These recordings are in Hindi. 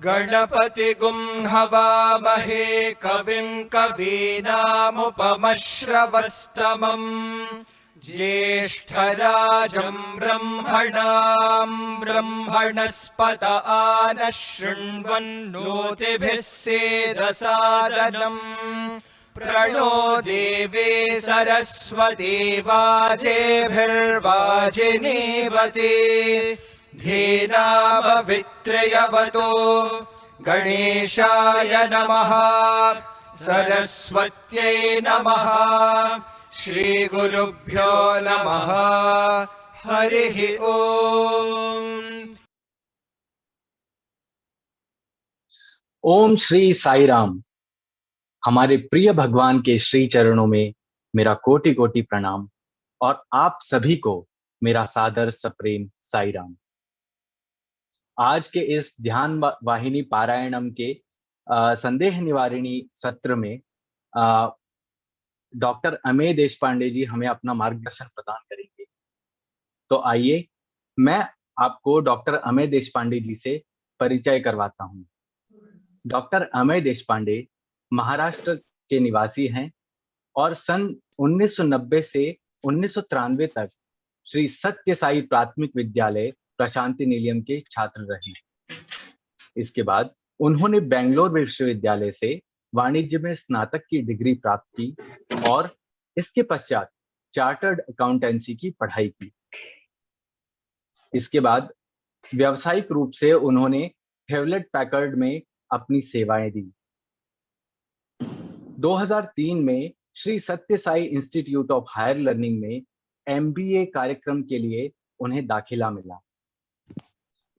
गणपतिगुं हवामहे कविं कवीनामुपमश्रवस्तमम् ज्येष्ठराजं ब्रह्मणां ब्रह्मणस्पत आनः शृण्वन्नोतिभिः सेदसादनम् प्रणो देवे सरस्वती वाजेभिर्वाजिनीवती धीनामवित्रयवतो गणेशाय नमः सरस्वत्यै नमः श्रीगुरुभ्यो नमः हरिः ओम्। ओम श्री साई राम। हमारे प्रिय भगवान के श्री चरणों में मेरा कोटि कोटि प्रणाम और आप सभी को मेरा सादर सप्रेम साई राम। आज के इस ध्यान वाहिनी पारायणम के संदेह निवारिणी सत्र में डॉक्टर अमेय देशपांडे जी हमें अपना मार्गदर्शन प्रदान करेंगे। तो आइए मैं आपको डॉक्टर अमेय देशपांडे जी से परिचय करवाता हूँ। डॉक्टर अमेय देशपांडे महाराष्ट्र के निवासी हैं और सन 1990 से 1993 तक श्री सत्य साई प्राथमिक विद्यालय प्रशांति निलयम के छात्र रहे। इसके बाद उन्होंने बेंगलोर विश्वविद्यालय से वाणिज्य में स्नातक की डिग्री प्राप्त की और इसके पश्चात चार्टर्ड अकाउंटेंसी की पढ़ाई की। इसके बाद व्यावसायिक रूप से उन्होंने हेवलेट पैकर्ड में अपनी सेवाएं दी। 2003 में Shri Sathya Sai institute of higher learning में MBA कार्यक्रम के लिए उन्हें दाखिला मिला।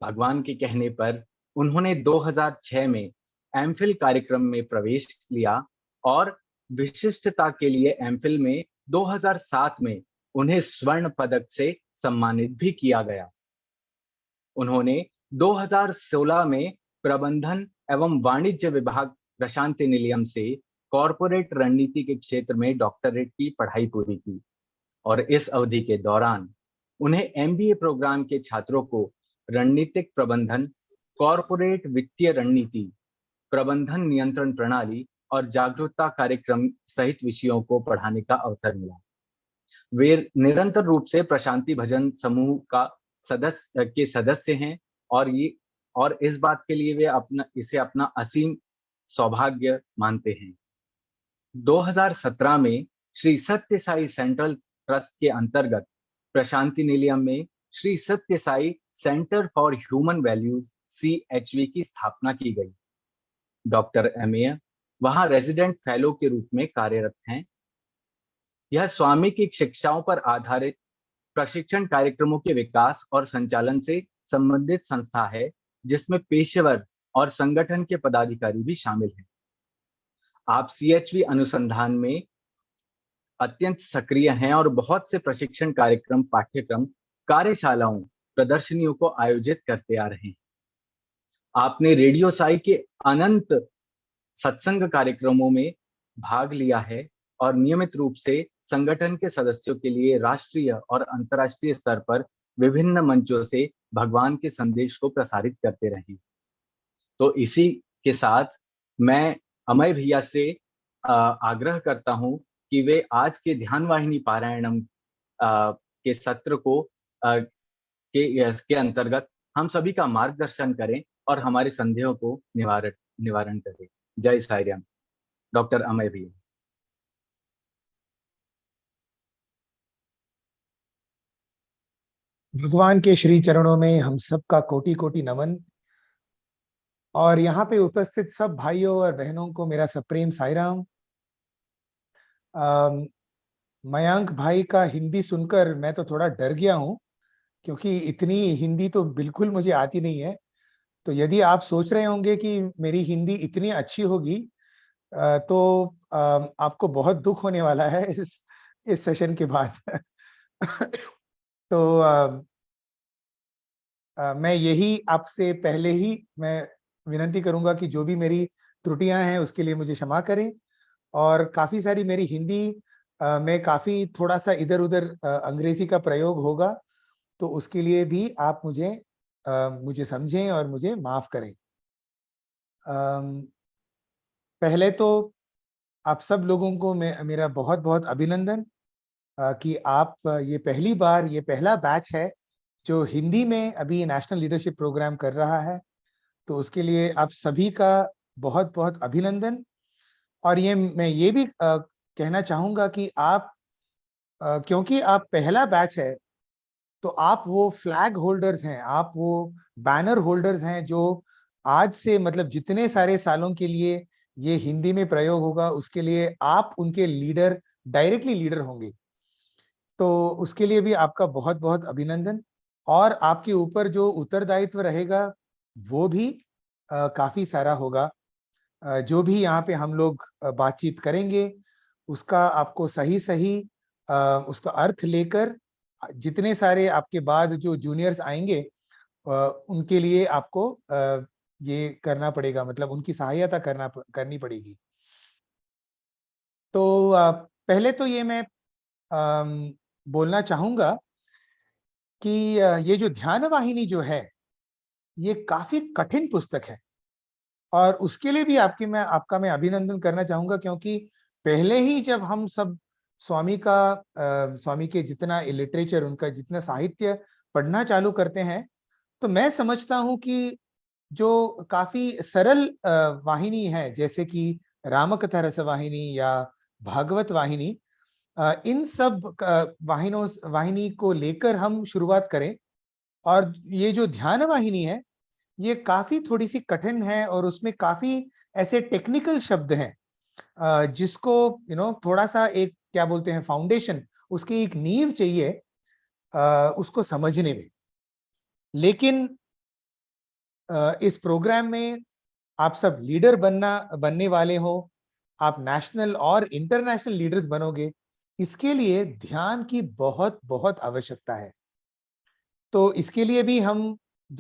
भगवान के कहने पर उन्होंने 2006 में MPhil कार्यक्रम में प्रवेश लिया और विशिष्टता के लिए MPhil में 2007 में उन्हें स्वर्ण पदक से सम्मानित भी किया गया। उन्होंने 2016 में प्रबंधन एवं वाणिज्य विभाग प्रशांति निलयम से कॉरपोरेट रणनीति के क्षेत्र में डॉक्टरेट की पढ़ाई पूरी की और इस अवधि के दौरान उन्हें MBA प्रोग्राम के छात्रों को रणनीतिक प्रबंधन, कॉरपोरेट वित्तीय रणनीति, प्रबंधन नियंत्रण प्रणाली और जागरूकता कार्यक्रम सहित विषयों को पढ़ाने का अवसर मिला। वे निरंतर रूप से प्रशांति भजन समूह का सदस्य हैं और इस बात के लिए वे इसे अपना असीम सौभाग्य मानते हैं। 2017 में श्री सत्य साई सेंट्रल ट्रस्ट के अंतर्गत प्रशांति निलयम में Shri Sathya SAI centre for human values CHV की स्थापना की गई। डॉक्टर अमेय वहां रेजिडेंट फेलो के रूप में कार्यरत हैं। यह स्वामी की शिक्षाओं पर आधारित प्रशिक्षण कार्यक्रमों के विकास और संचालन से संबंधित संस्था है जिसमें पेशेवर और संगठन के पदाधिकारी भी शामिल हैं। आप CHV अनुसंधान में अत्यंत सक्रिय हैं और बहुत से प्रशिक्षण कार्यक्रम, पाठ्यक्रम, कार्यशालाओं, प्रदर्शनियों को आयोजित करते आ रहे हैं। आपने रेडियो साई के अनंत सत्संग कार्यक्रमों में भाग लिया है और नियमित रूप से संगठन के सदस्यों के लिए राष्ट्रीय और अंतर्राष्ट्रीय स्तर पर विभिन्न मंचों से भगवान के संदेश को प्रसारित करते रहे। तो इसी के साथ मैं अमय भैया से आग्रह करता हूं कि वे आज के ध्यान वाहिनी पारायणम के सत्र को के अंतर्गत हम सभी का मार्गदर्शन करें और हमारे संदेहों को निवारण करें। जय साई राम। डॉक्टर अमय भैया। भगवान के श्री चरणों में हम सबका कोटि कोटि नमन और यहाँ पे उपस्थित सब भाइयों और बहनों को मेरा सप्रेम साई राम। मयंक भाई का हिंदी सुनकर मैं तो थोड़ा डर गया हूँ क्योंकि इतनी हिंदी तो बिल्कुल मुझे आती नहीं है। तो यदि आप सोच रहे होंगे कि मेरी हिंदी इतनी अच्छी होगी तो आपको बहुत दुख होने वाला है इस सेशन के बाद। तो मैं यही आपसे पहले ही मैं विनती करूंगा कि जो भी मेरी त्रुटियां हैं उसके लिए मुझे क्षमा करें। और काफी सारी मेरी हिंदी में काफी थोड़ा सा इधर उधर अंग्रेजी का प्रयोग होगा, तो उसके लिए भी आप मुझे समझें और मुझे माफ करें। पहले तो आप सब लोगों को मेरा बहुत बहुत अभिनंदन कि आप ये पहली बार, ये पहला बैच है जो हिंदी में अभी नेशनल लीडरशिप प्रोग्राम कर रहा है। तो उसके लिए आप सभी का बहुत बहुत अभिनंदन। और मैं ये भी कहना चाहूंगा कि आप क्योंकि आप पहला बैच है, तो आप वो फ्लैग होल्डर्स हैं, आप वो बैनर होल्डर्स हैं जो आज से मतलब जितने सारे सालों के लिए ये हिंदी में प्रयोग होगा, उसके लिए आप उनके लीडर, डायरेक्टली लीडर होंगे। तो उसके लिए भी आपका बहुत बहुत अभिनंदन। और आपके ऊपर जो उत्तरदायित्व रहेगा वो भी काफी सारा होगा। जो भी यहाँ पे हम लोग बातचीत करेंगे, उसका आपको सही सही उसका अर्थ लेकर, जितने सारे आपके बाद जो जूनियर्स आएंगे उनके लिए आपको ये करना पड़ेगा, मतलब उनकी सहायता करनी पड़ेगी। तो पहले तो ये मैं बोलना चाहूंगा कि ये जो ध्यान वाहिनी जो है, ये काफी कठिन पुस्तक है। और उसके लिए भी आपका मैं अभिनंदन करना चाहूंगा, क्योंकि पहले ही जब हम सब स्वामी के जितना लिटरेचर, उनका जितना साहित्य पढ़ना चालू करते हैं, तो मैं समझता हूं कि जो काफी सरल वाहिनी है, जैसे कि रामकथा रस वाहिनी या भागवत वाहिनी, इन सब वाहिनी को लेकर हम शुरुआत करें। और ये जो ध्यान वाहिनी है, ये काफी थोड़ी सी कठिन है और उसमें काफी ऐसे टेक्निकल शब्द हैं जिसको थोड़ा सा एक क्या बोलते हैं फाउंडेशन, उसकी एक नींव चाहिए उसको समझने में। लेकिन इस प्रोग्राम में आप सब लीडर बनने वाले हो, आप नेशनल और इंटरनेशनल लीडर्स बनोगे, इसके लिए ध्यान की बहुत बहुत आवश्यकता है। तो इसके लिए भी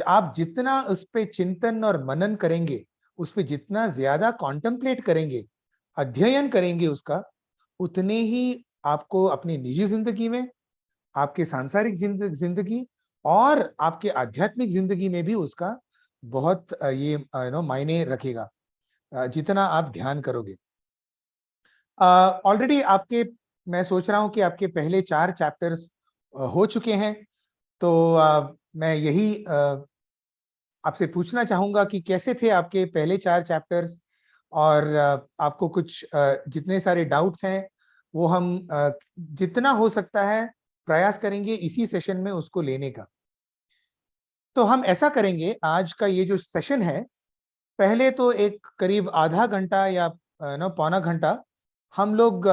आप जितना उस पे चिंतन और मनन करेंगे, उस पे जितना ज्यादा कॉन्टेम्पलेट करेंगे, अध्ययन करेंगे उसका, उतने ही आपको अपनी निजी जिंदगी में, आपके सांसारिक जिंदगी और आपके आध्यात्मिक जिंदगी में भी उसका बहुत ये मायने रखेगा जितना आप ध्यान करोगे। ऑलरेडी मैं सोच रहा हूं कि आपके पहले 4 चैप्टर्स हो चुके हैं। तो मैं यही आपसे पूछना चाहूंगा कि कैसे थे आपके पहले 4 चैप्टर्स, और आपको कुछ जितने सारे डाउट्स हैं वो हम जितना हो सकता है प्रयास करेंगे इसी सेशन में उसको लेने का। तो हम ऐसा करेंगे, आज का ये जो सेशन है, पहले तो एक करीब आधा घंटा या पौना घंटा हम लोग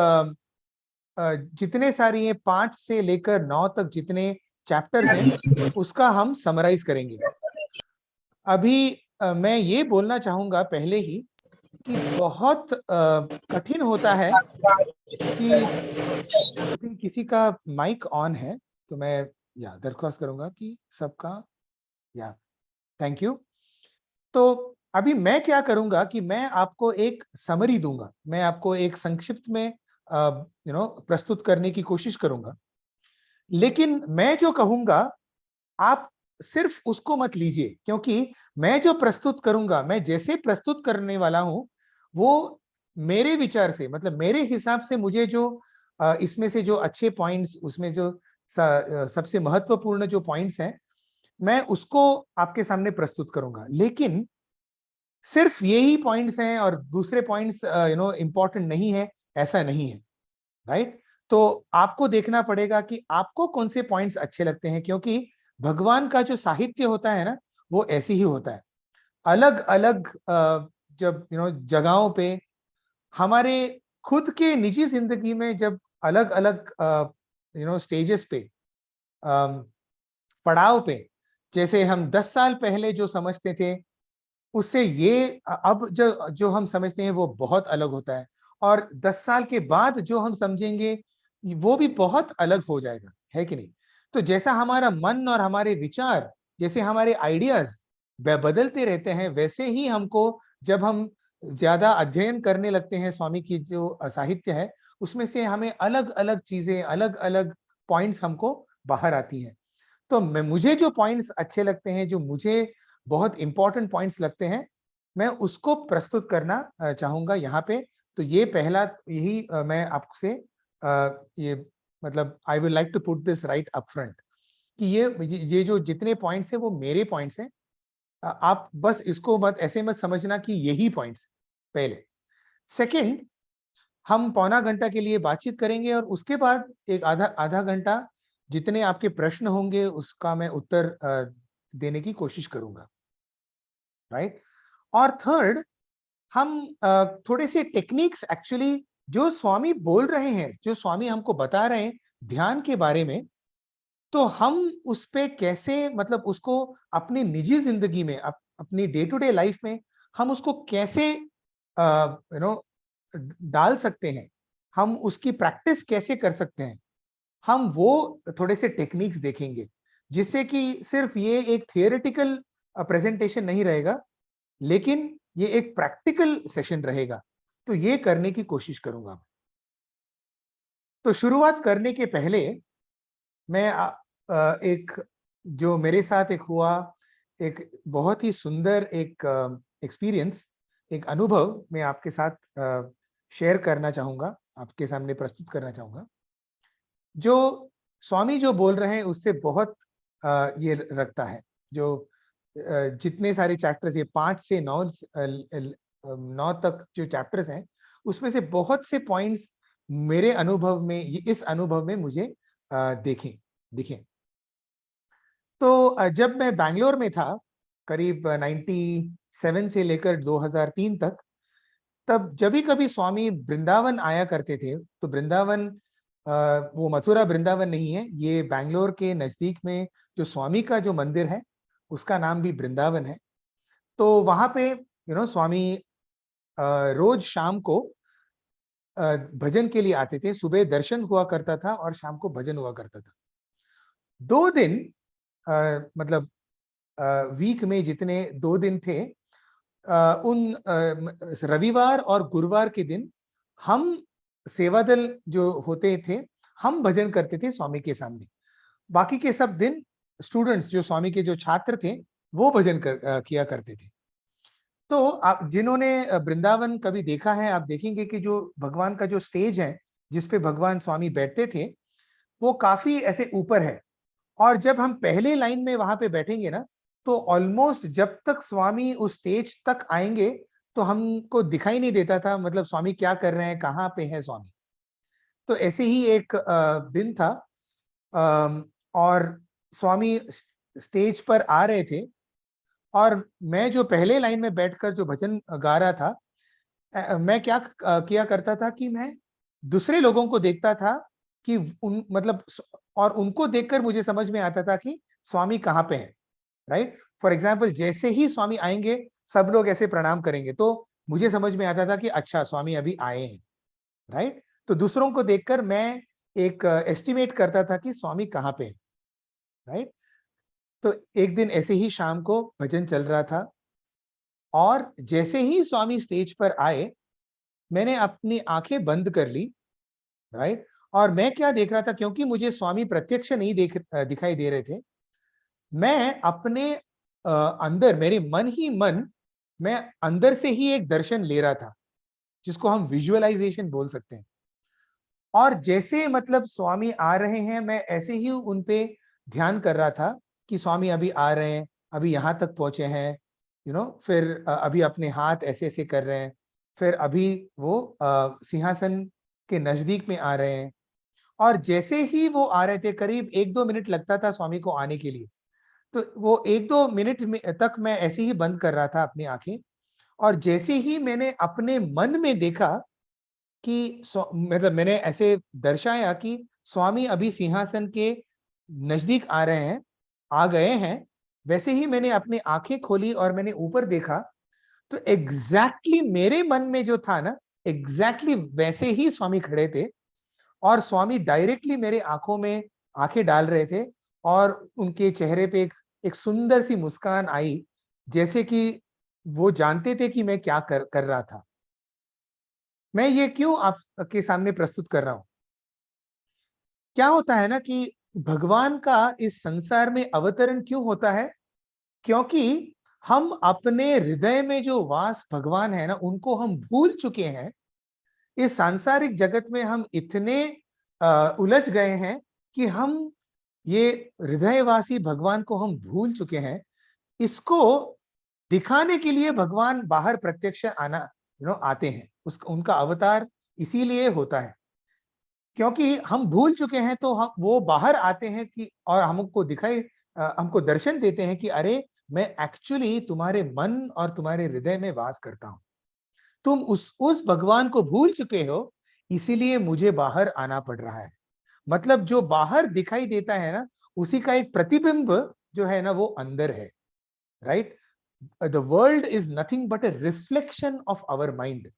जितने सारे ये 5 से लेकर 9 तक जितने चैप्टर्स हैं उसका हम समराइज करेंगे। अभी मैं ये बोलना चाहूंगा पहले ही कि बहुत कठिन होता है कि किसी का माइक ऑन है, तो मैं दरख्वास्त करूंगा कि सबका थैंक यू। तो अभी मैं क्या करूंगा कि मैं आपको एक समरी दूंगा, मैं आपको एक संक्षिप्त में प्रस्तुत करने की कोशिश करूंगा। लेकिन मैं जो कहूंगा आप सिर्फ उसको मत लीजिए, क्योंकि मैं जो प्रस्तुत करूंगा, मैं जैसे प्रस्तुत करने वाला हूं, वो मेरे विचार से, मतलब मेरे हिसाब से मुझे जो इसमें से जो अच्छे पॉइंट्स, उसमें जो सबसे महत्वपूर्ण जो पॉइंट्स हैं, मैं उसको आपके सामने प्रस्तुत करूंगा। लेकिन सिर्फ यही पॉइंट्स हैं और दूसरे पॉइंट्स इंपॉर्टेंट नहीं है, ऐसा नहीं है, राइट? तो आपको देखना पड़ेगा कि आपको कौन से पॉइंट्स अच्छे लगते हैं, क्योंकि भगवान का जो साहित्य होता है ना, वो ऐसे ही होता है। अलग अलग जब जगहों पे, हमारे खुद के निजी जिंदगी में, जब अलग अलग स्टेजेस पे, पड़ाव पे, जैसे हम 10 साल पहले जो समझते थे, उससे ये अब जो हम समझते हैं वो बहुत अलग होता है। और 10 साल के बाद जो हम समझेंगे वो भी बहुत अलग हो जाएगा, है कि नहीं? तो जैसा हमारा मन और हमारे विचार, जैसे हमारे आइडियाज बदलते रहते हैं, वैसे ही हमको जब हम ज्यादा अध्ययन करने लगते हैं स्वामी की जो साहित्य है, उसमें से हमें अलग अलग चीजें, अलग अलग पॉइंट्स हमको बाहर आती हैं। तो मुझे जो पॉइंट्स अच्छे लगते हैं, जो मुझे बहुत इंपॉर्टेंट पॉइंट्स लगते हैं, मैं उसको प्रस्तुत करना चाहूंगा यहाँ पे। तो ये पहला यही मैं आपसे ये मतलब I will like to put this right up front कि ये जो जितने पॉइंट्स हैं वो मेरे पॉइंट्स हैं। आप बस इसको मत ऐसे मत समझना कि यही पॉइंट्स पहले। सेकंड, हम पौना घंटा के लिए बातचीत करेंगे और उसके बाद एक आधा आधा घंटा जितने आपके प्रश्न होंगे उसका मैं उत्तर देने की कोशिश करूंगा, राइट। और थर्ड, हम थोड़े से टेक्निक्स एक्चुअली जो स्वामी बोल रहे हैं, जो स्वामी हमको बता रहे हैं ध्यान के बारे में, तो हम उस पे कैसे मतलब उसको अपनी निजी जिंदगी में अपनी डे टू डे लाइफ में हम उसको कैसे डाल सकते हैं, हम उसकी प्रैक्टिस कैसे कर सकते हैं, हम वो थोड़े से टेक्निक्स देखेंगे, जिससे कि सिर्फ ये एक थियोरेटिकल प्रेजेंटेशन नहीं रहेगा, लेकिन ये एक प्रैक्टिकल सेशन रहेगा। तो ये करने की कोशिश करूंगा। तो शुरुआत करने के पहले मैं एक जो मेरे साथ एक हुआ एक बहुत ही सुंदर एक एक्सपीरियंस, एक अनुभव मैं आपके साथ शेयर करना चाहूंगा, आपके सामने प्रस्तुत करना चाहूंगा। जो स्वामी जो बोल रहे हैं उससे बहुत ये रखता है। जो जितने सारे चैप्टर्स, ये 5 से 9 तक जो चैप्टर्स हैं, उसमें से बहुत से पॉइंट्स मेरे अनुभव में, इस अनुभव में मुझे दिखे। तो जब मैं बैंगलोर में था करीब 97 से लेकर 2003 तक, तब जब भी कभी स्वामी वृंदावन आया करते थे, तो वृंदावन वो मथुरा वृंदावन नहीं है, ये बैंगलोर के नजदीक में जो स्वामी का जो मंदिर है उसका नाम भी वृंदावन है। तो वहां पे स्वामी रोज शाम को भजन के लिए आते थे। सुबह दर्शन हुआ करता था और शाम को भजन हुआ करता था। 2 दिन मतलब वीक में जितने 2 दिन थे, उन रविवार और गुरुवार के दिन हम सेवा दल जो होते थे, हम भजन करते थे स्वामी के सामने। बाकी के सब दिन स्टूडेंट्स, जो स्वामी के जो छात्र थे, वो भजन किया करते थे। तो आप जिन्होंने वृंदावन कभी देखा है, आप देखेंगे कि जो भगवान का जो स्टेज है जिसपे भगवान स्वामी बैठते थे, वो काफी ऐसे ऊपर है। और जब हम पहले लाइन में वहां पे बैठेंगे ना, तो ऑलमोस्ट जब तक स्वामी उस स्टेज तक आएंगे तो हमको दिखाई नहीं देता था, मतलब स्वामी क्या कर रहे हैं, कहाँ पे है स्वामी। तो ऐसे ही एक दिन था और स्वामी स्टेज पर आ रहे थे और मैं जो पहले लाइन में बैठकर जो भजन गा रहा था, मैं क्या किया करता था कि मैं दूसरे लोगों को देखता था कि उन मतलब, और उनको देखकर मुझे समझ में आता था कि स्वामी कहाँ पे है, राइट। फॉर एग्जाम्पल, जैसे ही स्वामी आएंगे सब लोग ऐसे प्रणाम करेंगे, तो मुझे समझ में आता था कि अच्छा स्वामी अभी आए हैं, राइट। तो दूसरों को देखकर मैं एक एस्टिमेट करता था कि स्वामी कहाँ पे है, राइट। तो एक दिन ऐसे ही शाम को भजन चल रहा था और जैसे ही स्वामी स्टेज पर आए, मैंने अपनी आंखें बंद कर ली, राइट। और मैं क्या देख रहा था, क्योंकि मुझे स्वामी प्रत्यक्ष नहीं दिखाई दे रहे थे, मैं अपने अंदर, मेरे मन ही मन, मैं अंदर से ही एक दर्शन ले रहा था, जिसको हम विजुअलाइजेशन बोल सकते हैं। और जैसे मतलब स्वामी आ रहे हैं, मैं ऐसे ही उन पे ध्यान कर रहा था कि स्वामी अभी आ रहे हैं, अभी यहाँ तक पहुंचे हैं, फिर अभी अपने हाथ ऐसे ऐसे कर रहे हैं, फिर अभी वो सिंहासन के नजदीक में आ रहे हैं। और जैसे ही वो आ रहे थे, करीब 1-2 मिनट लगता था स्वामी को आने के लिए, तो वो 1-2 मिनट में तक मैं ऐसे ही बंद कर रहा था अपनी आंखें। और जैसे ही मैंने अपने मन में देखा कि मतलब मैंने ऐसे दर्शाया कि स्वामी अभी सिंहासन के नजदीक आ रहे हैं, आ गए हैं, वैसे ही मैंने अपनी आंखें खोली और मैंने ऊपर देखा, तो एग्जैक्टली मेरे मन में जो था ना, एग्जैक्टली वैसे ही स्वामी खड़े थे। और स्वामी डायरेक्टली मेरे आंखों में आंखें डाल रहे थे और उनके चेहरे पे एक सुंदर सी मुस्कान आई, जैसे कि वो जानते थे कि मैं क्या कर रहा था। मैं ये क्यों आपके सामने प्रस्तुत कर रहा हूं? क्या होता है ना कि भगवान का इस संसार में अवतरण क्यों होता है? क्योंकि हम अपने हृदय में जो वास भगवान है ना, उनको हम भूल चुके हैं। इस सांसारिक जगत में हम इतने उलझ गए हैं कि हम ये हृदयवासी भगवान को हम भूल चुके हैं। इसको दिखाने के लिए भगवान बाहर प्रत्यक्ष आते हैं। उनका अवतार इसीलिए होता है, क्योंकि हम भूल चुके हैं, तो हम वो बाहर आते हैं कि और हमको दर्शन देते हैं कि अरे, मैं एक्चुअली तुम्हारे मन और तुम्हारे हृदय में वास करता हूं। तुम उस भगवान को भूल चुके हो, इसीलिए मुझे बाहर आना पड़ रहा है। मतलब जो बाहर दिखाई देता है ना, उसी का एक प्रतिबिंब जो है ना, वो अंदर है। Right? The world is nothing but a reflection of our mind.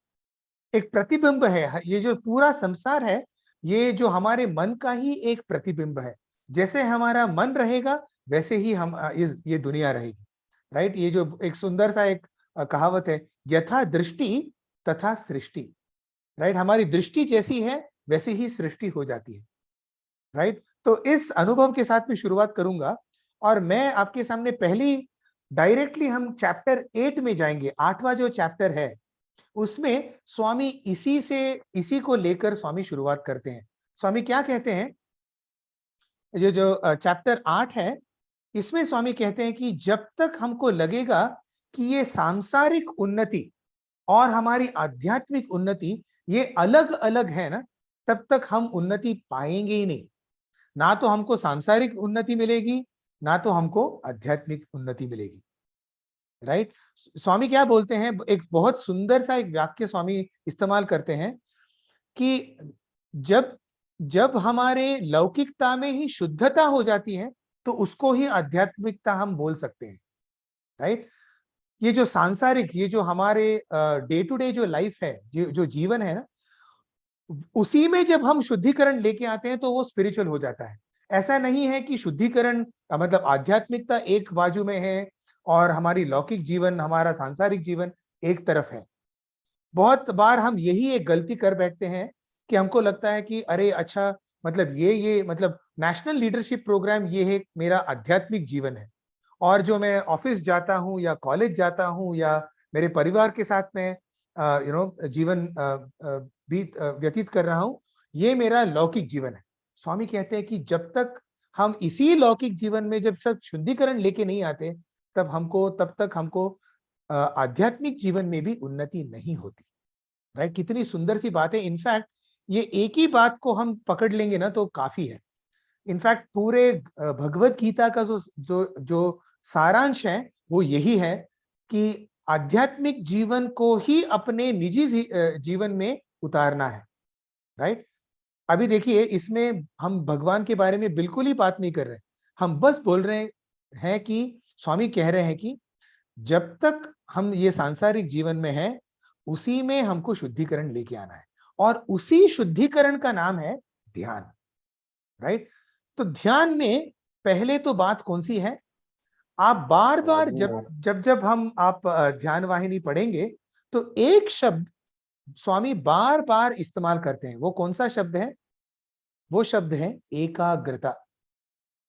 एक प्रतिबिंब है ये जो पूरा संसार है, ये जो हमारे मन का ही एक प्रतिबिंब है। जैसे हमारा मन रहेगा, वैसे ही हम ये दुनिया रहेगी। राइट? ये जो एक सुंदर सा एक कहावत है, यथा दृष्टि तथा सृष्टि। राइट? हमारी दृष्टि जैसी है, वैसे ही सृष्टि हो जाती है। राइट? तो इस अनुभव के साथ मैं शुरुआत करूंगा, और मैं आपके सामने पहली डायरेक्टली हम चैप्टर 8 में जाएंगे। 8वां जो चैप्टर है, उसमें स्वामी इसी को लेकर स्वामी शुरुआत करते हैं। स्वामी क्या कहते हैं? ये जो चैप्टर 8 है, इसमें स्वामी कहते हैं कि जब तक हमको लगेगा कि ये सांसारिक उन्नति और हमारी आध्यात्मिक उन्नति ये अलग अलग है ना, तब तक हम उन्नति पाएंगे ही नहीं। ना तो हमको सांसारिक उन्नति मिलेगी, ना तो हमको आध्यात्मिक उन्नति मिलेगी। राइट? स्वामी क्या बोलते हैं, एक बहुत सुंदर सा एक वाक्य स्वामी इस्तेमाल करते हैं कि जब जब हमारे लौकिकता में ही शुद्धता हो जाती है, तो उसको ही आध्यात्मिकता हम बोल सकते हैं। राइट? ये जो सांसारिक, ये जो हमारे डे टू डे जो लाइफ है, जो जीवन है ना, उसी में जब हम शुद्धिकरण लेके आते हैं, तो वो स्पिरिचुअल हो जाता है। ऐसा नहीं है कि शुद्धिकरण मतलब आध्यात्मिकता एक बाजू में है और हमारी लौकिक जीवन, हमारा सांसारिक जीवन एक तरफ है। बहुत बार हम यही एक गलती कर बैठते हैं कि हमको लगता है कि अरे अच्छा, मतलब ये मतलब नेशनल लीडरशिप प्रोग्राम ये है मेरा आध्यात्मिक जीवन है, और जो मैं ऑफिस जाता हूँ या कॉलेज जाता हूँ या मेरे परिवार के साथ में जीवन व्यतीत कर रहा हूँ, ये मेरा लौकिक जीवन है। स्वामी कहते हैं कि जब तक हम इसी लौकिक जीवन में जब तक शुद्धिकरण लेके नहीं आते, तब तक हमको आध्यात्मिक जीवन में भी उन्नति नहीं होती। राइट? कितनी सुंदर सी बात है। इनफैक्ट ये एक ही बात को हम पकड़ लेंगे ना, तो काफी है। इनफैक्ट पूरे भगवत गीता का जो जो जो सारांश है, वो यही है कि आध्यात्मिक जीवन को ही अपने निजी जीवन में उतारना है। राइट? अभी देखिए, इसमें हम भगवान के बारे में बिल्कुल ही बात नहीं कर रहे। हम बस बोल रहे हैं कि स्वामी कह रहे हैं कि जब तक हम ये सांसारिक जीवन में हैं, उसी में हमको शुद्धिकरण लेके आना है, और उसी शुद्धिकरण का नाम है ध्यान। राइट? तो ध्यान में पहले तो बात कौन सी है, आप बार बार जब हम आप ध्यान वाहिनी पढ़ेंगे, तो एक शब्द स्वामी बार बार इस्तेमाल करते हैं। वो कौन सा शब्द है? वो शब्द है एकाग्रता।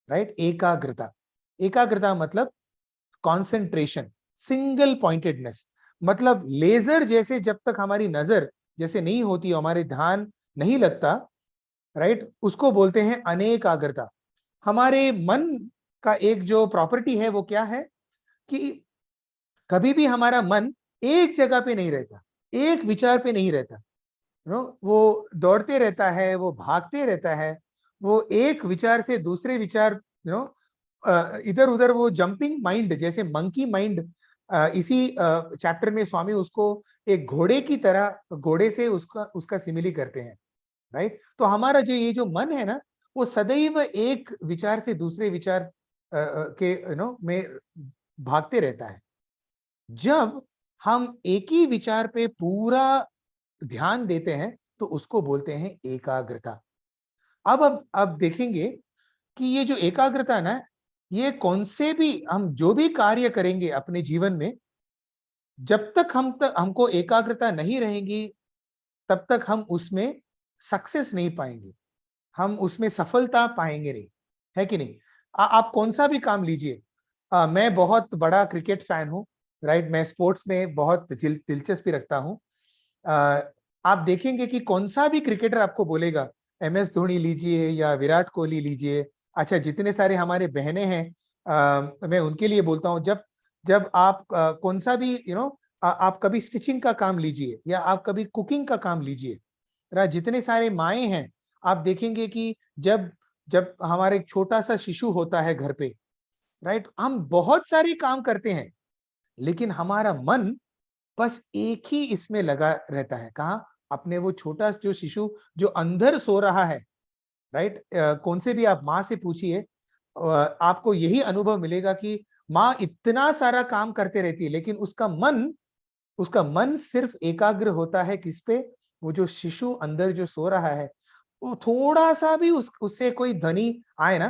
राइट? एकाग्रता। एकाग्रता मतलब कॉन्सेंट्रेशन, सिंगल पॉइंटेडनेस। मतलब लेजर जैसे जब तक हमारी नजर जैसे नहीं होती, हमारे ध्यान नहीं लगता, राइट, उसको बोलते हैं अनेकाग्रता। हमारे मन का एक जो प्रॉपर्टी है, वो क्या है कि कभी भी हमारा मन एक जगह पे नहीं रहता, एक विचार पे नहीं रहता। वो दौड़ते रहता है, वो भागते रहता है, वो एक विचार से दूसरे विचार, इधर उधर, वो जंपिंग माइंड, जैसे मंकी माइंड। इसी चैप्टर में स्वामी उसको एक घोड़े की तरह, घोड़े से उसका सिमिली करते हैं। राइट? तो हमारा जो ये जो मन है ना, वो सदैव एक विचार से दूसरे विचार के में भागते रहता है। जब हम एक ही विचार पे पूरा ध्यान देते हैं, तो उसको बोलते हैं एकाग्रता। अब देखेंगे कि ये जो एकाग्रता है ना, ये कौन से भी हम जो भी कार्य करेंगे अपने जीवन में, जब तक हमको एकाग्रता नहीं रहेगी, तब तक हम उसमें सक्सेस नहीं पाएंगे, हम उसमें सफलता पाएंगे नहीं। है कि नहीं? आप कौन सा भी काम लीजिए, मैं बहुत बड़ा क्रिकेट फैन हूँ, राइट। मैं स्पोर्ट्स में बहुत दिलचस्पी रखता हूँ। आप देखेंगे कि कौन सा भी क्रिकेटर आपको बोलेगा, MS धोनी लीजिए या विराट कोहली लीजिए, अच्छा जितने सारे हमारे बहनें हैं, मैं उनके लिए बोलता हूँ, जब जब आप कौन सा भी आप कभी स्टिचिंग का काम लीजिए या आप कभी कुकिंग का काम लीजिए, राइट। जितने सारे माएँ हैं, आप देखेंगे कि जब जब हमारे छोटा सा शिशु होता है घर पे, राइट, हम बहुत सारे काम करते हैं, लेकिन हमारा मन बस एक ही इसमें लगा रहता है। कहाँ? अपने वो छोटा जो शिशु जो अंदर सो रहा है, राइट। कौन से भी आप माँ से पूछिए, आपको यही अनुभव मिलेगा कि माँ इतना सारा काम करते रहती है, लेकिन उसका मन सिर्फ एकाग्र होता है किस पे? वो जो शिशु अंदर जो सो रहा है, वो थोड़ा सा भी उससे कोई ध्वनि आए ना,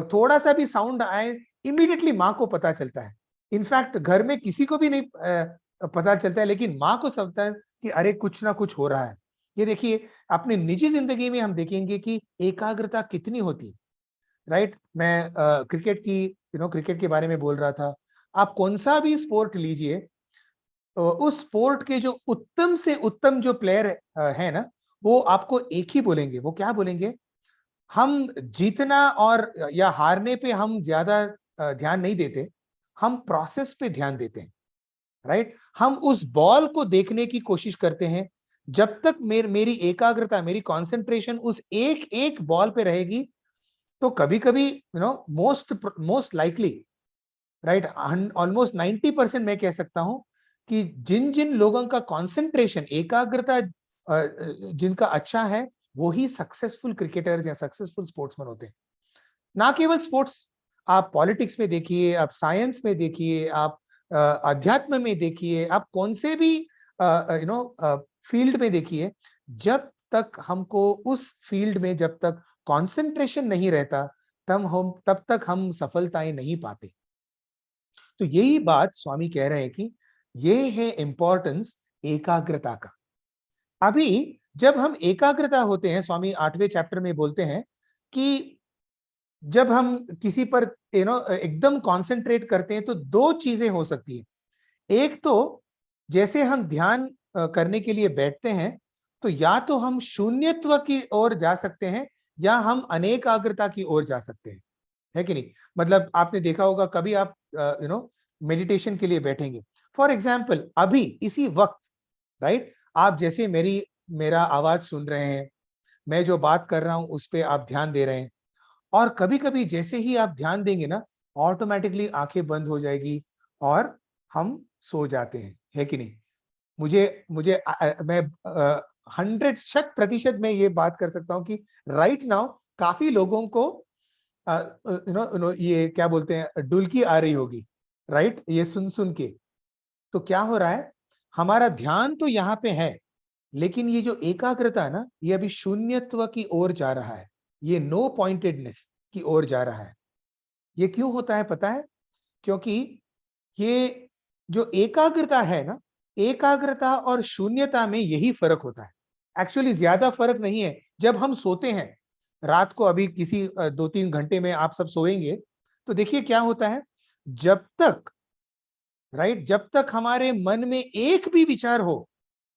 थोड़ा सा भी साउंड आए, इमीडिएटली माँ को पता चलता है। इनफैक्ट घर में किसी को भी नहीं पता चलता है, लेकिन माँ को समझता है कि अरे कुछ ना कुछ हो रहा है। ये देखिए, अपनी निजी जिंदगी में हम देखेंगे कि एकाग्रता कितनी होती है, राइट। मैं क्रिकेट के बारे में बोल रहा था। आप कौन सा भी स्पोर्ट लीजिए, उस स्पोर्ट के जो उत्तम से उत्तम जो प्लेयर है ना, वो आपको एक ही बोलेंगे। वो क्या बोलेंगे? हम जीतना और या हारने पे हम ज्यादा ध्यान नहीं देते, हम प्रोसेस पे ध्यान देते हैं, राइट। हम उस बॉल को देखने की कोशिश करते हैं। जब तक मेरी एकाग्रता, मेरी कंसंट्रेशन उस एक एक बॉल पे रहेगी, तो कभी कभी most most likely, right, almost 90% मैं कह सकता हूं कि जिन जिन लोगों का कंसंट्रेशन, एकाग्रता जिनका अच्छा है, वो ही सक्सेसफुल क्रिकेटर्स या सक्सेसफुल स्पोर्ट्समैन होते हैं। ना केवल स्पोर्ट्स, आप पॉलिटिक्स में देखिए, आप साइंस में देखिए, आप अध्यात्म में देखिए, आप कौन से भी फील्ड में देखिए, जब तक हमको उस फील्ड में जब तक कंसंट्रेशन नहीं रहता, तब तक हम सफलताएं नहीं पाते। तो यही बात स्वामी कह रहे हैं कि ये है इंपॉर्टेंस एकाग्रता का। अभी जब हम एकाग्रता होते हैं, स्वामी 8वें चैप्टर में बोलते हैं कि जब हम किसी पर एकदम कंसंट्रेट करते हैं, तो दो चीजें हो सकती है। एक तो जैसे हम ध्यान करने के लिए बैठते हैं, तो या तो हम शून्यत्व की ओर जा सकते हैं या हम अनेकाग्रता की ओर जा सकते हैं, है कि नहीं? मतलब आपने देखा होगा, कभी आप मेडिटेशन के लिए बैठेंगे, फॉर एग्जाम्पल अभी इसी वक्त, राइट, आप जैसे मेरा आवाज सुन रहे हैं, मैं जो बात कर रहा हूं उस पे आप ध्यान दे रहे हैं, और कभी कभी जैसे ही आप ध्यान देंगे ना, ऑटोमेटिकली आंखें बंद हो जाएगी और हम सो जाते हैं, है कि नहीं? मुझे मुझे मैं 100% मैं ये बात कर सकता हूँ कि राइट नाउ काफी लोगों को ये क्या बोलते हैं, डुलकी आ रही होगी, राइट, ये सुन सुन के। तो क्या हो रहा है, हमारा ध्यान तो यहाँ पे है, लेकिन ये जो एकाग्रता है ना, ये अभी शून्यत्व की ओर जा रहा है, ये नो पॉइंटेडनेस की ओर जा रहा है। ये क्यों होता है पता है? क्योंकि ये जो एकाग्रता है ना, एकाग्रता और शून्यता में यही फर्क होता है। एक्चुअली ज्यादा फर्क नहीं है। जब हम सोते हैं रात को, अभी किसी 2-3 घंटे में आप सब सोएंगे, तो देखिए क्या होता है, जब तक, राइट, जब तक हमारे मन में एक भी विचार हो,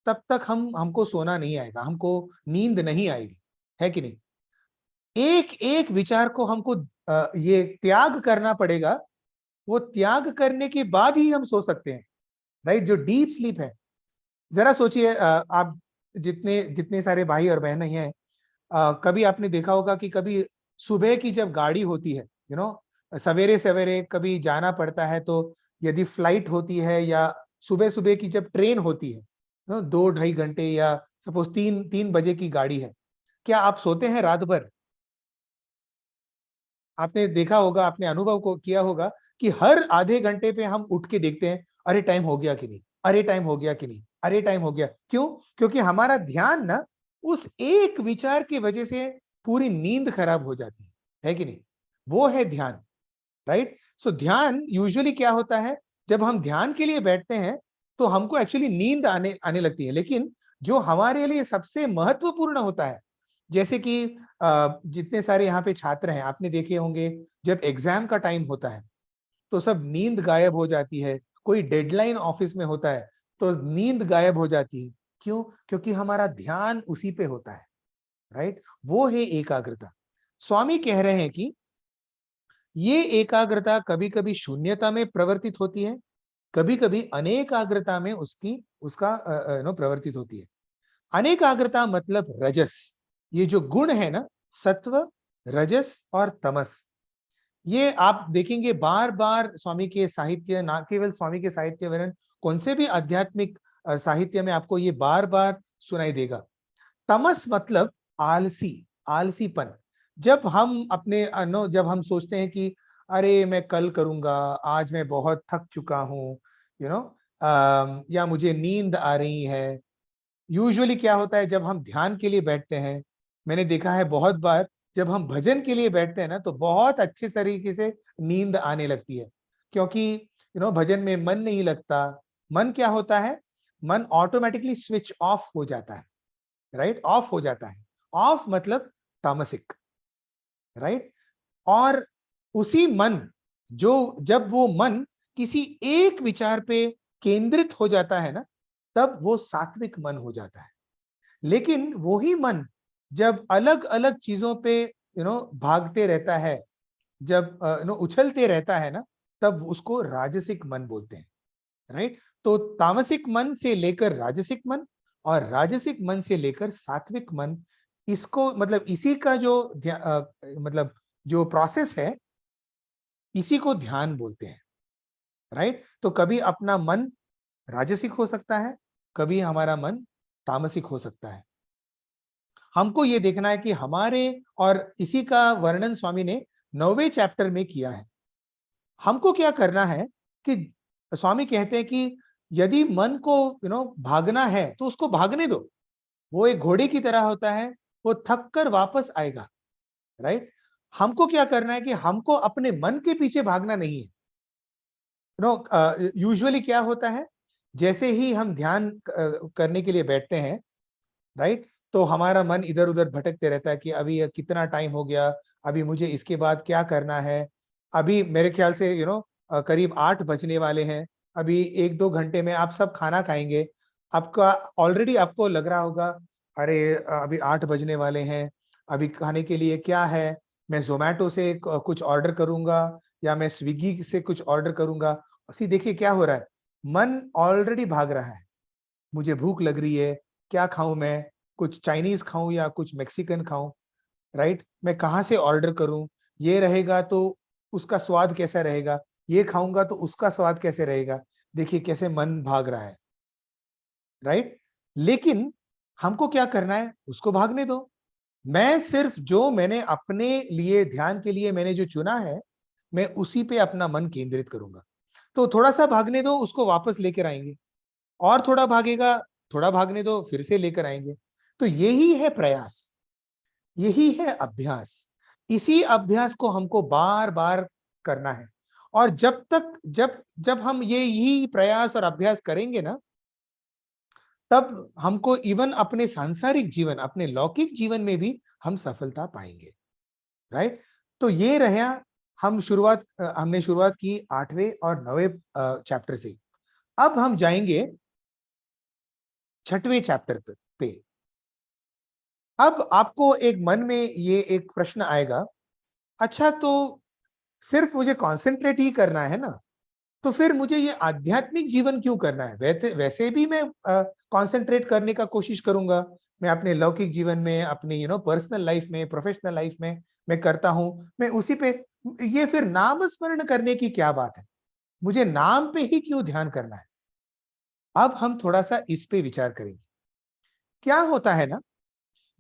तब तक हमको सोना नहीं आएगा, हमको नींद नहीं आएगी, है कि नहीं? एक एक विचार को हमको ये त्याग करना पड़ेगा। वो त्याग करने के बाद ही हम सो सकते हैं, राइट, जो डीप स्लीप है। जरा सोचिए, आप जितने जितने सारे भाई और बहनें हैं, कभी आपने देखा होगा कि कभी सुबह की जब गाड़ी होती है, सवेरे सवेरे कभी जाना पड़ता है, तो यदि फ्लाइट होती है या सुबह सुबह की जब ट्रेन होती है, 2-2.5 घंटे या सपोज 3 बजे की गाड़ी है, क्या आप सोते हैं रात भर? आपने देखा होगा, आपने अनुभव को किया होगा कि हर आधे घंटे पे हम उठ के देखते हैं, अरे टाइम हो गया कि नहीं, अरे टाइम हो गया कि नहीं, अरे टाइम हो गया। क्यों? क्योंकि हमारा ध्यान ना उस एक विचार की वजह से पूरी नींद खराब हो जाती है कि नहीं? वो है ध्यान, राइट। सो ध्यान यूजुअली क्या होता है, जब हम ध्यान के लिए बैठते हैं, तो हमको एक्चुअली नींद आने आने लगती है, लेकिन जो हमारे लिए सबसे महत्वपूर्ण होता है, जैसे कि जितने सारे यहाँ पे छात्र हैं, आपने देखे होंगे, जब एग्जाम का टाइम होता है, तो सब नींद गायब हो जाती है, कोई डेडलाइन ऑफिस में होता है तो नींद गायब हो जाती है। क्यों? क्योंकि हमारा ध्यान उसी पे होता है, राइट? वो है एकाग्रता। स्वामी कह रहे हैं कि ये एकाग्रता कभी कभी शून्यता में प्रवर्तित होती है, कभी कभी अनेकाग्रता में उसका प्रवर्तित होती है। अनेकाग्रता मतलब रजस, ये जो गुण है ना, सत्व, रजस और तमस, ये आप देखेंगे बार बार स्वामी के साहित्य, ना केवल स्वामी के साहित्य वरन कौन से भी आध्यात्मिक साहित्य में आपको ये बार बार सुनाई देगा। तमस मतलब आलसी, आलसीपन। जब हम जब हम सोचते हैं कि अरे मैं कल करूंगा, आज मैं बहुत थक चुका हूँ, या मुझे नींद आ रही है। यूजुअली क्या होता है जब हम ध्यान के लिए बैठते हैं, मैंने देखा है बहुत बार जब हम भजन के लिए बैठते हैं ना तो बहुत अच्छे तरीके से नींद आने लगती है, क्योंकि भजन में मन नहीं लगता। मन क्या होता है? मन ऑटोमेटिकली स्विच ऑफ हो जाता है, राइट? ऑफ हो जाता है। ऑफ मतलब तामसिक, राइट? और उसी मन, जब वो मन किसी एक विचार पे केंद्रित हो जाता है ना, तब वो सात्विक मन हो जाता है। लेकिन वही मन जब अलग अलग चीजों पे भागते रहता है, जब उछलते रहता है ना, तब उसको राजसिक मन बोलते हैं, राइट? तो तामसिक मन से लेकर राजसिक मन और राजसिक मन से लेकर सात्विक मन, इसको मतलब इसी का मतलब जो प्रोसेस है, इसी को ध्यान बोलते हैं, राइट? तो कभी अपना मन राजसिक हो सकता है, कभी हमारा मन तामसिक हो सकता है। हमको ये देखना है कि और इसी का वर्णन स्वामी ने 9वें चैप्टर में किया है। हमको क्या करना है कि स्वामी कहते हैं कि यदि मन को भागना है तो उसको भागने दो। वो एक घोड़े की तरह होता है, वो थक कर वापस आएगा, राइट? हमको क्या करना है कि हमको अपने मन के पीछे भागना नहीं है। यूजुअली क्या होता है, जैसे ही हम ध्यान करने के लिए बैठते हैं, राइट, तो हमारा मन इधर उधर भटकते रहता है कि अभी कितना टाइम हो गया, अभी मुझे इसके बाद क्या करना है। अभी मेरे ख्याल से करीब 8 बजने वाले हैं। अभी 1-2 घंटे में आप सब खाना खाएंगे। आपका ऑलरेडी आपको लग रहा होगा, अरे अभी 8 बजने वाले हैं, अभी खाने के लिए क्या है, मैं जोमेटो से कुछ ऑर्डर करूंगा या मैं स्विगी से कुछ ऑर्डर करूंगा। उसी देखिए क्या हो रहा है, मन ऑलरेडी भाग रहा है। मुझे भूख लग रही है, क्या खाऊं मैं, कुछ चाइनीज खाऊं या कुछ मैक्सिकन खाऊं, राइट? मैं कहाँ से ऑर्डर करूं, ये रहेगा तो उसका स्वाद कैसा रहेगा, ये खाऊंगा तो उसका स्वाद कैसे रहेगा। देखिए कैसे मन भाग रहा है, राइट? लेकिन हमको क्या करना है, उसको भागने दो। मैं सिर्फ जो मैंने अपने लिए ध्यान के लिए मैंने जो चुना है, मैं उसी पे अपना मन केंद्रित करूंगा। तो थोड़ा सा भागने दो, उसको वापस लेकर आएंगे। और थोड़ा भागेगा, थोड़ा भागने दो, फिर से लेकर आएंगे। तो यही है प्रयास, यही है अभ्यास। इसी अभ्यास को हमको बार बार करना है। और जब जब हम यही प्रयास और अभ्यास करेंगे ना, तब हमको इवन अपने सांसारिक जीवन, अपने लौकिक जीवन में भी हम सफलता पाएंगे, राइट? तो ये रहा, हमने शुरुआत की 8वें और 9वें चैप्टर से। अब हम जाएंगे 6वें चैप्टर पे। अब आपको एक मन में ये एक प्रश्न आएगा, अच्छा तो सिर्फ मुझे कंसंट्रेट ही करना है ना, तो फिर मुझे ये आध्यात्मिक जीवन क्यों करना है? वैसे भी मैं कंसंट्रेट करने का कोशिश करूंगा, मैं अपने लौकिक जीवन में, अपनी पर्सनल लाइफ में, प्रोफेशनल लाइफ में मैं करता हूं, मैं उसी पे, ये फिर नाम स्मरण करने की क्या बात है? मुझे नाम पे ही क्यों ध्यान करना है? अब हम थोड़ा सा इस पे विचार करेंगे। क्या होता है ना,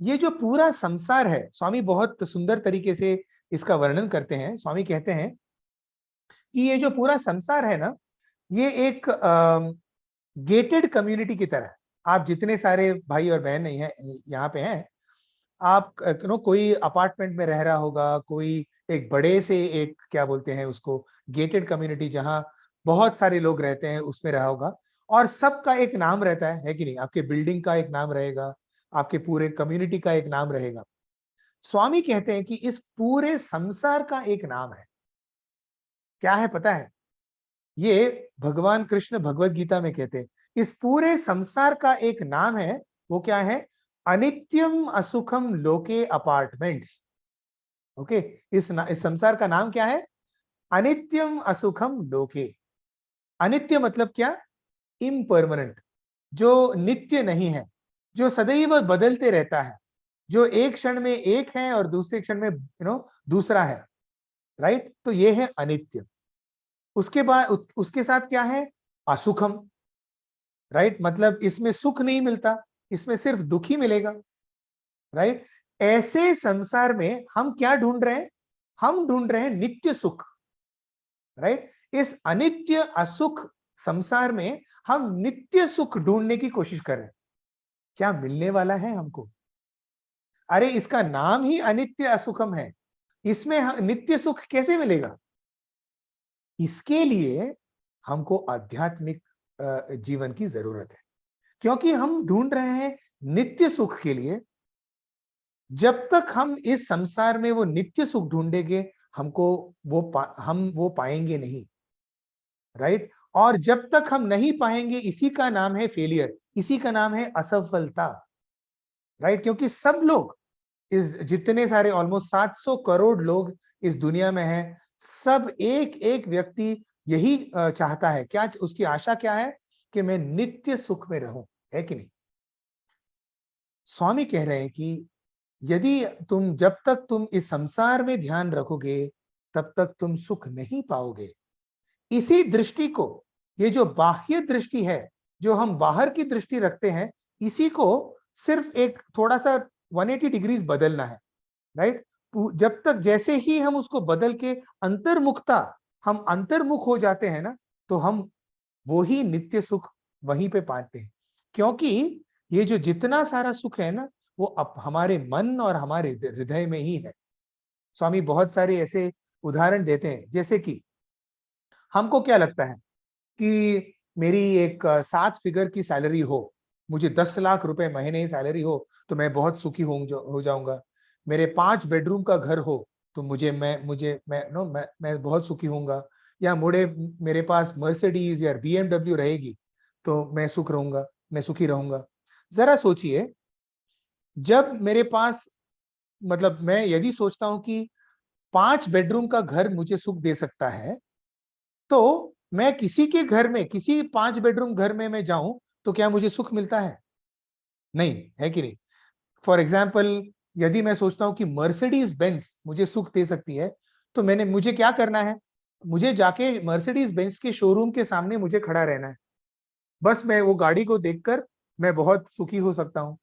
ये जो पूरा संसार है, स्वामी बहुत सुंदर तरीके से इसका वर्णन करते हैं। स्वामी कहते हैं कि ये जो पूरा संसार है ना, ये एक गेटेड कम्युनिटी की तरह। आप जितने सारे भाई और बहन नहीं है यहाँ पे हैं, आप कोई अपार्टमेंट में रह रहा होगा, कोई एक बड़े से एक क्या बोलते हैं उसको, गेटेड कम्युनिटी, जहां बहुत सारे लोग रहते हैं, उसमें रहा होगा। और सबका एक नाम रहता है कि नहीं? आपके बिल्डिंग का एक नाम रहेगा, आपके पूरे कम्युनिटी का एक नाम रहेगा। स्वामी कहते हैं कि इस पूरे संसार का एक नाम है। क्या है पता है? ये भगवान कृष्ण भगवत गीता में कहते हैं। इस पूरे संसार का एक नाम है, वो क्या है? अनित्यम असुखम लोके अपार्टमेंट्स। ओके, इस संसार का नाम क्या है? अनित्यम असुखम लोके। अनित्य मतलब क्या? इम्परमानेंट, जो नित्य नहीं है, जो सदैव बदलते रहता है, जो एक क्षण में एक है और दूसरे क्षण में दूसरा है, राइट? तो ये है अनित्य। उसके बाद उसके साथ क्या है? असुखम, राइट? मतलब इसमें सुख नहीं मिलता, इसमें सिर्फ दुख ही मिलेगा, राइट? ऐसे संसार में हम क्या ढूंढ रहे हैं? हम ढूंढ रहे हैं नित्य सुख, राइट? इस अनित्य असुख संसार में हम नित्य सुख ढूंढने की कोशिश कर रहे हैं। क्या मिलने वाला है हमको? अरे इसका नाम ही अनित्य असुखम है, इसमें नित्य सुख कैसे मिलेगा? इसके लिए हमको आध्यात्मिक जीवन की जरूरत है, क्योंकि हम ढूंढ रहे हैं नित्य सुख के लिए। जब तक हम इस संसार में वो नित्य सुख ढूंढेंगे, हमको हम वो पाएंगे नहीं, राइट? और जब तक हम नहीं पाएंगे, इसी का नाम है फेलियर, इसी का नाम है असफलता, राइट? क्योंकि सब लोग, इस जितने सारे ऑलमोस्ट 700 करोड़ लोग इस दुनिया में हैं, सब एक एक व्यक्ति यही चाहता है। क्या उसकी आशा क्या है? कि मैं नित्य सुख में रहूं, है कि नहीं? स्वामी कह रहे हैं कि यदि जब तक तुम इस संसार में ध्यान रखोगे, तब तक तुम सुख नहीं पाओगे। इसी दृष्टि को, ये जो बाह्य दृष्टि है, जो हम बाहर की दृष्टि रखते हैं, इसी को सिर्फ एक थोड़ा सा 180 डिग्रीज बदलना है, राइट? जब तक, जैसे ही हम उसको बदल के हम अंतर्मुख हो जाते हैं ना, तो हम वो ही नित्य सुख वहीं पे पाते हैं। क्योंकि ये जो जितना सारा सुख है ना, वो अब हमारे मन और हमारे हृदय में ही है। स्वामी बहुत सारे ऐसे उदाहरण देते हैं, जैसे कि हमको क्या लगता है कि मेरी एक 7 फिगर की सैलरी हो, मुझे 10 लाख रुपए महीने की सैलरी हो, तो मैं बहुत सुखी हो जाऊंगा। मेरे 5 बेडरूम का घर हो, तो मैं बहुत सुखी होऊंगा। या मेरे पास मर्सिडीज या BMW रहेगी, तो मैं सुखी रहूंगा। जरा सोचिए, जब मेरे पास, मतलब मैं यदि सोचता हूं कि 5 बेडरूम का घर मुझे सुख दे सकता है, तो मैं किसी के घर में, किसी 5 बेडरूम घर में मैं जाऊं, तो क्या मुझे सुख मिलता है? नहीं, है कि नहीं? फॉर एग्जाम्पल, यदि मैं सोचता हूं कि मर्सिडीज बेंज मुझे सुख दे सकती है, तो मुझे क्या करना है? मुझे जाके मर्सिडीज बेंज के शोरूम के सामने मुझे खड़ा रहना है। बस मैं वो गाड़ी को देखकर मैं बहुत सुखी हो सकता हूं।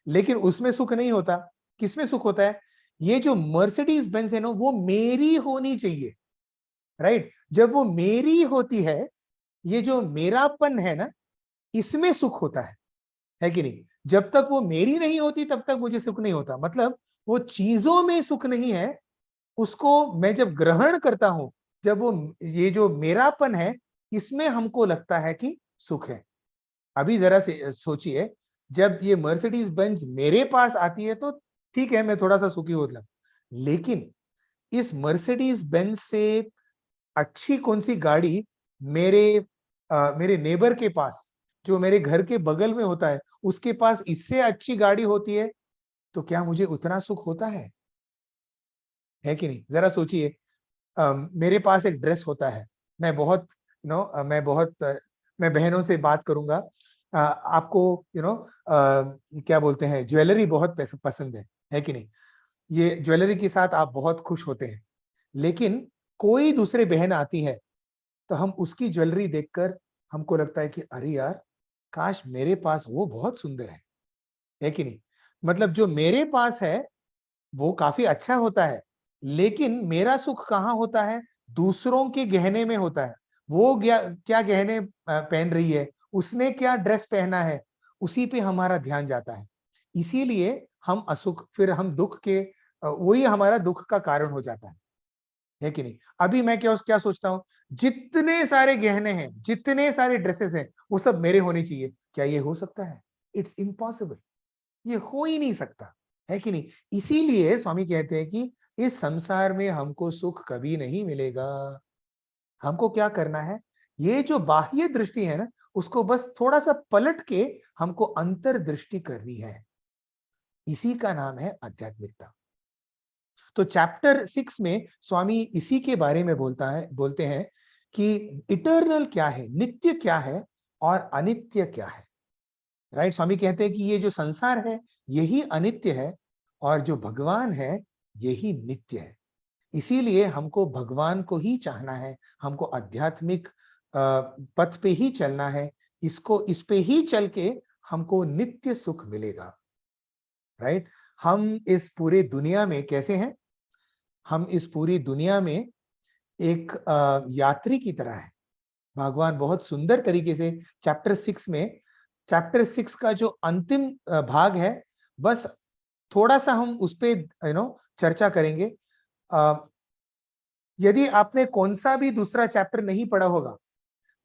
लेकिन उसमें सुख नहीं होता। किसमें सुख होता है? ये जो मर्सिडीज बेंज है ना, वो मेरी होनी चाहिए, राइट? जब वो मेरी होती है, ये जो मेरापन है ना, इसमें सुख होता है कि नहीं? जब तक वो मेरी नहीं होती, तब तक मुझे सुख नहीं होता। मतलब वो चीजों में सुख नहीं है, उसको मैं जब ग्रहण करता हूं, जब वो, ये जो मेरापन है, इसमें हमको लगता है कि सुख है। अभी जरा से सोचिए, जब ये मर्सिडीज बेंज मेरे पास आती है, तो ठीक है, मैं थोड़ा सा सुखी होता, लेकिन इस मर्सिडीज बेंज से अच्छी कौन सी गाड़ी मेरे नेबर के पास, जो मेरे घर के बगल में होता है, उसके पास इससे अच्छी गाड़ी होती है, तो क्या मुझे उतना सुख होता है कि नहीं? जरा सोचिए, मेरे पास एक ड्रेस होता है, मैं बहुत मैं बहनों से बात करूंगा, आपको क्या बोलते हैं, ज्वेलरी बहुत पसंद है कि नहीं? ये ज्वेलरी के साथ आप बहुत खुश होते हैं। लेकिन कोई दूसरी बहन आती है, तो हम उसकी ज्वेलरी देखकर हमको लगता है कि अरे यार, काश मेरे पास वो बहुत सुंदर है कि नहीं? मतलब जो मेरे पास है वो काफी अच्छा होता है, लेकिन मेरा सुख कहाँ होता है? दूसरों के गहने में होता है। वो क्या गहने पहन रही है, उसने क्या ड्रेस पहना है, उसी पे हमारा ध्यान जाता है। इसीलिए हम असुख, फिर हम दुख के, वही हमारा दुख का कारण हो जाता है कि नहीं? अभी मैं क्या क्या सोचता हूँ, जितने सारे गहने हैं, जितने सारे ड्रेसेस हैं, वो सब मेरे होने चाहिए। क्या ये हो सकता है? इट्स इम्पॉसिबल, ये हो ही नहीं सकता, है कि नहीं? इसीलिए स्वामी कहते हैं कि इस संसार में हमको सुख कभी नहीं मिलेगा। हमको क्या करना है? ये जो बाह्य दृष्टि है ना, उसको बस थोड़ा सा पलट के हमको अंतर्दृष्टि करनी है। इसी का नाम है आध्यात्मिकता। तो चैप्टर 6 में स्वामी इसी के बारे में बोलते हैं कि इटर्नल क्या है, नित्य क्या है और अनित्य क्या है। राइट, स्वामी कहते हैं कि ये जो संसार है यही अनित्य है और जो भगवान है यही नित्य है। इसीलिए हमको भगवान को ही चाहना है, हमको आध्यात्मिक पथ पे ही चलना है, इस पे ही चल के हमको नित्य सुख मिलेगा। राइट, हम इस पूरे दुनिया में कैसे हैं? हम इस पूरी दुनिया में एक यात्री की तरह है। भगवान बहुत सुंदर तरीके से चैप्टर 6 का जो अंतिम भाग है, बस थोड़ा सा हम उस पे चर्चा करेंगे। यदि आपने कौन सा भी दूसरा चैप्टर नहीं पढ़ा होगा,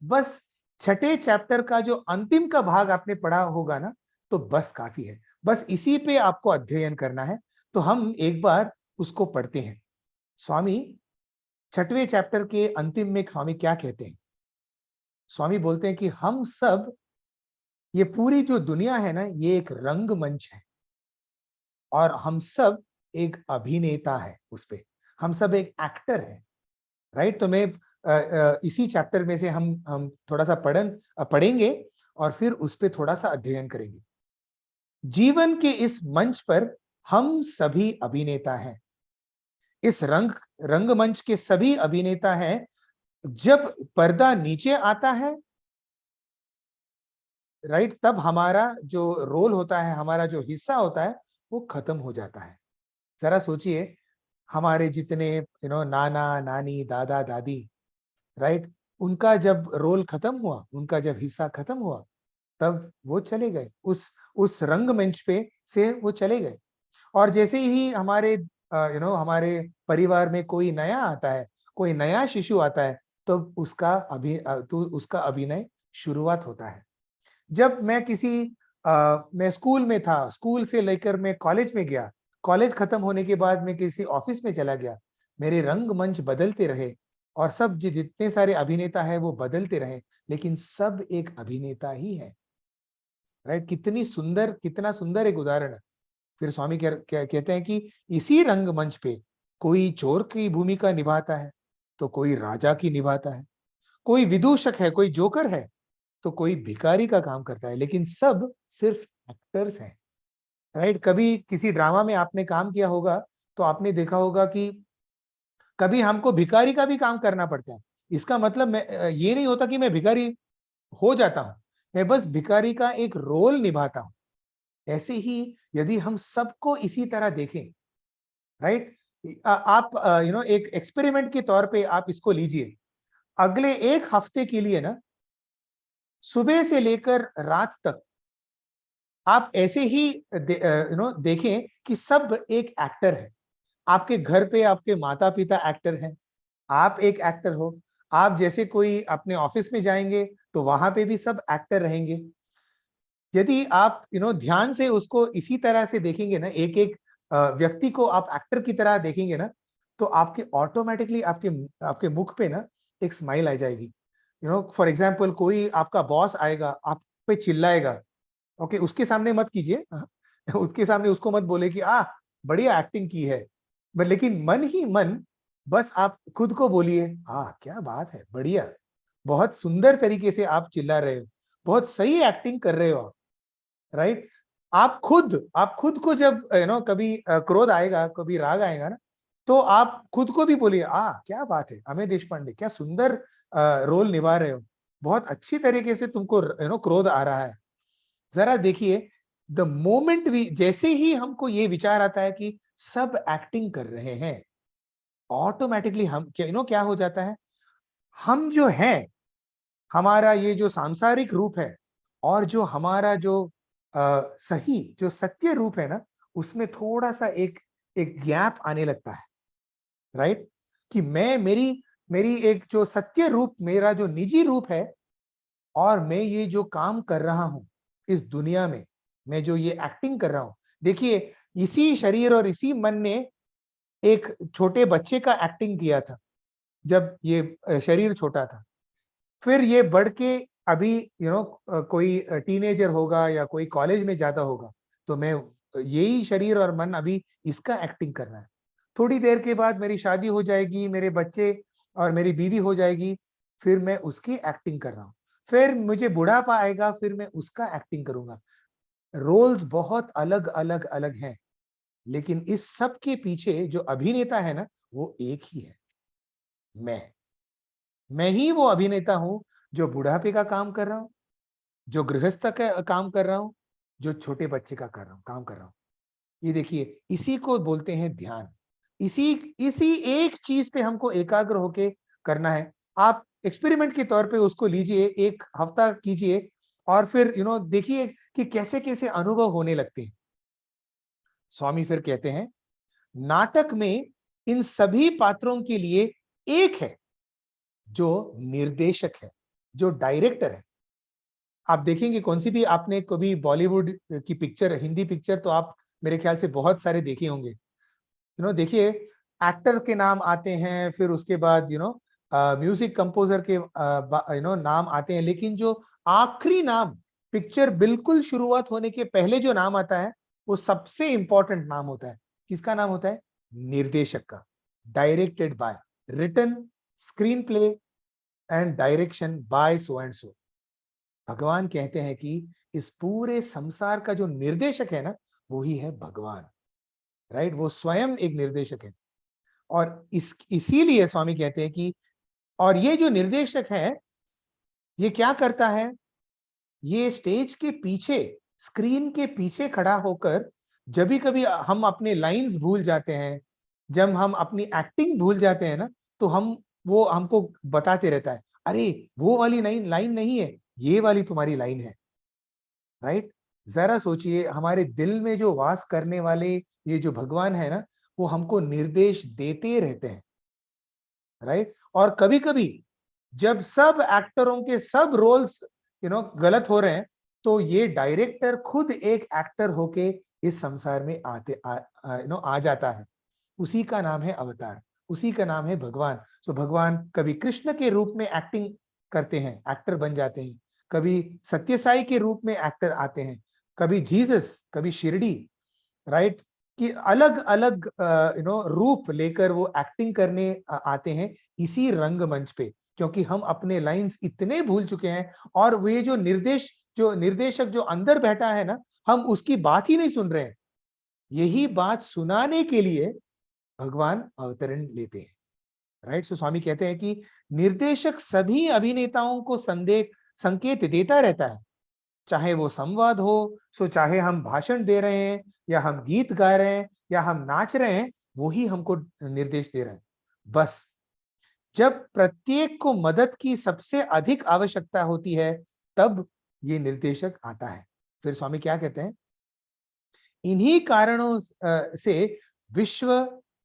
बस छठे चैप्टर का जो अंतिम का भाग आपने पढ़ा होगा ना, तो बस काफी है। बस इसी पे आपको अध्ययन करना है। तो हम एक बार उसको पढ़ते हैं। स्वामी छठवें चैप्टर के अंतिम में स्वामी क्या कहते हैं? स्वामी बोलते हैं कि हम सब, ये पूरी जो दुनिया है ना, ये एक रंगमंच है और हम सब एक अभिनेता है उस पे, हम सब एक एक्टर है। राइट, तो मैं इसी चैप्टर में से हम थोड़ा सा पढ़ेंगे और फिर उस पे थोड़ा सा अध्ययन करेंगे। जीवन के इस मंच पर हम सभी अभिनेता हैं। इस रंगमंच के सभी अभिनेता हैं। जब पर्दा नीचे आता है, राइट, तब हमारा जो रोल होता है, हमारा जो हिस्सा होता है, वो खत्म हो जाता है। जरा सोचिए, हमारे जितने नाना नानी दादा दादी, राइट, उनका जब रोल खत्म हुआ, उनका जब हिस्सा खत्म हुआ, तब वो चले गए, उस रंगमंच पे से वो चले गए। और जैसे ही हमारे हमारे परिवार में कोई नया आता है, कोई नया शिशु आता है, तो उसका अभिनय शुरुआत होता है। जब मैं स्कूल में था, स्कूल से लेकर मैं कॉलेज में गया, कॉलेज खत्म होने के बाद मैं किसी ऑफिस में चला गया, मेरे रंगमंच बदलते रहे और सब जितने सारे अभिनेता हैं वो बदलते रहे, लेकिन सब एक अभिनेता ही है। राइट, कितना सुंदर एक उदाहरण है। फिर स्वामी कहते हैं कि इसी रंगमंच पे कोई चोर की भूमिका निभाता है, तो कोई राजा की निभाता है, कोई विदूषक है, कोई जोकर है, तो कोई भिखारी का काम करता है, लेकिन सब सिर्फ एक्टर्स हैं। राइट, कभी किसी ड्रामा में आपने काम किया होगा तो आपने देखा होगा कि कभी हमको भिखारी का भी काम करना पड़ता है। इसका मतलब ये नहीं होता कि मैं भिखारी हो जाता हूं, मैं बस भिखारी का एक रोल निभाता हूं। ऐसे ही यदि हम सबको इसी तरह देखें, राइट, आप एक एक्सपेरिमेंट के तौर पे आप इसको लीजिए। अगले एक हफ्ते के लिए ना, सुबह से लेकर रात तक आप ऐसे ही देखें कि सब एक एक्टर है। आपके घर पे आपके माता पिता एक्टर हैं, आप एक एक्टर हो। आप जैसे कोई अपने ऑफिस में जाएंगे तो वहां पे भी सब एक्टर रहेंगे। यदि आप ध्यान से उसको इसी तरह से देखेंगे ना, एक एक व्यक्ति को आप एक्टर की तरह देखेंगे ना, तो आपके ऑटोमेटिकली आपके आपके मुख पे ना एक स्माइल आ जाएगी। फॉर एग्जाम्पल, कोई आपका बॉस आएगा, आप पे चिल्लाएगा, ओके, उसके सामने मत कीजिए, उसके सामने उसको मत बोले कि बढ़िया एक्टिंग की है, लेकिन मन ही मन बस आप खुद को बोलिए, क्या बात है, बढ़िया, बहुत सुंदर तरीके से आप चिल्ला रहे हो, बहुत सही एक्टिंग कर रहे हो। राइट, आप खुद को जब कभी क्रोध आएगा, कभी राग आएगा ना, तो आप खुद को भी बोलिए, क्या बात है अमेय देशपांडे, क्या सुंदर रोल निभा रहे हो, बहुत अच्छी तरीके से तुमको क्रोध आ रहा है। जरा देखिए, द मोमेंट भी जैसे ही हमको ये विचार आता है कि सब एक्टिंग कर रहे हैं, ऑटोमेटिकली हम क्या हो जाता है, हम जो है, हमारा ये जो सांसारिक रूप है और जो हमारा जो सही जो सत्य रूप है ना, उसमें थोड़ा सा एक एक गैप आने लगता है। राइट, कि मैं मेरी मेरी एक जो सत्य रूप, मेरा जो निजी रूप है, और मैं ये जो काम कर रहा हूं इस दुनिया में, मैं जो ये एक्टिंग कर रहा हूं, देखिए, इसी शरीर और इसी मन ने एक छोटे बच्चे का एक्टिंग किया था जब ये शरीर छोटा था। फिर ये बढ़ के अभी कोई टीनेजर होगा या कोई कॉलेज में जाता होगा, तो मैं यही शरीर और मन अभी इसका एक्टिंग करना है। थोड़ी देर के बाद मेरी शादी हो जाएगी, मेरे बच्चे और मेरी बीवी हो जाएगी, फिर मैं उसकी एक्टिंग कर रहा हूँ। फिर मुझे बुढ़ापा आएगा, फिर मैं उसका एक्टिंग करूंगा। रोल्स बहुत अलग अलग अलग हैं, लेकिन इस सब के पीछे जो अभिनेता है ना, वो एक ही है, मैं ही वो अभिनेता हूं जो बुढ़ापे का काम कर रहा हूं, जो गृहस्थ का काम कर रहा हूं, जो छोटे बच्चे का कर रहा हूं, काम कर रहा हूं। ये देखिए, इसी को बोलते हैं ध्यान। इसी इसी एक चीज पे हमको एकाग्र होके करना है। आप एक्सपेरिमेंट के तौर पे उसको लीजिए, एक हफ्ता कीजिए और फिर देखिए कि कैसे कैसे अनुभव होने लगते हैं। स्वामी फिर कहते हैं, नाटक में इन सभी पात्रों के लिए एक है जो निर्देशक है, जो डायरेक्टर है। आप देखेंगे कौन सी भी, आपने कभी बॉलीवुड की पिक्चर, हिंदी पिक्चर तो आप मेरे ख्याल से बहुत सारे देखे होंगे। देखिए, एक्टर के नाम आते हैं, फिर उसके बाद म्यूजिक कंपोजर के नाम आते हैं, लेकिन जो आखिरी नाम, पिक्चर बिल्कुल शुरुआत होने के पहले जो नाम आता है, वो सबसे इंपॉर्टेंट नाम होता है। किसका नाम होता है? निर्देशक का। Directed by, written, screen play and direction by so and so. भगवान कहते हैं कि इस पूरे संसार का जो निर्देशक है ना, वो ही है भगवान। राइट, वो स्वयं एक निर्देशक है। और इसीलिए स्वामी कहते हैं कि, और ये जो निर्देशक है, ये क्या करता है? ये स्टेज के पीछे, स्क्रीन के पीछे खड़ा होकर, जब भी कभी हम अपने लाइंस भूल जाते हैं, जब हम अपनी एक्टिंग भूल जाते हैं ना, तो वो हमको बताते रहता है, अरे वो वाली लाइन लाइन नहीं है, ये वाली तुम्हारी लाइन है। राइट, जरा सोचिए, हमारे दिल में जो वास करने वाले ये जो भगवान है ना, वो हमको निर्देश देते रहते हैं। राइट, और कभी कभी जब सब एक्टरों के सब रोल्स गलत हो रहे हैं, तो ये डायरेक्टर खुद एक एक्टर होके इस संसार में आ जाता है। उसी का नाम है अवतार, उसी का नाम है भगवान। सो भगवान कभी कृष्ण के रूप में एक्टिंग करते हैं, एक्टर बन जाते हैं, कभी सत्य साई के रूप में एक्टर आते हैं, कभी जीसस, कभी शिरडी। राइट, कि अलग अलग रूप लेकर वो एक्टिंग करने आते हैं इसी रंगमंच पे, क्योंकि हम अपने लाइंस इतने भूल चुके हैं, और वे जो निर्देशक जो अंदर बैठा है ना, हम उसकी बात ही नहीं सुन रहे हैं। यही बात सुनाने के लिए भगवान अवतरण लेते हैं। राइट, सो स्वामी कहते हैं कि निर्देशक सभी अभिनेताओं को संकेत देता रहता है, चाहे वो संवाद हो, सो चाहे हम भाषण दे रहे हैं, या हम गीत गा रहे हैं, या हम नाच रहे हैं, वो ही हमको निर्देश दे रहे हैं। बस जब प्रत्येक को मदद की सबसे अधिक आवश्यकता होती है, तब ये निर्देशक आता है। फिर स्वामी क्या कहते हैं? इन्हीं कारणों से विश्व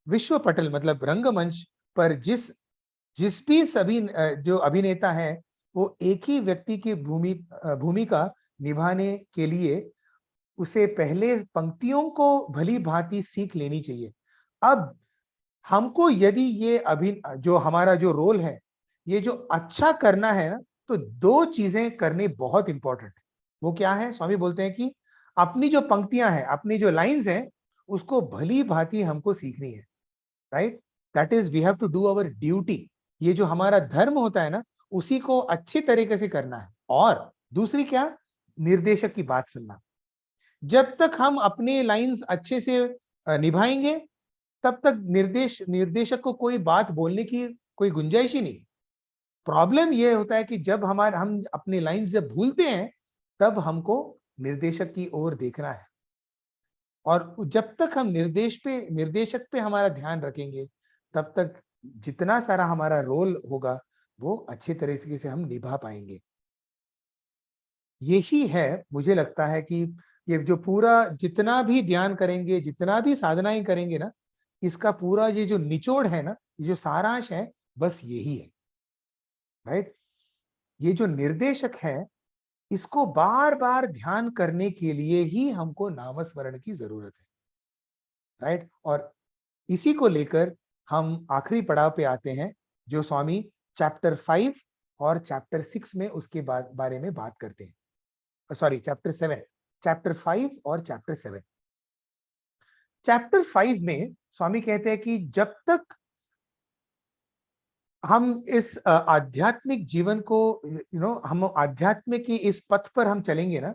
विश्व पटल, मतलब रंगमंच पर जिस भी सभी जो अभिनेता है, वो एक ही व्यक्ति की भूमिका निभाने के लिए उसे पहले पंक्तियों को भली भांति सीख लेनी चाहिए। अब हमको यदि ये जो हमारा जो रोल है, ये जो अच्छा करना है ना, तो दो चीजें करनी बहुत इंपॉर्टेंट है। वो क्या है? स्वामी बोलते हैं कि अपनी जो पंक्तियां हैं, अपनी जो लाइंस हैं, उसको भली भांति हमको सीखनी है। Right, that is we have to do our duty. ये जो हमारा धर्म होता है ना, उसी को अच्छे तरीके से करना है। और दूसरी क्या? निर्देशक की बात सुनना। जब तक हम अपने लाइंस अच्छे से निभाएंगे, तब तक निर्देशक को कोई बात बोलने की कोई गुंजाइश ही नहीं। प्रॉब्लम ये होता है कि जब हम अपने लाइंस जब भूलते हैं, तब हमको निर्देशक की ओर देखना है। और जब तक हम निर्देशक पे हमारा ध्यान रखेंगे, तब तक जितना सारा हमारा रोल होगा, वो अच्छे तरीके से हम निभा पाएंगे। यही है, मुझे लगता है कि ये जो पूरा जितना भी ध्यान करेंगे, जितना भी साधनाएं करेंगे ना, इसका पूरा ये जो निचोड़ है ना, ये जो सारांश है, बस यही है। राइट, ये जो निर्देशक है, इसको बार बार ध्यान करने के लिए ही हमको नामस्मरण की जरूरत है। राइट, और इसी को लेकर हम आखिरी पड़ाव पे आते हैं, जो स्वामी चैप्टर 5 और चैप्टर 6 में उसके बारे में बात करते हैं। सॉरी, चैप्टर 7, चैप्टर 5 और चैप्टर 7। चैप्टर 5 में स्वामी कहते हैं कि जब तक हम इस आध्यात्मिक जीवन को हम आध्यात्मिक की इस पथ पर हम चलेंगे ना,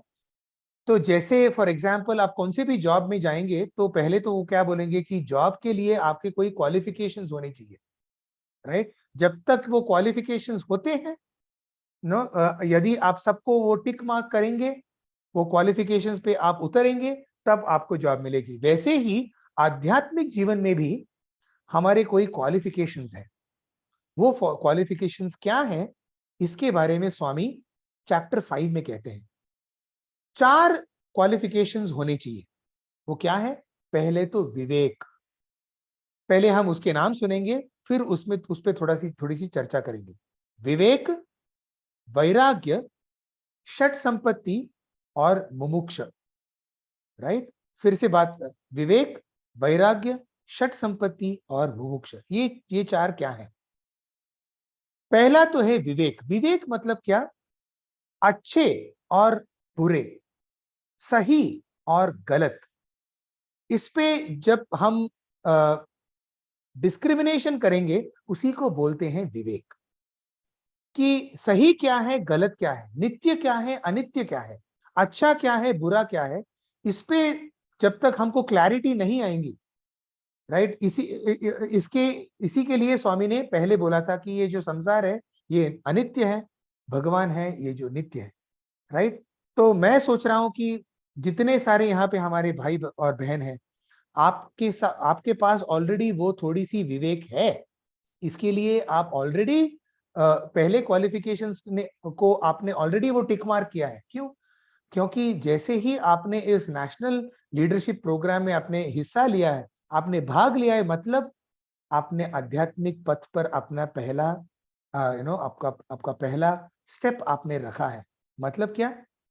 तो जैसे फॉर एग्जांपल आप कौन से भी जॉब में जाएंगे तो पहले तो वो क्या बोलेंगे कि जॉब के लिए आपके कोई क्वालिफिकेशंस होने चाहिए, राइट। जब तक वो क्वालिफिकेशंस होते हैं यदि आप सबको वो टिक मार्क करेंगे, वो क्वालिफिकेशंस पे आप उतरेंगे, तब आपको जॉब मिलेगी। वैसे ही आध्यात्मिक जीवन में भी हमारे कोई क्वालिफिकेशंस हैं। वो क्वालिफिकेशंस क्या हैं, इसके बारे में स्वामी चैप्टर 5 में कहते हैं 4 क्वालिफिकेशंस होने चाहिए। वो क्या है? पहले तो विवेक। पहले हम उसके नाम सुनेंगे, फिर उसमें उस पर थोड़ी सी चर्चा करेंगे। विवेक, वैराग्य, षट संपत्ति और मुमुक्ष, राइट। फिर से बात, विवेक, वैराग्य, षट संपत्ति और मुमुक्ष, ये 4 क्या है? पहला तो है विवेक। विवेक मतलब क्या? अच्छे और बुरे, सही और गलत, इस पे जब हम डिस्क्रिमिनेशन करेंगे, उसी को बोलते हैं विवेक। कि सही क्या है, गलत क्या है, नित्य क्या है, अनित्य क्या है, अच्छा क्या है, बुरा क्या है, इस पे जब तक हमको क्लैरिटी नहीं आएंगी, राइट। इसी के लिए स्वामी ने पहले बोला था कि ये जो संसार है ये अनित्य है, भगवान है ये जो नित्य है, राइट। तो मैं सोच रहा हूं कि जितने सारे यहाँ पे हमारे भाई और बहन हैं, आपके पास ऑलरेडी वो थोड़ी सी विवेक है। इसके लिए आप ऑलरेडी पहले क्वालिफिकेशंस को आपने ऑलरेडी वो टिक मार्क किया है। क्यों? क्योंकि जैसे ही आपने इस नेशनल लीडरशिप प्रोग्राम में आपने हिस्सा लिया है, आपने भाग लिया है, मतलब आपने आध्यात्मिक पथ पर अपना पहला आपका पहला स्टेप आपने रखा है। मतलब क्या?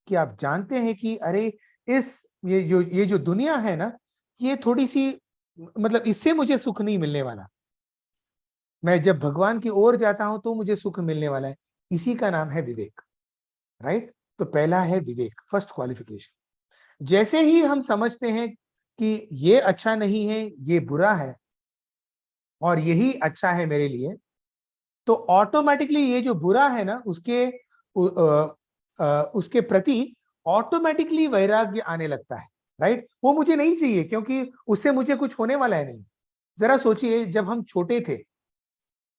कि आप जानते हैं कि अरे ये जो दुनिया है ना, ये थोड़ी सी, मतलब इससे मुझे सुख नहीं मिलने वाला। मैं जब भगवान की ओर जाता हूं तो मुझे सुख मिलने वाला है। इसी का नाम है विवेक, राइट। तो पहला है विवेक, फर्स्ट क्वालिफिकेशन। जैसे ही हम समझते हैं कि ये अच्छा नहीं है, ये बुरा है और यही अच्छा है मेरे लिए, तो ऑटोमेटिकली ये जो बुरा है ना, उसके प्रति ऑटोमेटिकली वैराग्य आने लगता है, राइट। वो मुझे नहीं चाहिए क्योंकि उससे मुझे कुछ होने वाला है नहीं। जरा सोचिए, जब हम छोटे थे,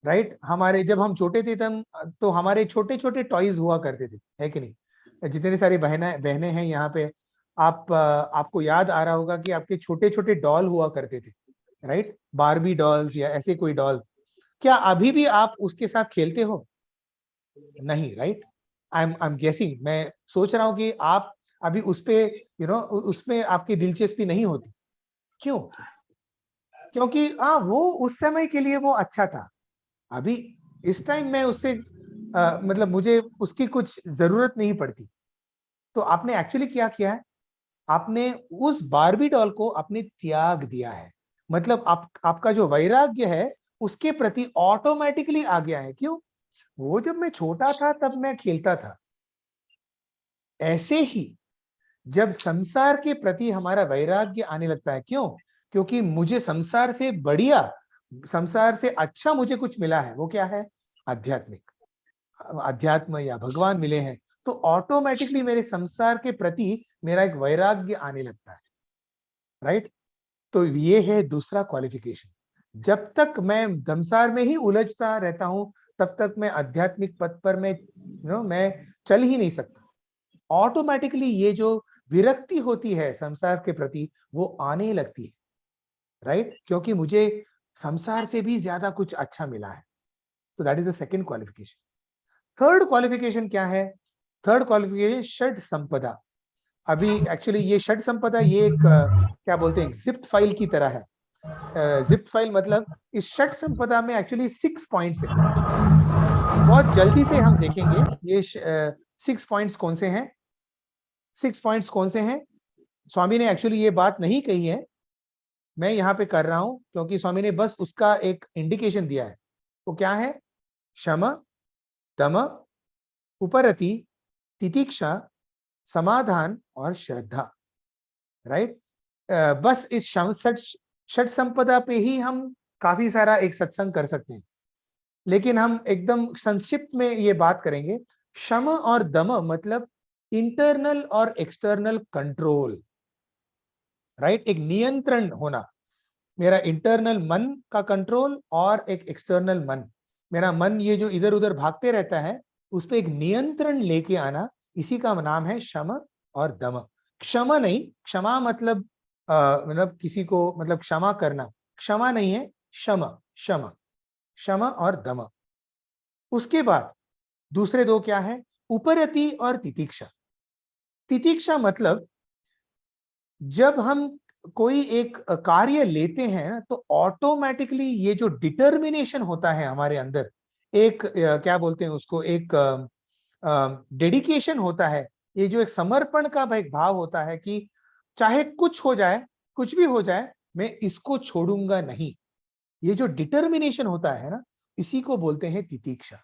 राइट, जब हम छोटे थे तो हमारे छोटे छोटे टॉयज हुआ करते थे, है कि नहीं। जितने सारी बहनें हैं यहाँ पे, आपको याद आ रहा होगा कि आपके छोटे छोटे डॉल हुआ करते थे, राइट, बारबी डॉल्स या ऐसे कोई डॉल। क्या अभी भी आप उसके साथ खेलते हो? नहीं, राइट। आई एम गेसिंग, मैं सोच रहा हूं कि आप अभी उस पे उसमें आपकी दिलचस्पी नहीं होती। क्यों? क्योंकि वो उस समय के लिए वो अच्छा था। अभी इस टाइम में उससे मतलब मुझे उसकी कुछ जरूरत नहीं पड़ती। तो आपने एक्चुअली क्या किया है? आपने उस बारबी डॉल को आपने त्याग दिया है। मतलब आपका जो वैराग्य है उसके प्रति ऑटोमेटिकली आ गया है। क्यों? वो जब मैं छोटा था तब मैं खेलता था। ऐसे ही जब संसार के प्रति हमारा वैराग्य आने लगता है, क्यों? क्योंकि मुझे संसार से बढ़िया, संसार से अच्छा मुझे कुछ मिला है। वो क्या है? आध्यात्मिक, अध्यात्म या भगवान मिले हैं। तो ऑटोमेटिकली मेरे संसार के प्रति मेरा एक वैराग्य आने लगता है, राइट। तो ये है दूसरा क्वालिफिकेशन। जब तक मैं संसार में ही उलझता रहता हूं, तब तक मैं आध्यात्मिक पथ पर मैं चल ही नहीं सकता। ऑटोमेटिकली ये जो विरक्ति होती है संसार के प्रति, वो आने लगती है, राइट, क्योंकि मुझे संसार से भी ज्यादा कुछ अच्छा मिला है। तो that is the second qualification. Third qualification क्या है? थर्ड क्वालिफिकेशन षट संपदा। अभी एक्चुअली ये षट संपदा, ये एक क्या बोलते हैं, जिप फाइल की तरह है। जिप फाइल मतलब इस षट संपदा में एक्चुअली 6 पॉइंट्स है। बहुत जल्दी से हम देखेंगे ये 6 पॉइंट्स कौन से हैं। 6 पॉइंट्स कौन से हैं? स्वामी ने एक्चुअली ये बात नहीं कही है, मैं यहाँ पे कर रहा हूं क्योंकि स्वामी ने बस उसका एक इंडिकेशन दिया है। वो क्या है? शम, दम, उपरति, तितिक्षा, समाधान और श्रद्धा। राइट? बस इस षट संपदा पे ही हम काफी सारा एक सत्संग कर सकते हैं, लेकिन हम एकदम संक्षिप्त में ये बात करेंगे। शम और दम मतलब इंटरनल और एक्सटर्नल कंट्रोल। राइट? एक नियंत्रण होना, मेरा इंटरनल मन का कंट्रोल और एक एक्सटर्नल मन, मेरा मन ये जो इधर उधर भागते रहता है उस पे एक नियंत्रण लेके आना, इसी का नाम है शम और दम। क्षमा नहीं, क्षमा मतलब मतलब किसी को मतलब क्षमा करना, क्षमा नहीं है, शम, शम, शम और दम। उसके बाद दूसरे दो क्या है? उपरति और तितिक्षा। तितिक्षा मतलब जब हम कोई एक कार्य लेते हैं तो ऑटोमेटिकली ये जो डिटर्मिनेशन होता है हमारे अंदर, एक क्या बोलते हैं उसको, एक डेडिकेशन होता है, ये जो एक समर्पण का एक भाव होता है कि चाहे कुछ हो जाए, कुछ भी हो जाए, मैं इसको छोड़ूंगा नहीं। ये जो डिटर्मिनेशन होता है ना, इसी को बोलते हैं तितिक्षा।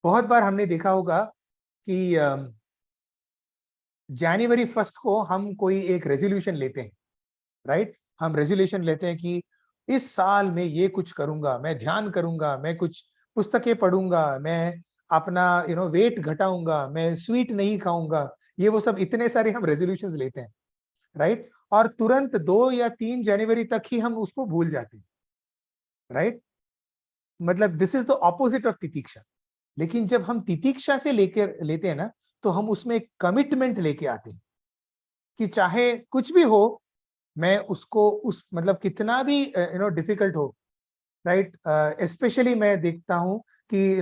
बहुत बार हमने देखा होगा कि जनवरी 1 को हम कोई एक रेजोल्यूशन लेते हैं। राइट? हम रेजोल्यूशन लेते हैं कि इस साल में ये कुछ करूंगा, मैं ध्यान करूंगा, मैं कुछ पुस्तकें पढ़ूंगा, मैं अपना वेट घटाऊंगा, मैं स्वीट नहीं खाऊंगा, ये वो सब इतने सारे हम रेजोल्यूशंस लेते हैं। राइट? और तुरंत 2 या 3 जनवरी तक ही हम उसको भूल जाते हैं। राइट? मतलब this is the opposite of तितिक्षा। लेकिन जब हम तितिक्षा से लेकर लेते हैं ना, तो हम उसमें एक कमिटमेंट लेके आते हैं कि चाहे कुछ भी हो, मैं उसको उस मतलब कितना भी डिफिकल्ट हो। राइट? स्पेशली मैं देखता हूं कि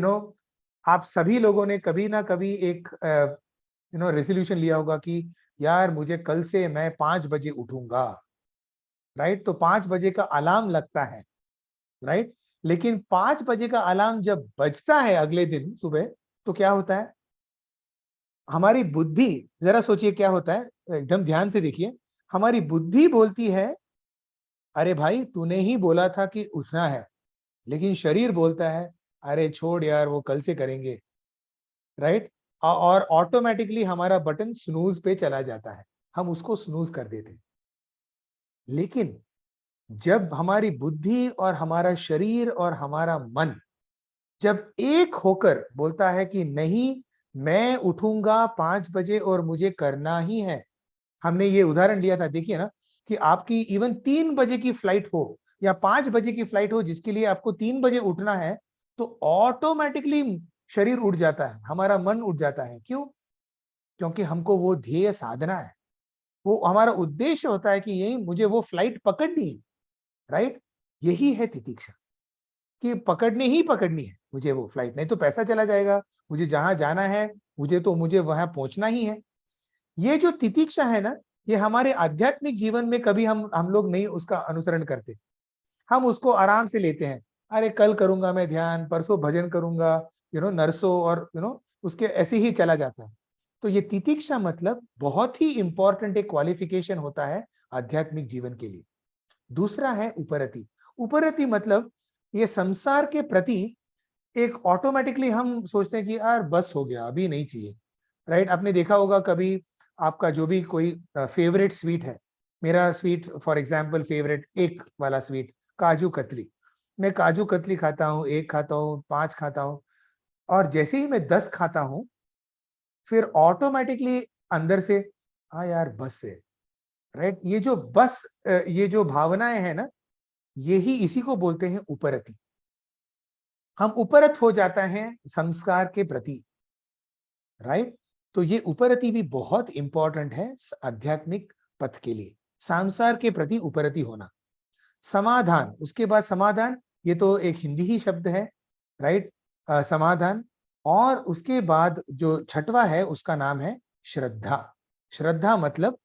आप सभी लोगों ने कभी ना कभी एक रेजोल्यूशन लिया होगा कि यार मुझे कल से मैं 5 बजे उठूंगा। राइट? तो 5 बजे का अलार्म लगता है। राइट? लेकिन 5 बजे का अलार्म जब बजता है अगले दिन सुबह, तो क्या होता है? हमारी बुद्धि, जरा सोचिए क्या होता है, एकदम ध्यान से देखिए। हमारी बुद्धि बोलती है, अरे भाई तूने ही बोला था कि उठना है, लेकिन शरीर बोलता है, अरे छोड़ यार वो कल से करेंगे। राइट? और ऑटोमेटिकली हमारा बटन स्नूज पे चला जाता है, हम उसको स्नूज कर देते हैं। लेकिन जब हमारी बुद्धि और हमारा शरीर और हमारा मन जब एक होकर बोलता है कि नहीं, मैं उठूंगा 5 बजे और मुझे करना ही है। हमने ये उदाहरण लिया था, देखिए ना, कि आपकी इवन 3 बजे की फ्लाइट हो या 5 बजे की फ्लाइट हो जिसके लिए आपको 3 बजे उठना है, तो ऑटोमेटिकली शरीर उठ जाता है, हमारा मन उठ जाता है। क्यों? क्योंकि हमको वो ध्येय साधना है, वो हमारा उद्देश्य होता है कि यही मुझे वो फ्लाइट पकड़नी है। राइट? यही है तितिक्षा, कि पकड़नी ही पकड़नी है मुझे वो फ्लाइट, नहीं तो पैसा चला जाएगा। मुझे जहां जाना है, मुझे वहां पहुंचना ही है। ये जो तितिक्षा है ना, ये हमारे आध्यात्मिक जीवन में कभी हम लोग नहीं उसका अनुसरण करते। हम उसको आराम से लेते हैं, अरे कल करूंगा मैं ध्यान, परसों भजन करूंगा, नरसों, और उसके ऐसे ही चला जाता है। तो ये तितिक्षा मतलब बहुत ही इंपॉर्टेंट एक क्वालिफिकेशन होता है आध्यात्मिक जीवन के लिए। दूसरा है उपरति। उपरति मतलब ये संसार के प्रति एक ऑटोमेटिकली हम सोचते हैं कि यार बस हो गया, अभी नहीं चाहिए। राइट? आपने देखा होगा कभी, आपका जो भी कोई फेवरेट स्वीट है, मेरा स्वीट फॉर एग्जांपल फेवरेट एक वाला स्वीट काजू कतली, मैं काजू कतली खाता हूँ, 1 खाता हूँ, 5 खाता हूँ, और जैसे ही मैं 10 खाता हूँ, फिर ऑटोमेटिकली अंदर से, हाँ यार बस है। राइट? ये जो बस, ये जो भावनाएं हैं ना, यही इसी को बोलते हैं उपरति। हम उपरत हो जाता है संस्कार के प्रति। राइट? तो ये उपरति भी बहुत इंपॉर्टेंट है आध्यात्मिक पथ के लिए, संसार के प्रति उपरति होना। समाधान, उसके बाद समाधान, ये तो एक हिंदी ही शब्द है। राइट? समाधान। और उसके बाद जो छठवा है उसका नाम है श्रद्धा। श्रद्धा मतलब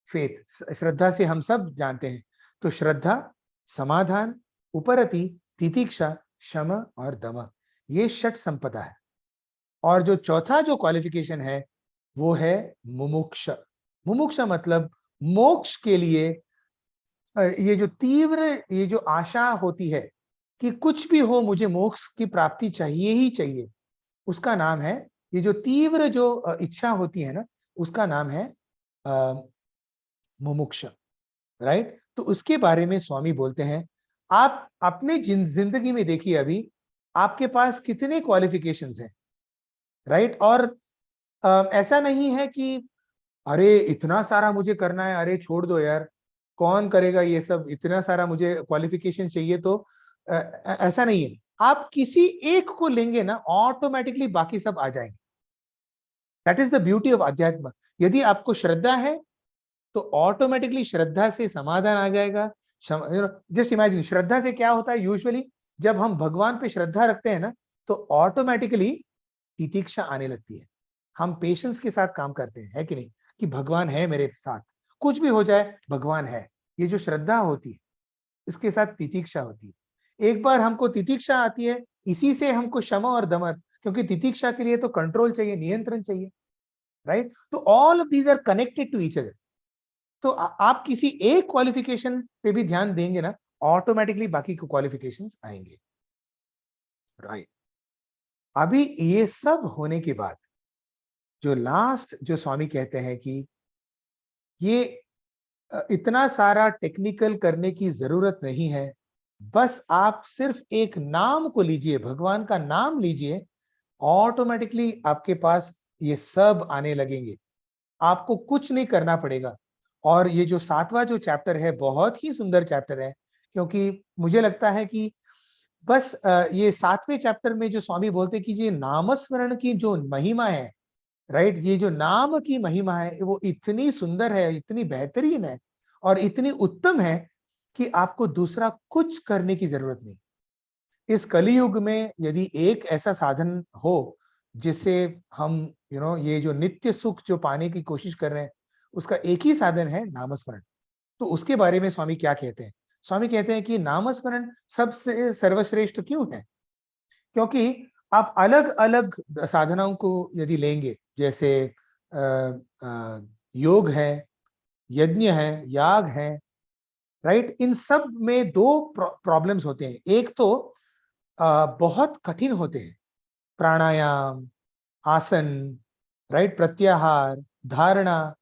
फेथ, श्रद्धा से हम सब जानते हैं। तो श्रद्धा, समाधान, उपरति, तितिक्षा, शम और दम, ये षट संपदा है। और जो चौथा जो क्वालिफिकेशन है वो है मुमुक्ष। मुमुक्ष मतलब मोक्ष के लिए ये जो तीव्र, ये जो आशा होती है कि कुछ भी हो मुझे मोक्ष की प्राप्ति चाहिए ही चाहिए, उसका नाम है, ये जो तीव्र जो इच्छा होती है ना, उसका नाम है मुमुक्षा, राइट? तो उसके बारे में स्वामी बोलते हैं, आप अपने जिंदगी में देखिए अभी आपके पास कितने क्वालिफिकेशंस हैं, राइट? और ऐसा नहीं है कि अरे इतना सारा मुझे करना है, अरे छोड़ दो यार, कौन करेगा ये सब, इतना सारा मुझे क्वालिफिकेशन चाहिए, तो ऐसा नहीं है। आप किसी एक को लेंगे ना, ऑटोमेटिकली बाकी सब आ जाएंगे। That is the beauty of अध्यात्म। यदि आपको श्रद्धा है तो ऑटोमेटिकली श्रद्धा से समाधान आ जाएगा। जस्ट इमेजिन, श्रद्धा से क्या होता है यूजुअली, जब हम भगवान पे श्रद्धा रखते हैं ना, तो ऑटोमेटिकली तितिक्षा आने लगती है। हम पेशेंस के साथ काम करते हैं, है कि नहीं, कि भगवान है मेरे साथ, कुछ भी हो जाए भगवान है। ये जो श्रद्धा होती है, इसके साथ तितिक्षा होती है। एक बार हमको तितिक्षा आती है, इसी से हमको क्षमा और दमन, क्योंकि तितिक्षा के लिए तो कंट्रोल चाहिए, नियंत्रण चाहिए, राइट? तो all of these are connected to each other. तो आप किसी एक क्वालिफिकेशन पे भी ध्यान देंगे ना, ऑटोमेटिकली बाकी के क्वालिफिकेशंस आएंगे, राइट? अभी ये सब होने के बाद जो लास्ट जो स्वामी कहते हैं कि ये इतना सारा टेक्निकल करने की जरूरत नहीं है, बस आप सिर्फ एक नाम को लीजिए, भगवान का नाम लीजिए, ऑटोमेटिकली आपके पास ये सब आने लगेंगे, आपको कुछ नहीं करना पड़ेगा। और ये जो 7वां जो चैप्टर है, बहुत ही सुंदर चैप्टर है, क्योंकि मुझे लगता है कि बस ये 7वें चैप्टर में जो स्वामी बोलते हैं कि ये नामस्मरण की जो महिमा है, राइट, ये जो नाम की महिमा है, वो इतनी सुंदर है, इतनी बेहतरीन है और इतनी उत्तम है कि आपको दूसरा कुछ करने की जरूरत नहीं। इस कलियुग में यदि एक ऐसा साधन हो जिससे हम ये जो नित्य सुख जो पाने की कोशिश कर रहे हैं, उसका एक ही साधन है नामस्मरण। तो उसके बारे में स्वामी क्या कहते हैं? स्वामी कहते हैं कि नामस्मरण सबसे सर्वश्रेष्ठ क्यों है? क्योंकि आप अलग अलग साधनाओं को यदि लेंगे, जैसे योग है, यज्ञ है, याग है, राइट, इन सब में दो प्रॉब्लम्स होते हैं। एक तो बहुत कठिन होते हैं, प्राणायाम, आसन, राइट, प्रत्याहार, धारणा,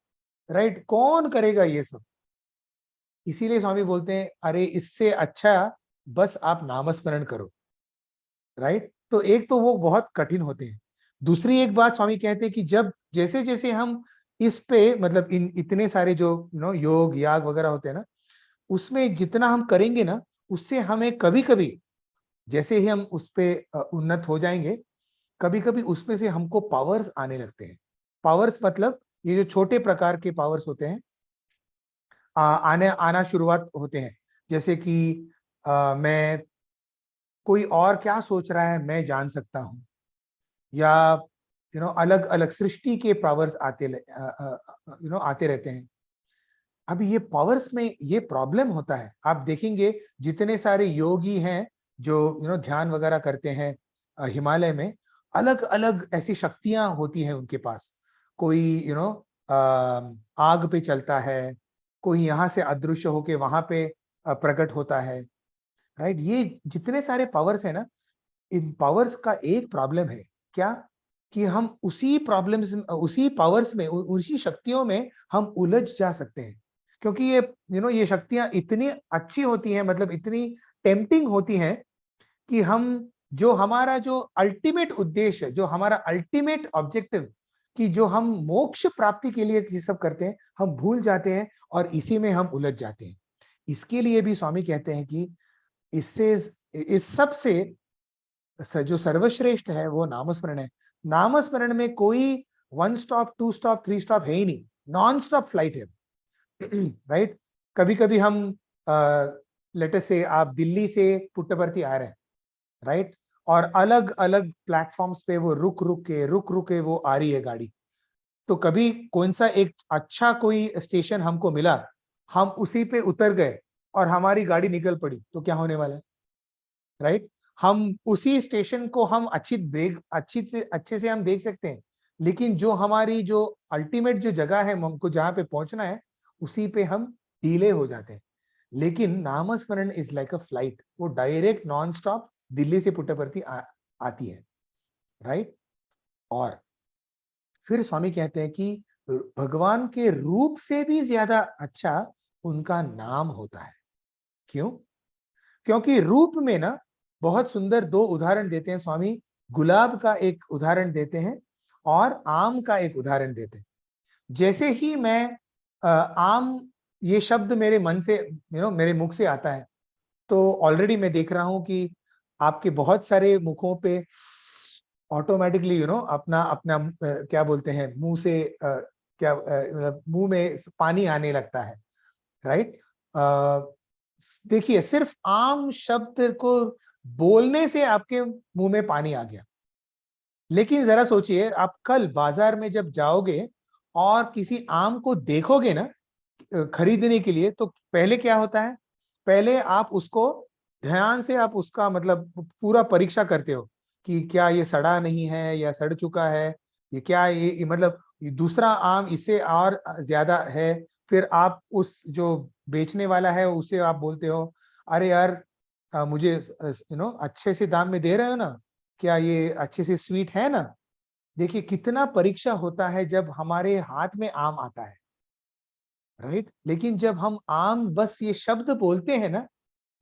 राइट, कौन करेगा ये सब? इसीलिए स्वामी बोलते हैं अरे इससे अच्छा बस आप नामस्मरण करो, राइट? तो एक तो वो बहुत कठिन होते हैं। दूसरी एक बात स्वामी कहते हैं कि जब जैसे जैसे हम इस पे मतलब इन इतने सारे जो योग याग वगैरह होते हैं ना, उसमें जितना हम करेंगे ना, उससे हमें कभी कभी जैसे ही हम उस पे उन्नत हो जाएंगे, कभी कभी उसमें से हमको पावर्स आने लगते हैं। पावर्स मतलब ये जो छोटे प्रकार के पावर्स होते हैं, आने आना शुरुआत होते हैं। जैसे कि मैं कोई और क्या सोच रहा है मैं जान सकता हूँ, या अलग अलग सृष्टि के पावर्स आते रहते हैं। अभी ये पावर्स में ये प्रॉब्लम होता है, आप देखेंगे जितने सारे योगी हैं जो ध्यान वगैरह करते हैं हिमालय में, अलग अलग ऐसी शक्तियां होती हैं उनके पास। कोई आग पे चलता है, कोई यहाँ से अदृश्य होके वहां पे प्रकट होता है, राइट? ये जितने सारे पावर्स है ना, इन पावर्स का एक प्रॉब्लम है क्या, कि हम उसी प्रॉब्लम्स उसी पावर्स में उसी शक्तियों में हम उलझ जा सकते हैं। क्योंकि ये ये शक्तियां इतनी अच्छी होती हैं, मतलब इतनी टेम्पटिंग होती हैं, कि हम जो हमारा जो अल्टीमेट उद्देश्य, जो हमारा अल्टीमेट ऑब्जेक्टिव, कि जो हम मोक्ष प्राप्ति के लिए ये सब करते हैं, हम भूल जाते हैं और इसी में हम उलझ जाते हैं। इसके लिए भी स्वामी कहते हैं कि इससे इस सब से जो सर्वश्रेष्ठ है वो नामस्मरण है। नामस्मरण में कोई 1 स्टॉप 2 स्टॉप 3 स्टॉप है ही नहीं, नॉन स्टॉप फ्लाइट है, राइट? कभी कभी हम लेटर से आप दिल्ली से पुट्टपर्ती आ रहे हैं, राइट, और अलग अलग प्लेटफॉर्म्स पे वो रुक रुक के वो आ रही है गाड़ी। तो कभी कौन सा एक अच्छा कोई स्टेशन हमको मिला, हम उसी पे उतर गए और हमारी गाड़ी निकल पड़ी, तो क्या होने वाला है, राइट? हम उसी स्टेशन को हम अच्छे से हम देख सकते हैं, लेकिन जो हमारी जो अल्टीमेट जो जगह है हमको जहाँ पे पहुंचना है, उसी पे हम डिले हो जाते हैं। लेकिन नामस्मरण इज लाइक अ फ्लाइट, वो डायरेक्ट नॉन स्टॉप दिल्ली से पुट्टपर्ती आती है, राइट? और फिर स्वामी कहते हैं कि भगवान के रूप से भी ज्यादा अच्छा उनका नाम होता है। क्यों? क्योंकि रूप में ना बहुत सुंदर दो उदाहरण देते हैं स्वामी। गुलाब का एक उदाहरण देते हैं और आम का एक उदाहरण देते हैं। जैसे ही मैं आम ये शब्द मेरे मन से मेरे मुख से आता है, तो ऑलरेडी मैं देख रहा हूं कि आपके बहुत सारे मुखों पे ऑटोमेटिकली अपना अपना क्या बोलते हैं, मुंह से क्या मतलब मुंह में पानी आने लगता है, राइट? देखिए, सिर्फ आम शब्द को बोलने से आपके मुंह में पानी आ गया। लेकिन जरा सोचिए, आप कल बाजार में जब जाओगे और किसी आम को देखोगे ना खरीदने के लिए, तो पहले क्या होता है? पहले आप उसको ध्यान से आप उसका मतलब पूरा परीक्षा करते हो कि क्या ये सड़ा नहीं है या सड़ चुका है, ये क्या ये मतलब ये दूसरा आम इससे और ज्यादा है। फिर आप उस जो बेचने वाला है उससे आप बोलते हो, अरे यार मुझे अच्छे से दाम में दे रहे हो ना, क्या ये अच्छे से स्वीट है ना? देखिए कितना परीक्षा होता है जब हमारे हाथ में आम आता है, राइट? लेकिन जब हम आम बस ये शब्द बोलते हैं ना,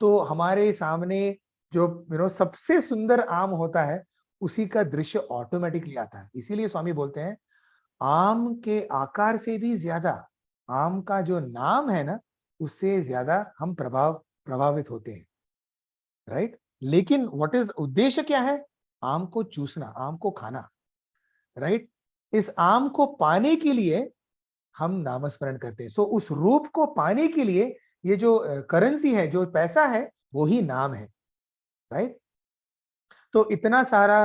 तो हमारे सामने जो सबसे सुंदर आम होता है उसी का दृश्य ऑटोमेटिकली आता है। इसीलिए स्वामी बोलते हैं, आम के आकार से भी ज्यादा आम का जो नाम है ना, उससे ज्यादा हम प्रभावित होते हैं, राइट? लेकिन व्हाट इज उद्देश्य क्या है? आम को चूसना, आम को खाना, राइट? इस आम को पाने के लिए हम नामस्मरण करते हैं। सो उस रूप को पाने के लिए ये जो करेंसी है, जो पैसा है, वो ही नाम है, राइट? तो इतना सारा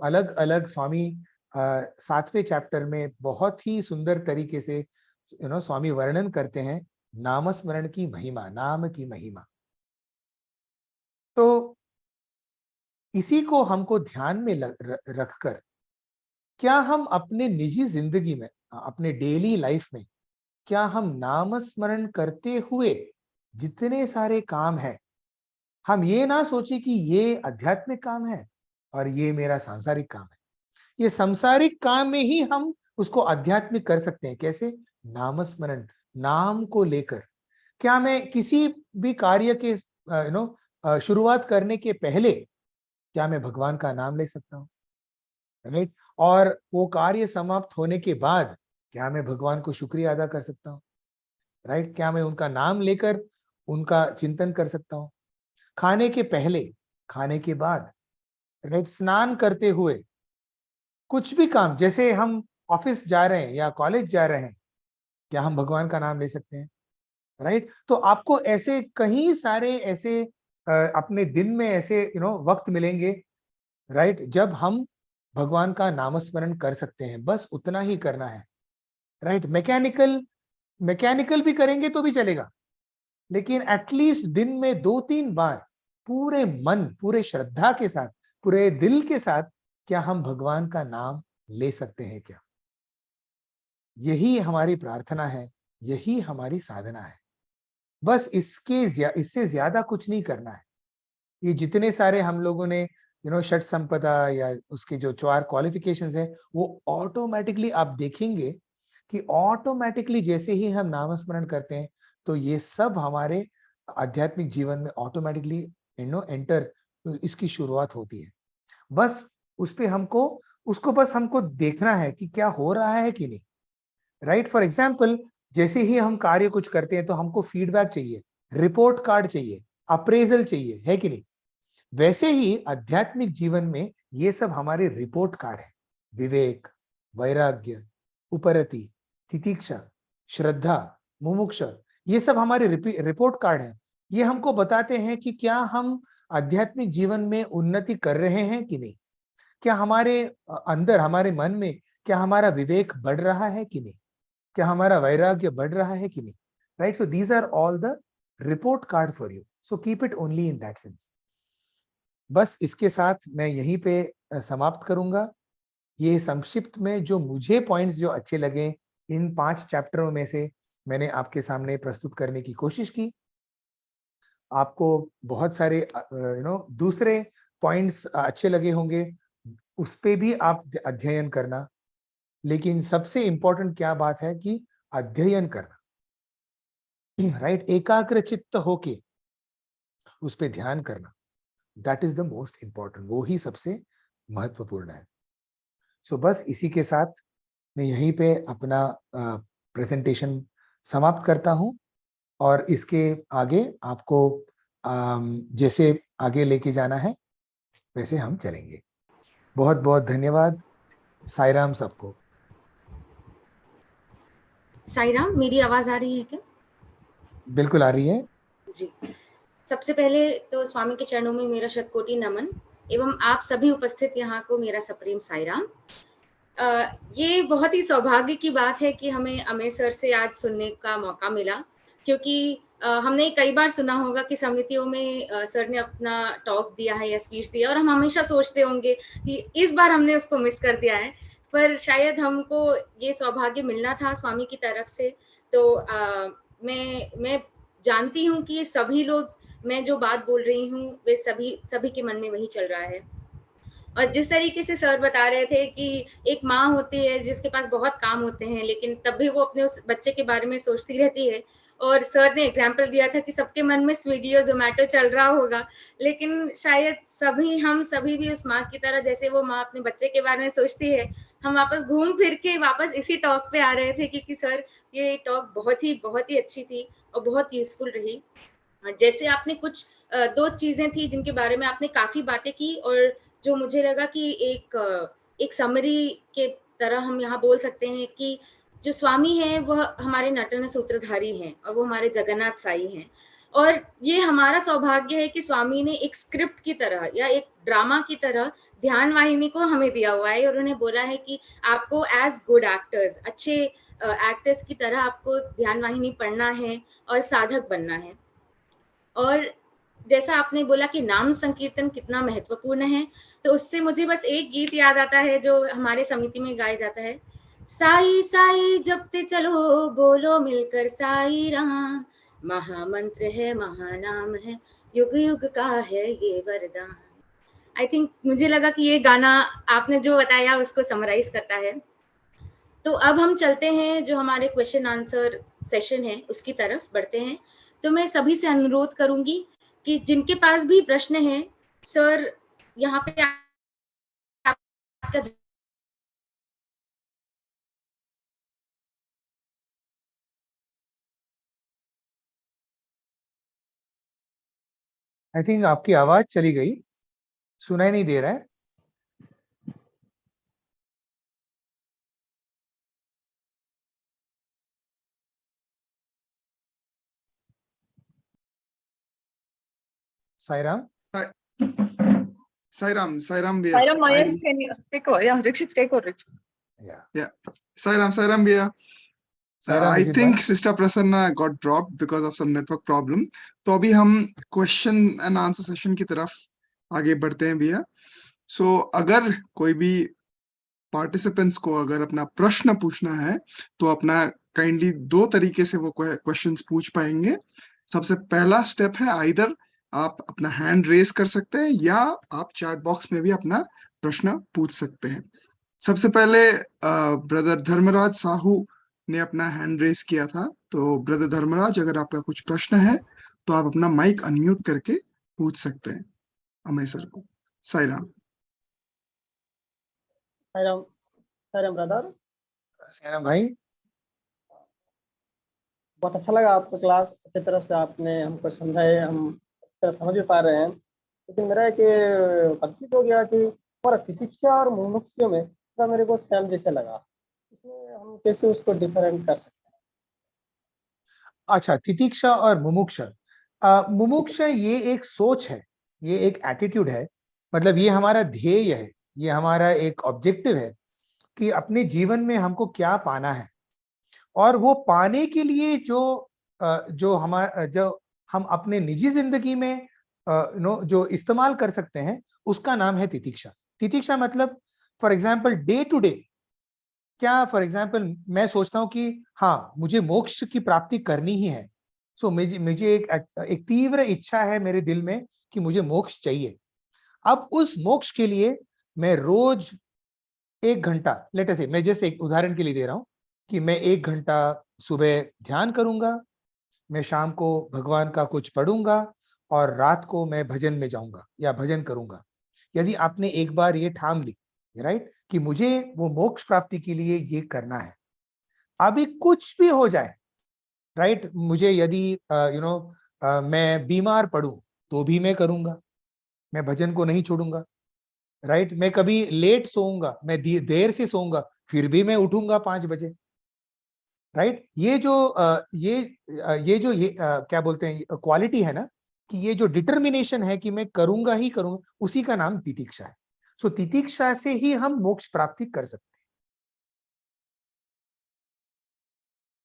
अलग अलग स्वामी 7वें चैप्टर में बहुत ही सुंदर तरीके से स्वामी वर्णन करते हैं नामस्मरण की महिमा, नाम की महिमा। तो इसी को हमको ध्यान में रखकर क्या हम अपने निजी जिंदगी में, अपने डेली लाइफ में, क्या हम नामस्मरण करते हुए जितने सारे काम है, हम ये ना सोचे कि ये आध्यात्मिक काम है और ये मेरा सांसारिक काम है। ये सांसारिक काम में ही हम उसको आध्यात्मिक कर सकते हैं। कैसे? नामस्मरण, नाम को लेकर। क्या मैं किसी भी कार्य के शुरुआत करने के पहले क्या मैं भगवान का नाम ले सकता हूँ, राइट? और वो कार्य समाप्त होने के बाद क्या मैं भगवान को शुक्रिया अदा कर सकता हूँ, राइट? क्या मैं उनका नाम लेकर उनका चिंतन कर सकता हूँ? खाने के पहले, खाने के बाद, राइट? स्नान करते हुए, कुछ भी काम, जैसे हम ऑफिस जा रहे हैं या कॉलेज जा रहे हैं, क्या हम भगवान का नाम ले सकते हैं, राइट? तो आपको ऐसे कई सारे ऐसे अपने दिन में ऐसे वक्त मिलेंगे, राइट, जब हम भगवान का नामस्मरण कर सकते हैं। बस उतना ही करना है, राइट? मैकेनिकल भी करेंगे तो भी चलेगा, लेकिन एटलीस्ट दिन में 2-3 बार पूरे मन, पूरे श्रद्धा के साथ, पूरे दिल के साथ क्या हम भगवान का नाम ले सकते हैं क्या? यही हमारी प्रार्थना है, यही हमारी साधना है। बस इससे ज्यादा कुछ नहीं करना है। ये जितने सारे हम लोगों ने षट संपदा या उसके जो 4 क्वालिफिकेशंस है, वो ऑटोमेटिकली आप देखेंगे कि ऑटोमेटिकली जैसे ही हम नामस्मरण करते हैं, तो ये सब हमारे आध्यात्मिक जीवन में ऑटोमेटिकली एंटर, इसकी शुरुआत होती है। बस उसको बस हमको देखना है कि क्या हो रहा है कि नहीं, राइट? फॉर एग्जाम्पल, जैसे ही हम कार्य कुछ करते हैं तो हमको फीडबैक चाहिए, रिपोर्ट कार्ड चाहिए, अप्रेजल चाहिए, है कि नहीं? वैसे ही आध्यात्मिक जीवन में ये सब हमारे रिपोर्ट कार्ड है। विवेक, वैराग्य, उपरति, तितिक्षा, श्रद्धा, मुमुक्षा, ये सब हमारे रिपोर्ट कार्ड है। ये हमको बताते हैं कि क्या हम आध्यात्मिक जीवन में उन्नति कर रहे हैं कि नहीं, क्या हमारे अंदर, हमारे मन में क्या हमारा विवेक बढ़ रहा है कि नहीं, क्या हमारा वैराग्य बढ़ रहा है कि नहीं, right? So these are all the report card for you, so keep it only in that sense. बस इसके साथ मैं यहीं पे समाप्त करूंगा। ये संक्षिप्त में जो मुझे पॉइंट्स जो अच्छे लगे, इन 5 चैप्टरों में से मैंने आपके सामने प्रस्तुत करने की कोशिश की। आपको बहुत सारे दूसरे पॉइंट्स अच्छे लगे होंगे, उस पे भी आप अध्ययन करना, लेकिन सबसे इंपॉर्टेंट क्या बात है कि अध्ययन करना, राइट, एकाग्र चित्त होके उस पे ध्यान करना, that is the most important, वो ही सबसे महत्वपूर्ण है। सो बस इसी के साथ मैं यहीं पे अपना प्रेजेंटेशन समाप्त करता हूं, और इसके आगे आपको जैसे आगे लेके जाना है वैसे हम चलेंगे। बहुत बहुत धन्यवाद। साई राम सबको। साई राम, मेरी आवाज आ रही है क्या? बिल्कुल आ रही है जी। सबसे पहले तो स्वामी के चरणों में मेरा शतकोटि नमन, एवं आप सभी उपस्थित यहाँ को मेरा सप्रेम साई राम। ये बहुत ही सौभाग्य की बात है कि हमें अमेय सर से आज सुनने का मौका मिला, क्योंकि हमने कई बार सुना होगा कि समितियों में सर ने अपना टॉक दिया है या स्पीच दिया, और हम हमेशा सोचते होंगे कि इस बार हमने उसको मिस कर दिया है, पर शायद हमको ये सौभाग्य मिलना था स्वामी की तरफ से। तो मैं जानती हूँ कि सभी लोग, मैं जो बात बोल रही हूँ वे सभी के मन में वही चल रहा है। और जिस तरीके से सर बता रहे थे कि एक माँ होती है जिसके पास बहुत काम होते हैं, लेकिन तब भी वो अपने उस बच्चे के बारे में सोचती रहती है, और सर ने एग्जाम्पल दिया था कि सबके मन में स्विगी और जोमेटो चल रहा होगा, लेकिन शायद हम सभी भी उस माँ की तरह, जैसे वो माँ अपने बच्चे के बारे में सोचती है, हम वापस घूम फिर के वापस इसी टॉक पे आ रहे थे, क्योंकि सर ये टॉक बहुत ही अच्छी थी और बहुत यूजफुल रही। जैसे आपने कुछ दो चीजें थी जिनके बारे में आपने काफी बातें की, और जो मुझे लगा कि एक समरी के तरह हम यहाँ बोल सकते हैं कि जो स्वामी है वह हमारे नटन सूत्रधारी हैं, और वो हमारे जगन्नाथ साई हैं। और ये हमारा सौभाग्य है कि स्वामी ने एक स्क्रिप्ट की तरह या एक ड्रामा की तरह ध्यान वाहिनी को हमें दिया हुआ है, और उन्हें बोला है कि आपको एज गुड एक्टर्स, अच्छे एक्टर्स की तरह आपको ध्यान वाहिनी पढ़ना है और साधक बनना है। और जैसा आपने बोला कि नाम संकीर्तन कितना महत्वपूर्ण है, तो उससे मुझे बस एक गीत याद आता है जो हमारे समिति में गाया जाता है, साई साई जपते चलो बोलो मिलकर साई राम, महामंत्र है महानाम है, युग युग का है ये वरदान। आई थिंक मुझे लगा कि ये गाना आपने जो बताया उसको समराइज करता है। तो अब हम चलते हैं, जो हमारे क्वेश्चन आंसर सेशन है उसकी तरफ बढ़ते हैं। तो मैं सभी से अनुरोध करूंगी कि जिनके पास भी प्रश्न है, सर यहाँ पे आपका आई थिंक आपकी आवाज चली गई, सुनाई नहीं दे रहा है। साई राम। Sai Ram भैया. Sairam, Mayank, can you take over? Yeah, Rikshit, take over. Yeah. Sai Ram भैया. I think Sister Prasanna got dropped because of some network problem. तो अभी हम question and answer session की तरफ आगे बढ़ते हैं भैया. So अगर कोई भी participants को अगर अपना प्रश्न पूछना है तो अपना kindly दो तरीके से वो questions पूछ पाएंगे. सबसे पहला स्टेप है either आप अपना हैंड रेज कर सकते हैं या आप चैट बॉक्स में भी अपना प्रश्न पूछ सकते हैं. सबसे पहले ब्रदर धर्मराज साहू ने अपना हैंड रेज किया था. तो ब्रदर धर्मराज, अगर आपका कुछ प्रश्न है तो आप अपना माइक अनम्यूट करके पूछ सकते हैं अमेय सर को. साई राम. साई राम ब्रदर. साई राम भाई, बहुत अच्छा लगा आपका क्लास, अच्छी तरह से आपने हमको समझाए, हम अच्छी तरह समझ भी पा रहे हैं. लेकिन मेरा एक कंफ्यूज हो गया कि हमारा तितिक्षा और मुमुक्षु में थोड़ा मेरे को सेम जैसे लगा, इसमें हम कैसे उसको डिफरेंट कर सकते हैं? अच्छा, तितिक्षा और मुमुक्ष. मुमुक्ष ये एक सोच है, ये एक एटीट्यूड है, मतलब ये हमारा ध्येय है, ये हमारा एक ऑब्जेक्टिव है कि अपने जीवन में हमको क्या पाना है, और वो पाने के लिए जो हम अपने निजी जिंदगी में जो इस्तेमाल कर सकते हैं उसका नाम है तितिक्षा. तितिक्षा मतलब for example day to day, क्या फॉर एग्जाम्पल मैं सोचता हूं कि हाँ मुझे मोक्ष की प्राप्ति करनी ही है, सो मुझे एक तीव्र इच्छा है मेरे दिल में कि मुझे मोक्ष चाहिए. अब उस मोक्ष के लिए मैं रोज 1 घंटा, लेट अस से, मैं जैसे एक उदाहरण के लिए दे रहा हूं कि मैं 1 घंटा सुबह ध्यान करूंगा, मैं शाम को भगवान का कुछ पढ़ूंगा और रात को मैं भजन में जाऊंगा या भजन करूंगा। यदि आपने एक बार ये ठान ली, राइट, कि मुझे वो मोक्ष प्राप्ति के लिए ये करना है, अभी कुछ भी हो जाए, राइट, मुझे यदि मैं बीमार पड़ूं तो भी मैं करूंगा, मैं भजन को नहीं छोड़ूंगा, राइट, मैं कभी लेट सोऊंगा, मैं देर से सोऊंगा, फिर भी मैं उठूंगा 5 बजे, राइट। ये जो क्या बोलते हैं क्वालिटी है ना, कि ये जो डिटर्मिनेशन है कि मैं करूंगा ही करूंगा, उसी का नाम तितिक्षा है। सो तितिक्षा से ही हम मोक्ष प्राप्ति कर सकते हैं।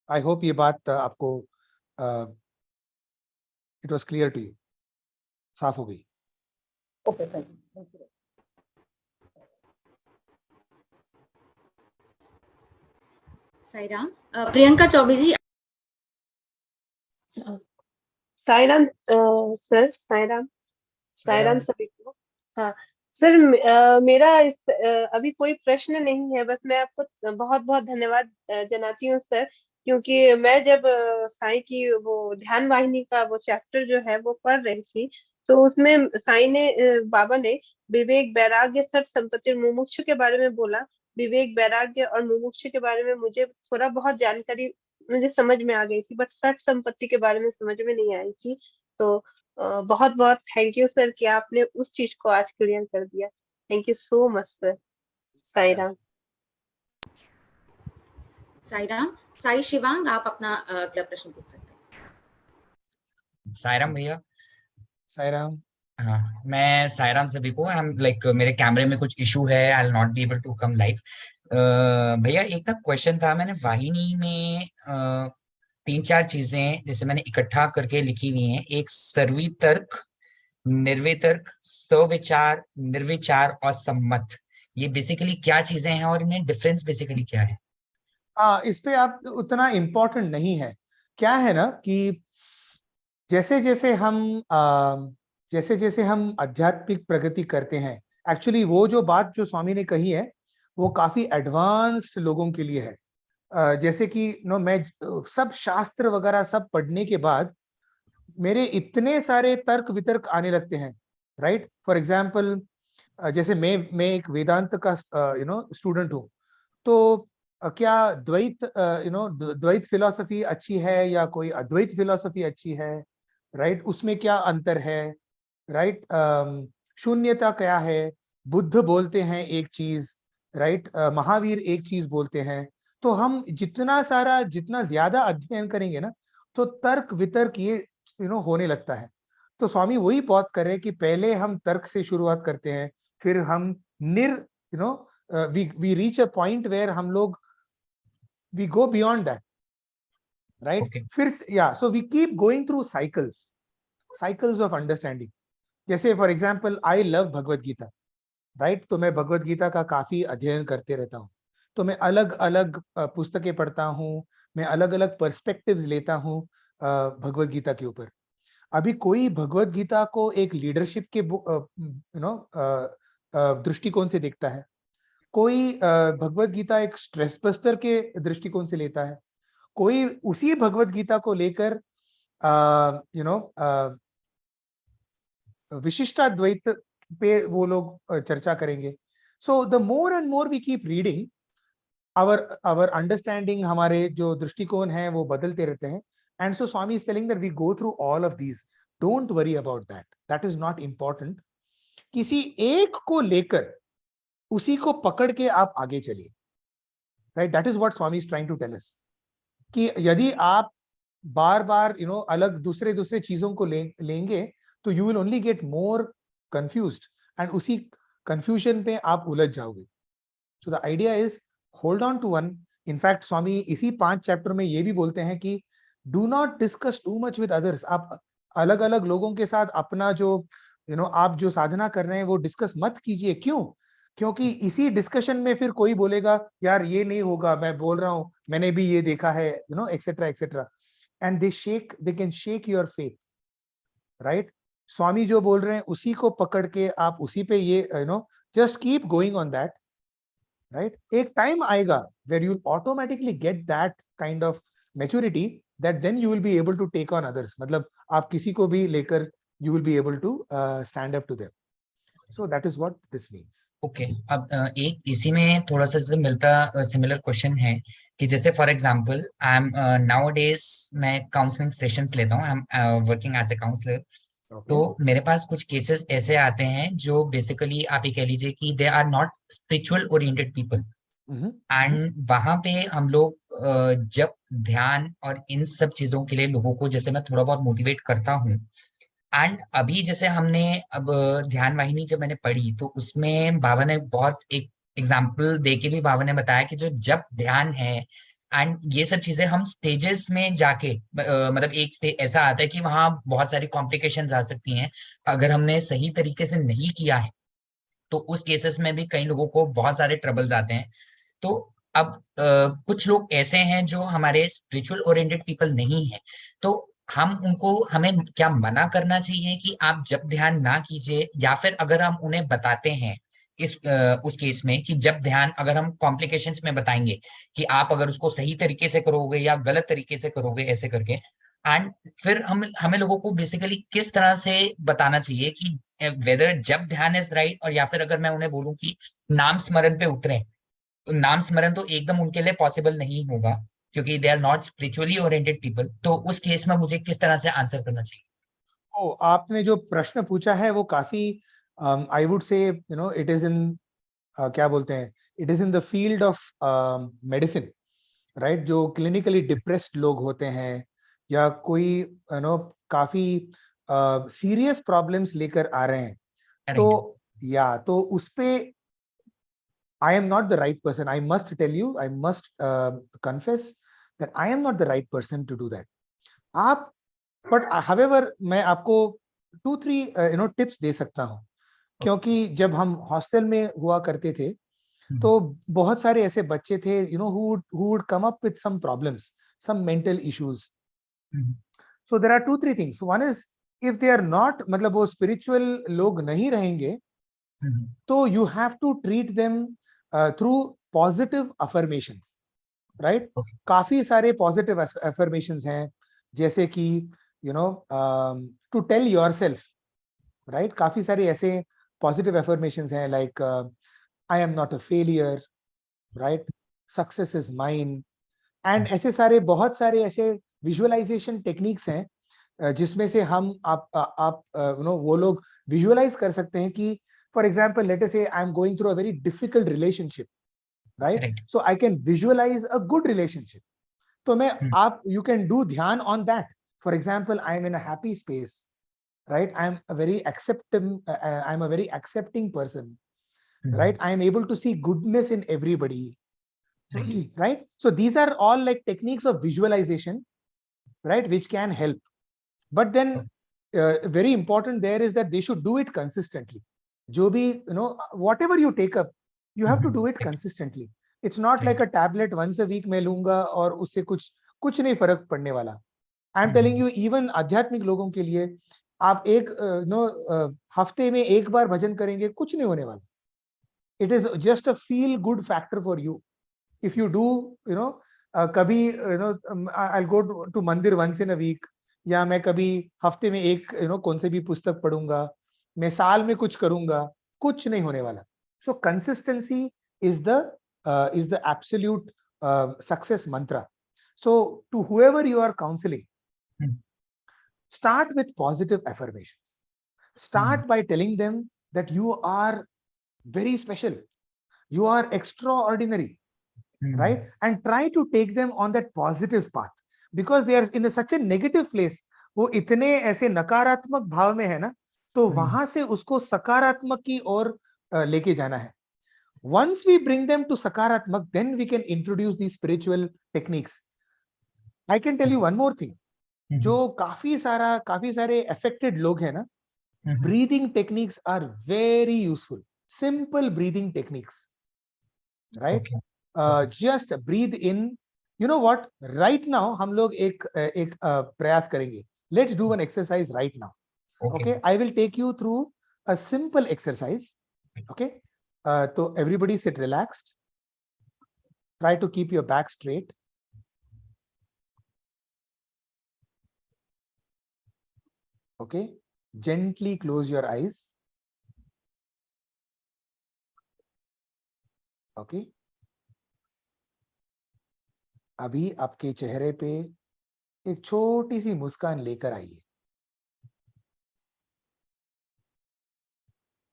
आई होप ये बात आपको it was clear to you, साफ हो गई। Okay, thank you. Sai Ram. Priyanka Chaubey ji. Sai Ram sir, Sai Ram, Sai Ram सभी को। हाँ सर, मेरा अभी कोई प्रश्न नहीं है, बस मैं आपको बहुत बहुत धन्यवाद जनाती हूँ सर, क्योंकि मैं जब साई की वो ध्यान वाहिनी का वो चैप्टर जो है वो पढ़ रही थी, तो उसमें साई ने बाबा ने विवेक, वैराग्य, सठ संपत्ति और मुमुक्षु के बारे में बोला। विवेक, वैराग्य और मुमुक्षु के बारे में मुझे थोड़ा बहुत जानकारी मुझे समझ में आ गई थी, बट सठ संपत्ति के बारे में समझ में नहीं आई थी। तो बहुत बहुत थैंक यू सर कि आपने उस चीज को आज क्लियर कर दिया। Thank you so much sir. Sai Ram. Sai Ram. Sai Shivang, आप अपना अगला प्रश्न पूछ सकते हैं। सायराम भैया। साईराम। हाँ, मैं सायराम सभी को। आई एम लाइक मेरे कैमरे में कुछ इशू है, I will not be able to come live. भैया एक ना क्वेश्चन था, मैंने वाहिनी में 3-4 चीजें जैसे मैंने इकट्ठा करके लिखी हुई हैं। एक सर्वितर्क, निर्वितर्क, सविचार, निर्विचार और सम्मत। ये बेसिकली क्या चीजें हैं और इनमें डिफरेंस बेसिकली क्या है? इस पे आप उतना इम्पोर्टेंट नहीं है। क्या है ना कि जैसे जैसे हम आध्यात्मिक प्रगति करते हैं, एक्चुअली वो जो बात जो स्वामी ने कही है वो काफी एडवांस्ड लोगों के लिए है। जैसे कि मैं सब शास्त्र वगैरह सब पढ़ने के बाद मेरे इतने सारे तर्क वितर्क आने लगते हैं, राइट। फॉर एग्जाम्पल, जैसे मैं एक वेदांत का स्टूडेंट हूँ, तो क्या द्वैत द्वैत फिलॉसफी अच्छी है या कोई अद्वैत फिलॉसफी अच्छी है, राइट, उसमें क्या अंतर है, राइट, शून्यता क्या है, बुद्ध बोलते हैं एक चीज, राइट, महावीर एक चीज बोलते हैं। तो हम जितना ज्यादा अध्ययन करेंगे ना, तो तर्क वितर्क ये होने लगता है। तो स्वामी वही बात कर रहे हैं कि पहले हम तर्क से शुरुआत करते हैं, फिर हम we reach a point where हम लोग we go beyond that, right? Okay. फिर so we keep going through cycles of understanding. जैसे for example I love Bhagavad Gita, right, तो मैं भगवत गीता का काफी अध्ययन करते रहता हूँ। तो मैं अलग अलग पुस्तकें पढ़ता हूँ, मैं अलग अलग पर्सपेक्टिव्स लेता हूँ भगवत गीता के ऊपर। अभी कोई भगवत गीता को एक लीडरशिप के दृष्टिकोण से देखता है, कोई भगवत गीता एक स्ट्रेस बस्टर के दृष्टिकोण से लेता है, कोई उसी भगवत गीता को लेकर विशिष्टाद्वैत पे वो लोग चर्चा करेंगे। So the more and more we keep reading, our understanding, हमारे जो दृष्टिकोण है वो बदलते रहते हैं। And so Swami is telling that we go through all of these, don't worry about that is not important. किसी एक को लेकर उसी को पकड़ के आप आगे चलिए, right, that is what Swami is trying to tell us, कि यदि आप बार बार अलग दूसरे चीजों को लेंगे तो you will only get more confused and उसी कंफ्यूजन पे आप उलझ जाओगे। So the idea is hold on to one. In fact Swami इसी 5 चैप्टर में ये भी बोलते हैं कि do not discuss too much with others. आप अलग अलग लोगों के साथ अपना जो आप जो साधना कर रहे हैं वो डिस्कस मत कीजिए। क्यों? क्योंकि इसी डिस्कशन में फिर कोई बोलेगा यार ये नहीं होगा, मैं बोल रहा हूं, मैंने भी ये देखा है, etcetera etcetera, and they can shake your faith, right. Swami जो बोल रहे हैं उसी को पकड़ के आप उसी पे ये just keep going on that, right? एक time आएगा where you'll automatically get that kind of maturity that then you will be able to take on others. मतलब आप किसी को भी लेकर you will be able to stand up to them. So that is what this means. Okay अब एक इसी में थोड़ा सा से मिलता सिमिलर क्वेश्चन है कि जैसे for example I am nowadays मैं काउंसलिंग सेशंस लेता हूँ, I am working as a counsellor. तो मेरे पास कुछ केसेस ऐसे आते हैं जो बेसिकली आप ये कह लीजिए कि they are not spiritual oriented people, and वहां पे हम लोग जब ध्यान और इन सब चीजों के लिए लोगों को जैसे मैं थोड़ा बहुत मोटिवेट करता हूँ. एंड अभी जैसे हमने अब ध्यान वाहिनी जब मैंने पढ़ी तो उसमें बाबा ने बहुत एक एग्जाम्पल देके भी बाबा ने बताया कि जो जब ध्यान है एंड ये सब चीजें हम स्टेजेस में जाके मतलब एक स्टेज ऐसा आता है कि वहां बहुत सारी कॉम्प्लिकेशंस आ सकती हैं अगर हमने सही तरीके से नहीं किया है, तो उस केसेस में भी कई लोगों को बहुत सारे ट्रबल्स आते हैं. तो अब कुछ लोग ऐसे हैं जो हमारे स्पिरिचुअल ओरिएंटेड पीपल नहीं है, तो हमें क्या मना करना चाहिए कि आप जब ध्यान ना कीजिए, या फिर अगर हम उन्हें बताते हैं उस केस में कि जब ध्यान अगर हम कॉम्प्लिकेशंस में बताएंगे कि आप अगर उसको सही तरीके से करोगे या गलत तरीके से करोगे ऐसे करके, एंड फिर हमें लोगों को बेसिकली किस तरह से बताना चाहिए कि वेदर जब ध्यान इज राइट, और या फिर अगर मैं उन्हें बोलूं कि नाम स्मरण पे उतरे, नाम स्मरण तो एकदम उनके लिए पॉसिबल नहीं होगा क्योंकि they are not spiritually oriented people, तो उस केस में मुझे किस तरह से आंसर करना चाहिए? ओ, आपने जो प्रश्न पूछा है वो काफी I would say it is in क्या बोलते हैं, it is in the field of medicine, right? जो क्लिनिकली डिप्रेस्ड लोग होते हैं या कोई काफी सीरियस प्रॉब्लम्स लेकर आ रहे हैं, तो उस पे I am not the right person. I must tell you, I must confess that I am not the right person to do that. But however, मैं आपको 2-3 tips दे सकता हूँ, क्योंकि जब हम हॉस्टल में हुआ करते थे तो बहुत सारे ऐसे बच्चे थे who would come up with some problems, some mental issues. So there are 2-3 things. One is, if they are not, मतलब वो spiritual लोग नहीं रहेंगे, तो you have to treat them through positive affirmations, right? काफी सारे positive affirmations हैं, जैसे कि to tell yourself, right? काफी सारे ऐसे positive affirmations हैं like I am not a failure, right? Success is mine, and ऐसे सारे बहुत सारे ऐसे visualization techniques हैं जिसमें से हम आप वो लोग visualize कर सकते हैं कि for example, let us say I'm going through a very difficult relationship, right? Correct. So I can visualize a good relationship. So you can do dhyan on that. For example, I'm in a happy space, right? I'm a very accepting person, right? I'm able to see goodness in everybody, right? So these are all like techniques of visualization, right? Which can help. But then very important there is that they should do it consistently. जो भी whatever you take up, you have to do it consistently. It's not like a tablet once a week मैं लूंगा और उससे कुछ नहीं फर्क पड़ने वाला. I'm telling you, even आध्यात्मिक लोगों के लिए आप एक हफ्ते में एक बार भजन करेंगे, कुछ नहीं होने वाला. It is just a feel good factor for you. If you do, कभी I'll go to मंदिर once in a week, या मैं कभी हफ्ते में एक कौन से भी पुस्तक पढ़ूंगा, मैं साल में कुछ करूंगा, कुछ नहीं होने वाला. So consistency is the absolute success mantra. So to whoever you are counseling, start with positive affirmations. Start by telling them that you are very special, you are extraordinary, right? And try to take them on that positive path, because they are in such a negative place. वो इतने ऐसे नकारात्मक भाव में है ना, तो वहां से उसको सकारात्मक की ओर लेके जाना है. Once we bring them to सकारात्मक, then we can introduce these spiritual techniques. I can tell you one more thing. जो काफी सारे affected लोग हैं ना, breathing techniques are very useful. Simple breathing techniques, right? Just breathe in. You know what? Right now हम लोग एक प्रयास करेंगे. Let's do an exercise right now. Okay, I will take you through a simple exercise. Okay, तो everybody sit relaxed. Try to keep your back straight. Okay. Gently close your eyes. Okay. अभी आपके चेहरे पे एक छोटी सी मुस्कान लेकर आइए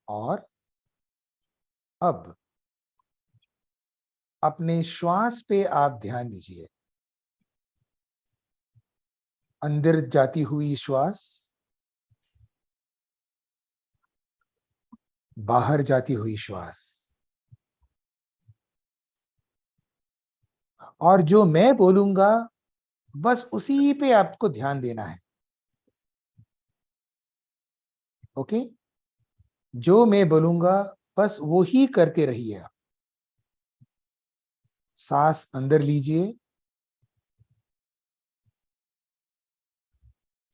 और अब अपने श्वास पे आप ध्यान दीजिए। अंदर जाती हुई श्वास, बाहर जाती हुई श्वास। और जो मैं बोलूंगा बस उसी पे आपको ध्यान देना है। ओके? जो मैं बोलूंगा बस वो ही करते रहिए आप। सांस अंदर लीजिए,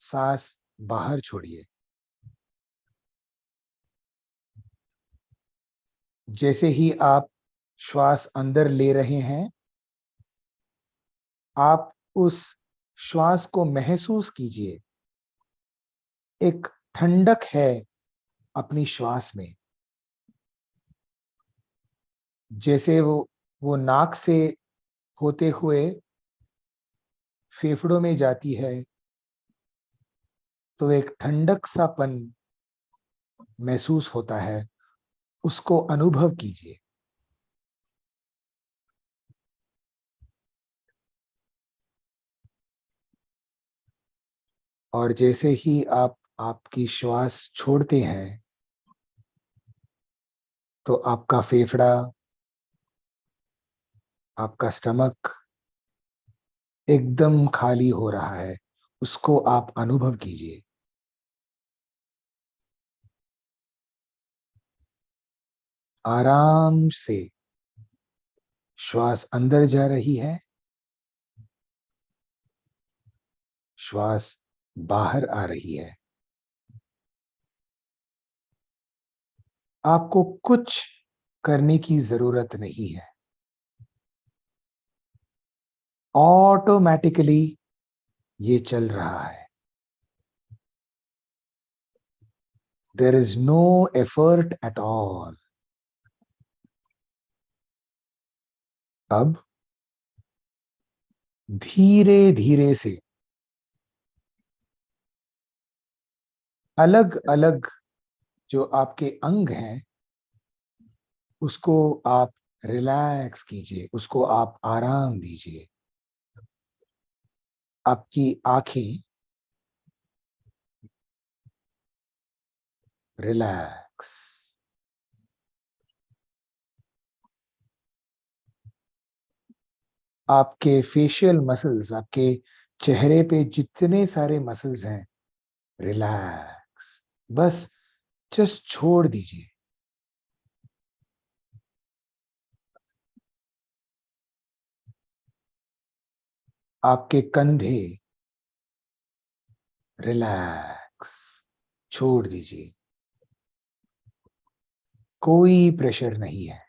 सांस बाहर छोड़िए। जैसे ही आप श्वास अंदर ले रहे हैं, आप उस श्वास को महसूस कीजिए। एक ठंडक है अपनी श्वास में। जैसे वो नाक से होते हुए फेफड़ों में जाती है तो एक ठंडक सापन महसूस होता है, उसको अनुभव कीजिए। और जैसे ही आप आपकी श्वास छोड़ते हैं तो आपका फेफड़ा, आपका स्टमक एकदम खाली हो रहा है, उसको आप अनुभव कीजिए। आराम से श्वास अंदर जा रही है, श्वास बाहर आ रही है। आपको कुछ करने की जरूरत नहीं है। ऑटोमेटिकली ये चल रहा है। There is no effort at all. अब धीरे धीरे से अलग अलग जो आपके अंग हैं उसको आप रिलैक्स कीजिए, उसको आप आराम दीजिए। आपकी आंखें रिलैक्स, आपके फेशियल मसल्स, आपके चेहरे पे जितने सारे मसल्स हैं रिलैक्स, बस जस्ट छोड़ दीजिए। आपके कंधे रिलैक्स, छोड़ दीजिए। कोई प्रेशर नहीं है।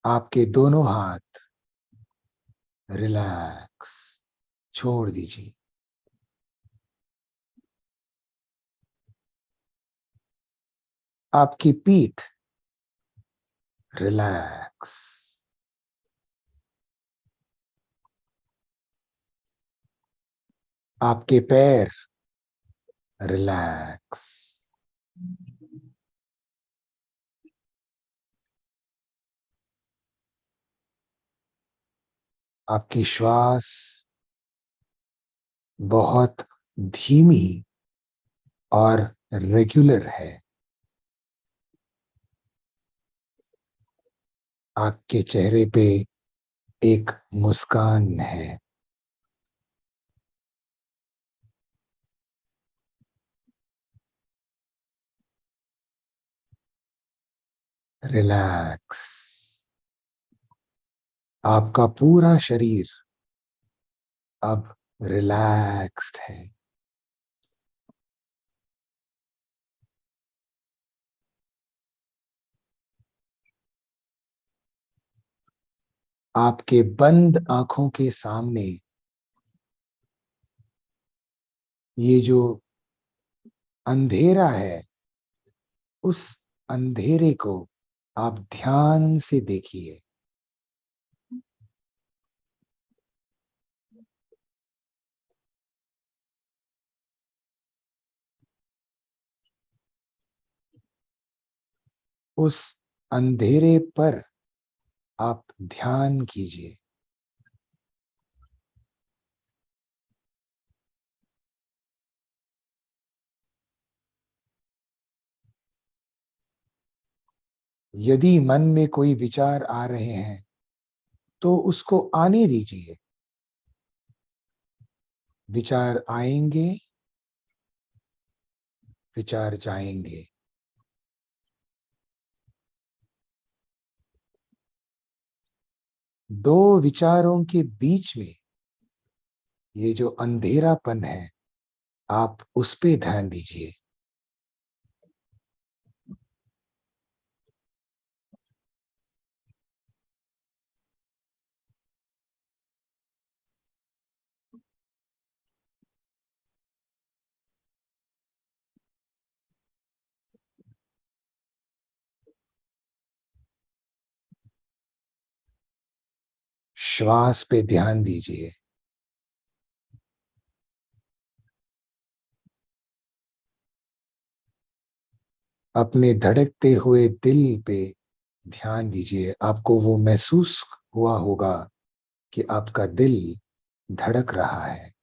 आपके दोनों हाथ रिलैक्स, छोड़ दीजिए। आपकी पीठ रिलैक्स, आपके पैर रिलैक्स, आपकी श्वास बहुत धीमी और रेगुलर है। आपके चेहरे पे एक मुस्कान है। रिलैक्स। आपका पूरा शरीर अब रिलैक्स्ड है। आपके बंद आंखों के सामने ये जो अंधेरा है, उस अंधेरे को आप ध्यान से देखिए। उस अंधेरे पर आप ध्यान कीजिए। यदि मन में कोई विचार आ रहे हैं तो उसको आने दीजिए। विचार आएंगे, विचार जाएंगे। दो विचारों के बीच में ये जो अंधेरापन है, आप उस पे ध्यान दीजिए। श्वास पे ध्यान दीजिए। अपने धड़कते हुए दिल पे ध्यान दीजिए। आपको वो महसूस हुआ होगा कि आपका दिल धड़क रहा है।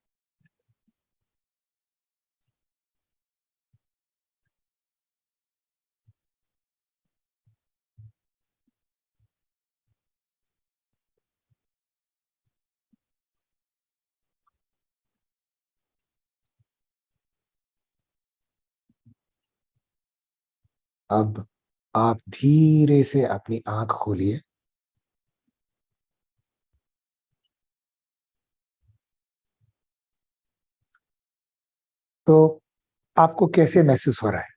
अब आप धीरे से अपनी आंख खोलिए। तो आपको कैसे महसूस हो रहा है?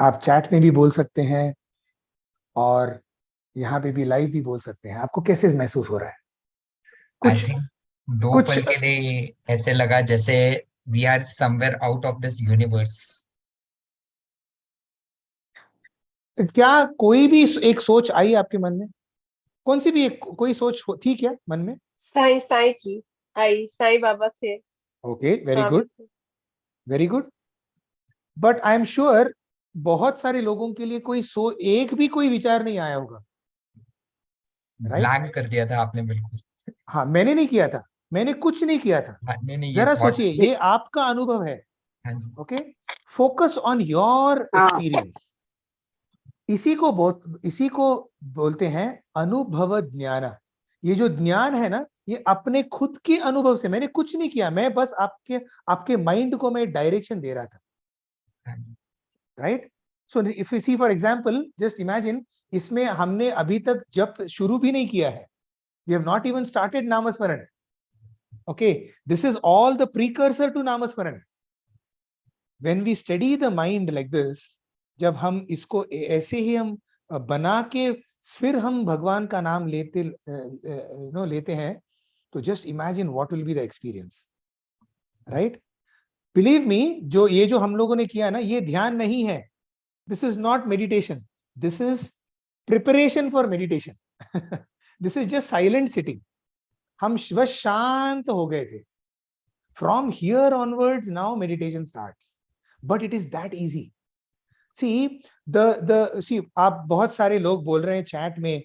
आप चैट में भी बोल सकते हैं और यहाँ पे भी लाइव भी बोल सकते हैं। आपको कैसे महसूस हो रहा है? आई कुछ थिंक दो कुछ पल के लिए ऐसे लगा जैसे we are somewhere out of this universe. क्या कोई भी एक सोच आई आपके मन में? कौन सी भी एक कोई सोच थी क्या मन में? साईं साईं की आई, साईं बाबा थे। ओके, वेरी हाँ गुड, बिल्कुल। Very good. But I am sure बहुत सारे लोगों के लिए एक भी कोई विचार नहीं आया होगा, राइट? ब्लैंक कर दिया था आपने बिल्कुल। हाँ, मैंने नहीं किया था, मैंने कुछ नहीं किया था। हाँ, नहीं ये जरा थॉट। सोचिए, ये आपका अनुभव है। हाँ जी। Okay, focus on your experience. इसी को बोलते हैं अनुभव ज्ञान। ये जो ज्ञान है ना, ये अपने खुद के अनुभव से, मैंने कुछ नहीं किया, मैं बस आपके माइंड को मैं डायरेक्शन दे रहा था, हाँ जी। Right? So if you see for example, just imagine, इसमें हमने अभी तक जप शुरू भी नहीं किया है। We have not even started नामस्मरण। Okay, this is all the precursor to नामस्मरण। When we study the mind like this, जब हम इसको ऐसे ही हम बना के फिर हम भगवान का नाम लेते हैं, तो just imagine what will be the experience, right? Believe me, ये जो हम लोगों ने किया ना, ये ध्यान नहीं है। This is not meditation, this is preparation for meditation. This is just silent sitting. हम बस शांत हो गए थे। From here onwards now meditation starts, but it is that easy. See आप बहुत सारे लोग बोल रहे हैं चैट में,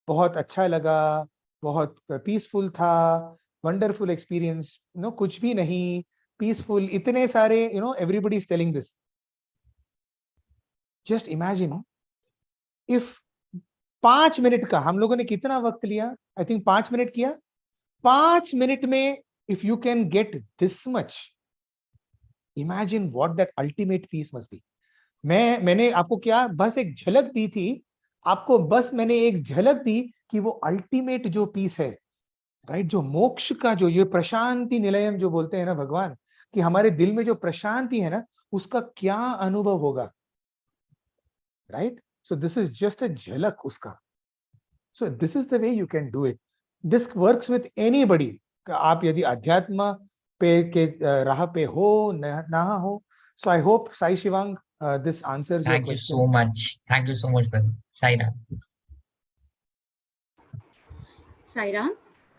बहुत अच्छा लगा, बहुत पीसफुल था, वंडरफुल एक्सपीरियंस, कुछ भी नहीं, पीसफुल, इतने सारे, everybody is telling this. Just imagine if 5 minute का हम लोगों ने कितना वक्त लिया? आई थिंक 5 मिनट किया। 5 मिनट में if you can get this much, imagine what that ultimate peace must be. मैंने आपको क्या बस एक झलक दी थी, आपको बस मैंने एक झलक दी कि वो अल्टीमेट जो पीस है, राइट, जो मोक्ष का, जो ये प्रशांति निलयम जो बोलते हैं ना भगवान, कि हमारे दिल में जो प्रशांति है ना, उसका क्या अनुभव होगा, right? So this is just a झलक उसका। So this is the way you can do it. This works with anybody. आप यदि अध्यात्म पे के राह पे हो ना हो. So I hope Sai Shivang, this answers your Thank you question. so much. Thank you so much, brother. Saira. Sairam,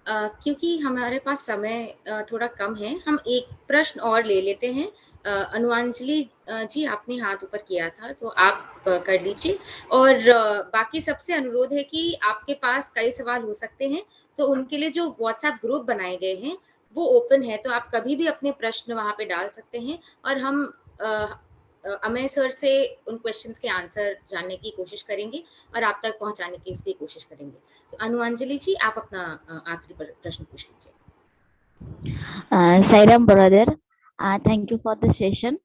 क्योंकि हमारे पास समय थोड़ा कम है, हम एक प्रश्न और ले लेते हैं। अनुआंजलि जी, आपने हाथ ऊपर किया था, तो आप कर लीजिए। और बाकी सबसे अनुरोध है कि आपके पास कई सवाल हो सकते हैं, तो उनके लिए जो व्हाट्सएप ग्रुप बनाए गए हैं वो ओपन है, तो आप कभी भी अपने प्रश्न वहां पे डाल सकते हैं और हम अमेय सर से उन क्वेश्चंस के आंसर जानने की कोशिश करेंगे और आप तक पहुंचाने की इसकी कोशिश करेंगे। तो अनुअंजलि जी, आप अपना आखिरी प्रश्न पूछ लीजिए। Sairam brother, thank you for the session.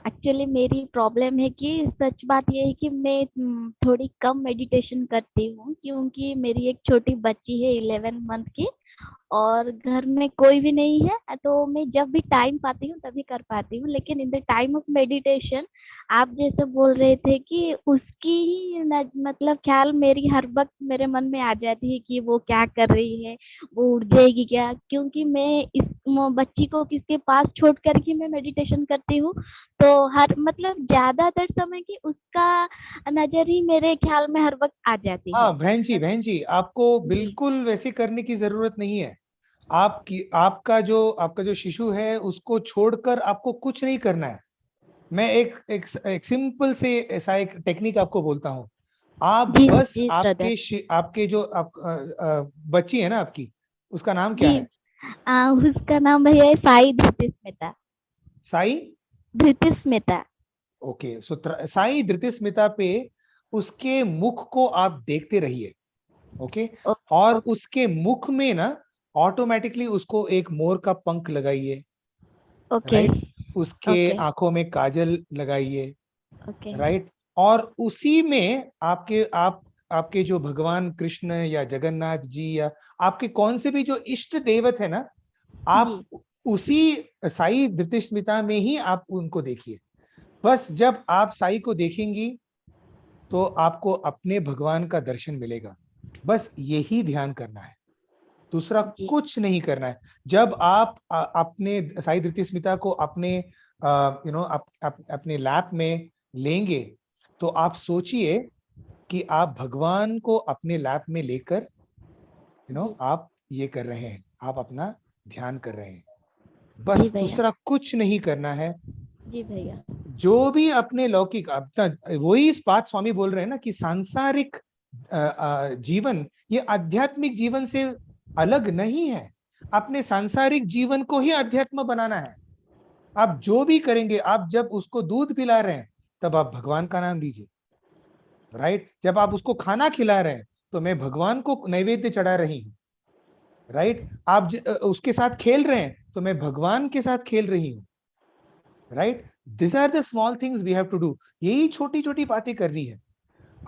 Actually मेरी प्रॉब्लम है कि सच बात ये है कि मैं थोड़ी कम मेडिटेशन करती हूँ, क्योंकि मेरी एक छोटी बच्ची है 11 मंथ की और घर में कोई भी नहीं है, तो मैं जब भी टाइम पाती हूँ तभी कर पाती हूँ। लेकिन in the time of meditation आप जैसे बोल रहे थे कि उसकी ही मतलब ख्याल मेरी हर वक्त मेरे मन में आ जाती है कि वो क्या कर रही है, वो उठ जाएगी क्या, क्योंकि मैं इस बच्ची को किसके पास छोड़ कर के मैं मेडिटेशन करती हूँ, तो हर मतलब ज्यादातर समय की उसका नजर ही मेरे ख्याल में हर वक्त आ जाती है। हाँ बहन जी, आपको बिल्कुल वैसे करने की जरूरत नहीं है। आपका जो शिशु है उसको छोड़कर आपको कुछ नहीं करना है। मैं एक सिंपल से ऐसा एक टेक्निक आपको बोलता हूँ। आप बस आपके जो बच्ची है ना आपकी, उसका नाम क्या है? उसका नाम भैया है साई धृतिस्मिता। साई धृतिस्मिता। ओके, सो साई धृतिस्मिता पे उसके मुख को आप देखते रहिए, ओके? और उसके मुख में ना ऑटोमेटिकली उसको एक मोर का पंख लगाइए, राइट? उसके आंखों में काजल लगाइए, राइट? और उसी में आपके जो भगवान कृष्ण या जगन्नाथ जी या आपके कौन से भी जो इष्ट देवत है ना, आप उसी साई धृतिस्मिता में ही आप उनको देखिए। बस जब आप साई को देखेंगी तो आपको अपने भगवान का दर्शन मिलेगा। बस यही ध्यान करना है, दूसरा कुछ नहीं करना है। जब आप अपने साई धृतिस्मिता को अपने अपने लैप में लेंगे तो आप सोचिए कि आप भगवान को अपने लैप में लेकर आप ये कर रहे हैं, आप अपना ध्यान कर रहे हैं। बस दूसरा कुछ नहीं करना है। जी भैया। जो भी अपने लौकिक, वही इस बात स्वामी बोल रहे हैं ना कि सांसारिक जीवन ये आध्यात्मिक जीवन से अलग नहीं है। अपने सांसारिक जीवन को ही अध्यात्म बनाना है। आप जो भी करेंगे, आप जब उसको दूध पिला रहे हैं तब आप भगवान का नाम लीजिए, राइट? जब आप उसको खाना खिला रहे हैं तो मैं भगवान को नैवेद्य चढ़ा रही हूँ, राइट? आप उसके साथ खेल रहे हैं तो मैं भगवान के साथ खेल रही हूँ, right? This are the small things we have to do. यही छोटी छोटी बातें करनी है।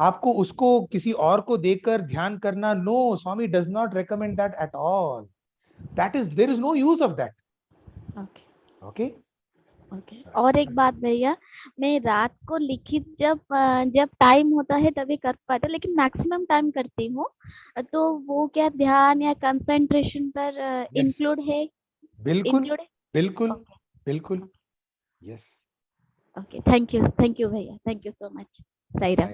आपको उसको किसी और को देखकर ध्यान करना, no, Swami does not recommend that at all. That is, there is no use of that. Okay. और एक बात भैया, मैं रात को लिखित जब टाइम होता है तभी कर पाते, लेकिन मैक्सिमम टाइम करती हूँ, तो वो क्या ध्यान या कंसंट्रेशन पर इंक्लूड है? बिल्कुल बिल्कुल बिल्कुल, यस। ओके, थैंक यू भैया, thank you so much. Sairam.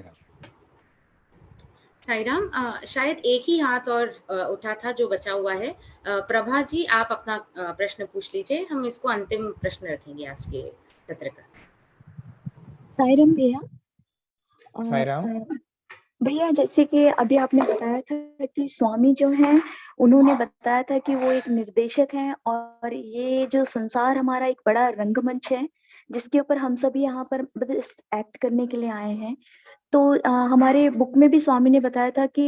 Sairam, शायद एक ही हाथ और उठा था जो बचा हुआ है। प्रभा जी, आप अपना प्रश्न पूछ लीजिए, हम इसको अंतिम प्रश्न रखेंगे आज के सत्र का। साईराम भैया। साईराम भैया, जैसे कि अभी आपने बताया था कि स्वामी जो हैं उन्होंने बताया था कि वो एक निर्देशक हैं और ये जो संसार हमारा एक बड़ा रंगमंच है जिसके ऊपर हम सभी यहाँ पर एक्ट करने के लिए आए हैं। तो हमारे बुक में भी स्वामी ने बताया था कि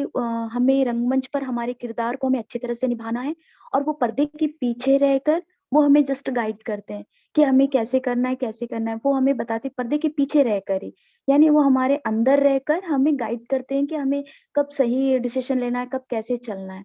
हमें रंगमंच पर हमारे किरदार को हमें अच्छी तरह से निभाना है और वो पर्दे के पीछे रहकर वो हमें जस्ट गाइड करते हैं कि हमें कैसे करना है, वो हमें बताते पर्दे के पीछे रहकर ही, यानी वो हमारे अंदर रहकर हमें गाइड करते हैं कि हमें कब सही डिसीजन लेना है, कब कैसे चलना है।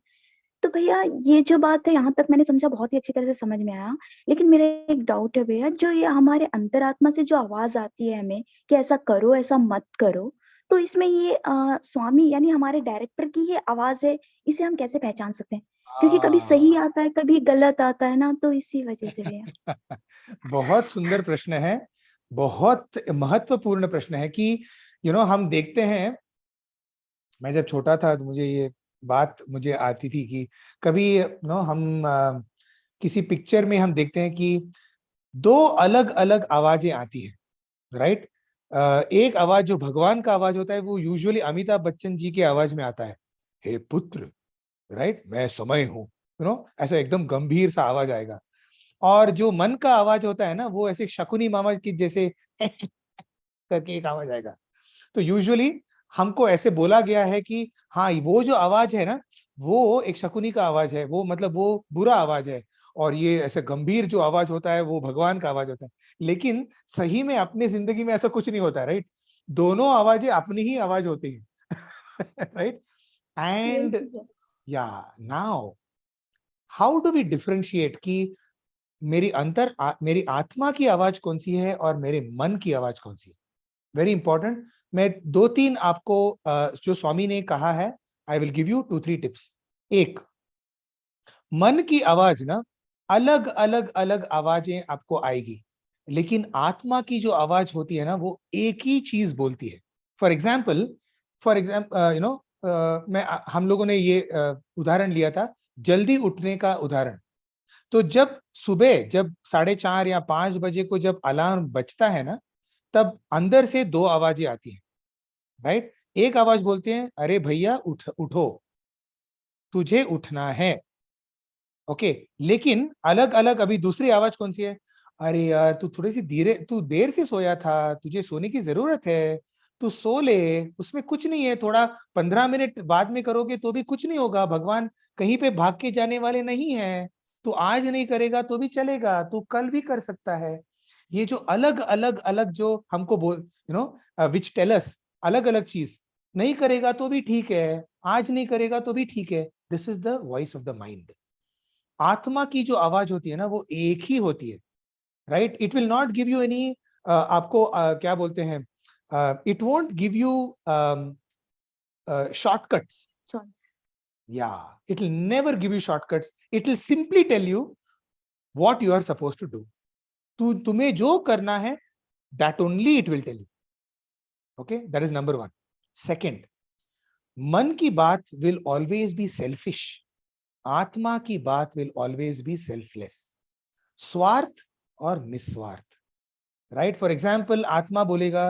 तो भैया ये जो बात है यहाँ तक मैंने समझा, बहुत ही अच्छी तरह से समझ में आया। लेकिन मेरा एक डाउट है भैया, जो ये हमारे अंतरात्मा से जो आवाज आती है हमें कि ऐसा करो ऐसा मत करो, तो इसमें ये स्वामी यानी हमारे डायरेक्टर की ये आवाज है, इसे हम कैसे पहचान सकते हैं? क्योंकि कभी सही आता है, कभी गलत आता है ना, तो इसी वजह से भैया। बहुत सुंदर प्रश्न है, बहुत महत्वपूर्ण प्रश्न है कि हम देखते हैं, मैं जब छोटा था तो मुझे ये बात मुझे आती थी कि कभी हम किसी पिक्चर में हम देखते हैं कि दो अलग अलग आवाजें आती हैं, राइट? एक आवाज जो भगवान का आवाज होता है वो यूजुअली अमिताभ बच्चन जी की आवाज में आता है, हे पुत्र, राइट, मैं समय हूँ, ऐसा एकदम गंभीर सा आवाज आएगा। और जो मन का आवाज होता है ना, वो ऐसे शकुनी मामा की जैसे करके एक आवाज आएगा। तो यूजुअली हमको ऐसे बोला गया है कि हाँ, वो जो आवाज है ना, वो एक शकुनी का आवाज है, वो मतलब वो बुरा आवाज है, और ये ऐसे गंभीर जो आवाज होता है वो भगवान का आवाज होता है। लेकिन सही में अपनी जिंदगी में ऐसा कुछ नहीं होता, राइट? दोनों आवाजें अपनी ही आवाज होती है, राइट? एंड या now how do we differentiate कि मेरी आत्मा की आवाज कौन सी है और मेरे मन की आवाज कौन सी है? Very important. मैं 2-3 आपको जो स्वामी ने कहा है, I will give you 2-3 tips. एक, मन की आवाज ना, अलग अलग अलग आवाजें आपको आएगी, लेकिन आत्मा की जो आवाज होती है ना, वो एक ही चीज बोलती है। फॉर एग्जाम्पल हम लोगों ने ये उदाहरण लिया था, जल्दी उठने का उदाहरण। तो जब सुबह 4:30 या 5 बजे को जब अलार्म बजता है ना, तब अंदर से 2 आवाजें आती हैं, राइट? एक आवाज बोलते हैं, अरे भैया उठो, तुझे उठना है, ओके। लेकिन अलग अलग अभी दूसरी आवाज कौन सी है? अरे यार, तू देर से सोया था, तुझे सोने की जरूरत है, तू सो ले, उसमें कुछ नहीं है, थोड़ा 15 मिनट बाद में करोगे तो भी कुछ नहीं होगा, भगवान कहीं पे भाग के जाने वाले नहीं है, तू आज नहीं करेगा तो भी चलेगा, तू कल भी कर सकता है। ये जो अलग अलग अलग जो हमको बोल विच टेल अस अलग अलग चीज, नहीं करेगा तो भी ठीक है, आज नहीं करेगा तो भी ठीक है, this is the voice of the mind. आत्मा की जो आवाज होती है ना, वो एक ही होती है, right? It will not give you any, आपको क्या बोलते हैं, it won't give you shortcuts. या it will never give you shortcuts, it will simply tell you what you are suppose to do. तुम्हें जो करना है, that only it will tell you, okay? That is number 1। Second, मन की बात विल ऑलवेज बी सेल्फिश, आत्मा की बात विल ऑलवेज बी सेल्फलेस, स्वार्थ और निस्वार्थ, राइट? फॉर एग्जाम्पल, आत्मा बोलेगा,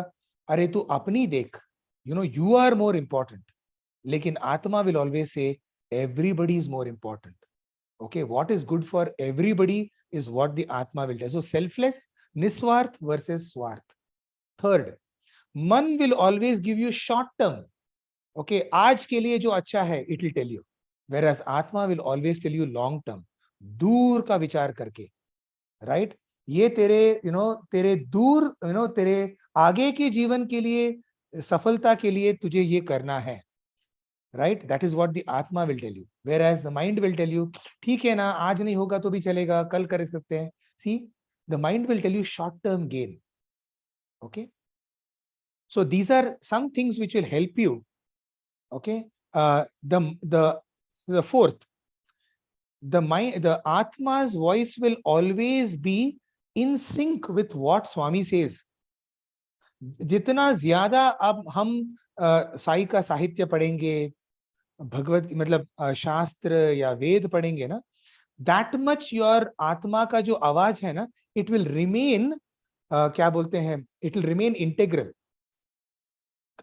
अरे तू अपनी देख, यू आर मोर इंपॉर्टेंट, लेकिन atma will always say everybody is more important, okay? What is good for everybody is what the आत्मा will tell. So selfless, niswarth versus swarth. Third, mann will always give you short term, okay, आज के लिए जो अच्छा है it will tell you, whereas atma will always tell you long term, दूर का विचार करके, राइट? ये तेरे तेरे दूर तेरे आगे के जीवन के लिए, सफलता के लिए तुझे ये करना है, right? That is what the आत्मा will tell you, whereas the mind will tell you, ठीक है ना, आज नहीं होगा तो भी चलेगा, कल कर सकते हैं। See, the mind will tell you short term gain, okay? So these are some things which will help you, okay? The fourth, the Atma's voice will always be in sync with what Swami says. जितना ज्यादा अब हम साई का साहित्य पढ़ेंगे, भगवत मतलब शास्त्र या वेद पढ़ेंगे ना, दैट मच योर आत्मा का जो आवाज है ना, इट विल रिमेन, क्या बोलते हैं, इट विल रिमेन इंटेग्रल।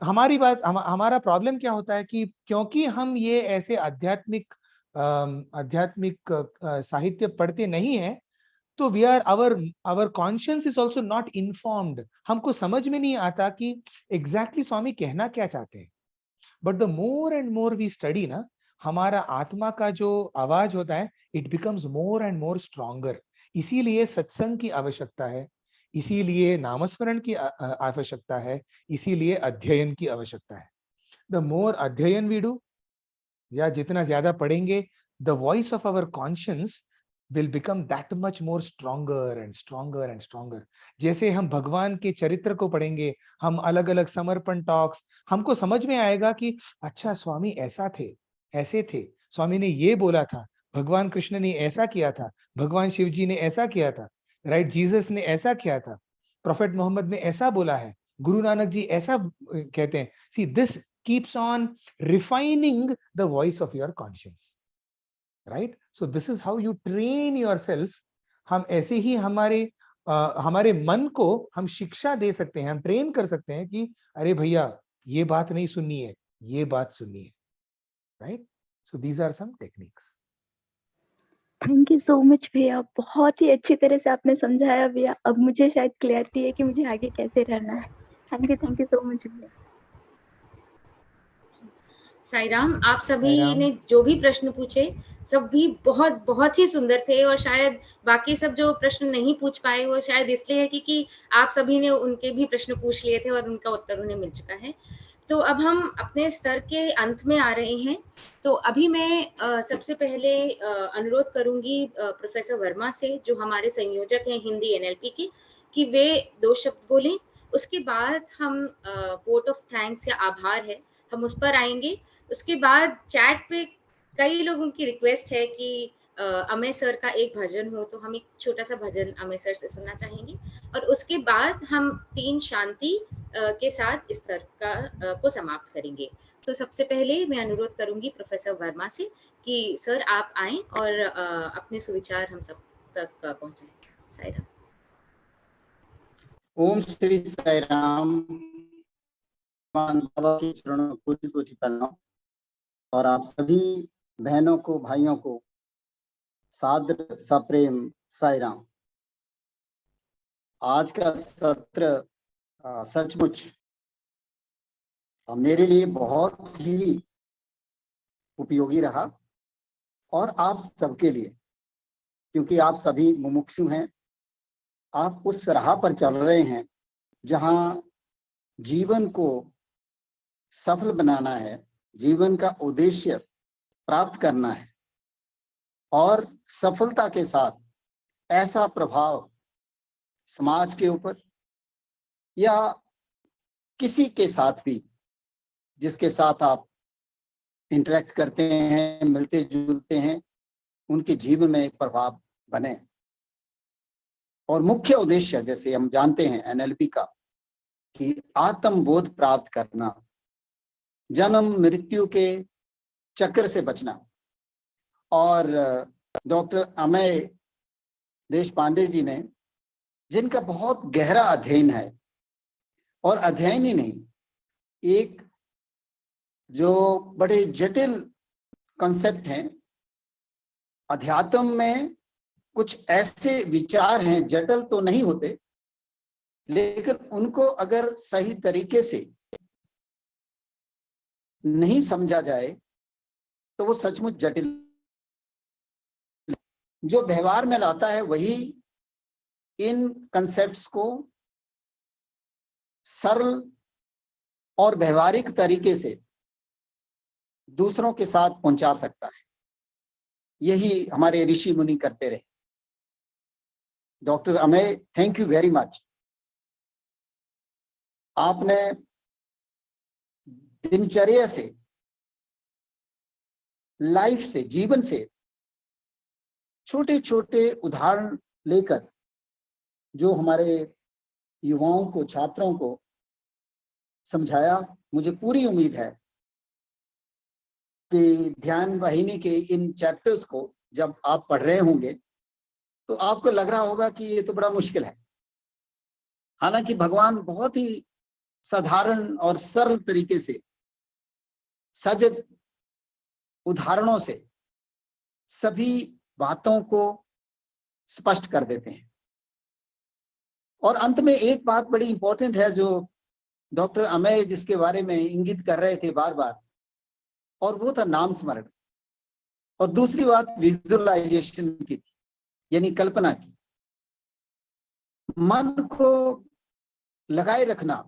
हमारा प्रॉब्लम क्या होता है कि क्योंकि हम ये ऐसे आध्यात्मिक साहित्य पढ़ते नहीं है, तो we are our conscience is also not informed, हमको समझ में नहीं आता कि एग्जैक्टली स्वामी कहना क्या चाहते हैं। But the more and more we study ना, हमारा आत्मा का जो आवाज होता है, it becomes more and more stronger. इसीलिए सत्संग की आवश्यकता है, इसीलिए नामस्मरण की आवश्यकता है, इसीलिए अध्ययन की आवश्यकता है। द मोर अध्ययन वी डू, या जितना ज्यादा पढ़ेंगे, the voice of our conscience will become that much more stronger and stronger and stronger. जैसे हम भगवान के चरित्र को पढ़ेंगे, हम अलग अलग समर्पण टॉक्स, हमको समझ में आएगा कि अच्छा स्वामी ऐसा थे, ऐसे थे, स्वामी ने ये बोला था, भगवान कृष्ण ने ऐसा किया था, भगवान शिव जी ने ऐसा किया था, राइट, जीसस ने ऐसा किया था, प्रोफेट मोहम्मद ने ऐसा बोला है, गुरु नानक जी ऐसा कहते हैं. See this keeps on refining the voice of your conscience, right? So this is how you train yourself. हम ऐसे ही हमारे मन को हम शिक्षा दे सकते हैं, हम ट्रेन कर सकते हैं कि अरे भैया ये बात नहीं सुननी है, ये बात सुननी है, right? So these are some techniques. Thank you so much भैया, बहुत ही अच्छी तरह से आपने समझाया भैया. अब मुझे शायद क्लैरिटी है कि मुझे आगे कैसे रहना है. थैंक यू सो मच भैया. साईराम, आप सभी साईराम. ने जो भी प्रश्न पूछे सब भी बहुत बहुत ही सुंदर थे, और शायद बाकी सब जो प्रश्न नहीं पूछ पाए वो शायद इसलिए है कि आप सभी ने उनके भी प्रश्न पूछ लिए थे और उनका उत्तर उन्हें मिल चुका है. तो अब हम अपने स्तर के अंत में आ रहे हैं. तो अभी मैं सबसे पहले अनुरोध करूंगी प्रोफेसर वर्मा से, जो हमारे संयोजक हैं हिंदी एनएलपी के, कि वे 2 शब्द बोलें. उसके बाद हम वोट ऑफ थैंक्स या आभार है, हम उस पर आएंगे. उसके बाद चैट पे कई लोगों की रिक्वेस्ट है कि अमेय सर का एक भजन हो, तो हम एक छोटा सा भजन अमेय सर से सुनना चाहेंगे. और उसके बाद हम 3 शांति के साथ इस स्तर को समाप्त करेंगे. तो सबसे पहले मैं अनुरोध करूंगी प्रोफेसर वर्मा से कि सर आप आएं और अपने सुविचार हम सब तक पहुंचाएं. साईराम. ओम श्री साईराम. बाबा के चरणों में कोटि कोटि प्रणाम. और आप सभी बहनों को, भाइयों को सादर सप्रेम साईराम. आज का सत्र सचमुच मेरे लिए बहुत ही उपयोगी रहा, और आप सबके लिए, क्योंकि आप सभी मुमुक्षु हैं. आप उस राह पर चल रहे हैं जहां जीवन को सफल बनाना है, जीवन का उद्देश्य प्राप्त करना है, और सफलता के साथ ऐसा प्रभाव समाज के ऊपर या किसी के साथ भी जिसके साथ आप इंटरेक्ट करते हैं, मिलते जुलते हैं, उनके जीवन में एक प्रभाव बने. और मुख्य उद्देश्य जैसे हम जानते हैं एनएलपी का, कि आत्मबोध प्राप्त करना, जन्म मृत्यु के चक्र से बचना. और डॉक्टर अमेय देशपांडे जी ने, जिनका बहुत गहरा अध्ययन है, और अध्ययन ही नहीं, एक जो बड़े जटिल कॉन्सेप्ट हैं अध्यात्म में, कुछ ऐसे विचार हैं, जटिल तो नहीं होते, लेकिन उनको अगर सही तरीके से नहीं समझा जाए तो वो सचमुच जटिल. जो व्यवहार में लाता है वही इन कंसेप्ट्स को सरल और व्यवहारिक तरीके से दूसरों के साथ पहुंचा सकता है. यही हमारे ऋषि मुनि करते रहे. Doctor Amey, thank you very much. आपने दिनचर्या से, लाइफ से, जीवन से छोटे छोटे उदाहरण लेकर जो हमारे युवाओं को, छात्रों को समझाया. मुझे पूरी उम्मीद है कि ध्यान वाहिनी के इन चैप्टर्स को जब आप पढ़ रहे होंगे तो आपको लग रहा होगा कि ये तो बड़ा मुश्किल है. हालांकि भगवान बहुत ही साधारण और सरल तरीके से, सजग उदाहरणों से सभी बातों को स्पष्ट कर देते हैं. और अंत में एक बात बड़ी इंपॉर्टेंट है जो डॉक्टर अमेय जिसके बारे में इंगित कर रहे थे बार बार, और वो था नाम स्मरण. और दूसरी बात विजुअलाइजेशन की थी, यानी कल्पना की. मन को लगाए रखना.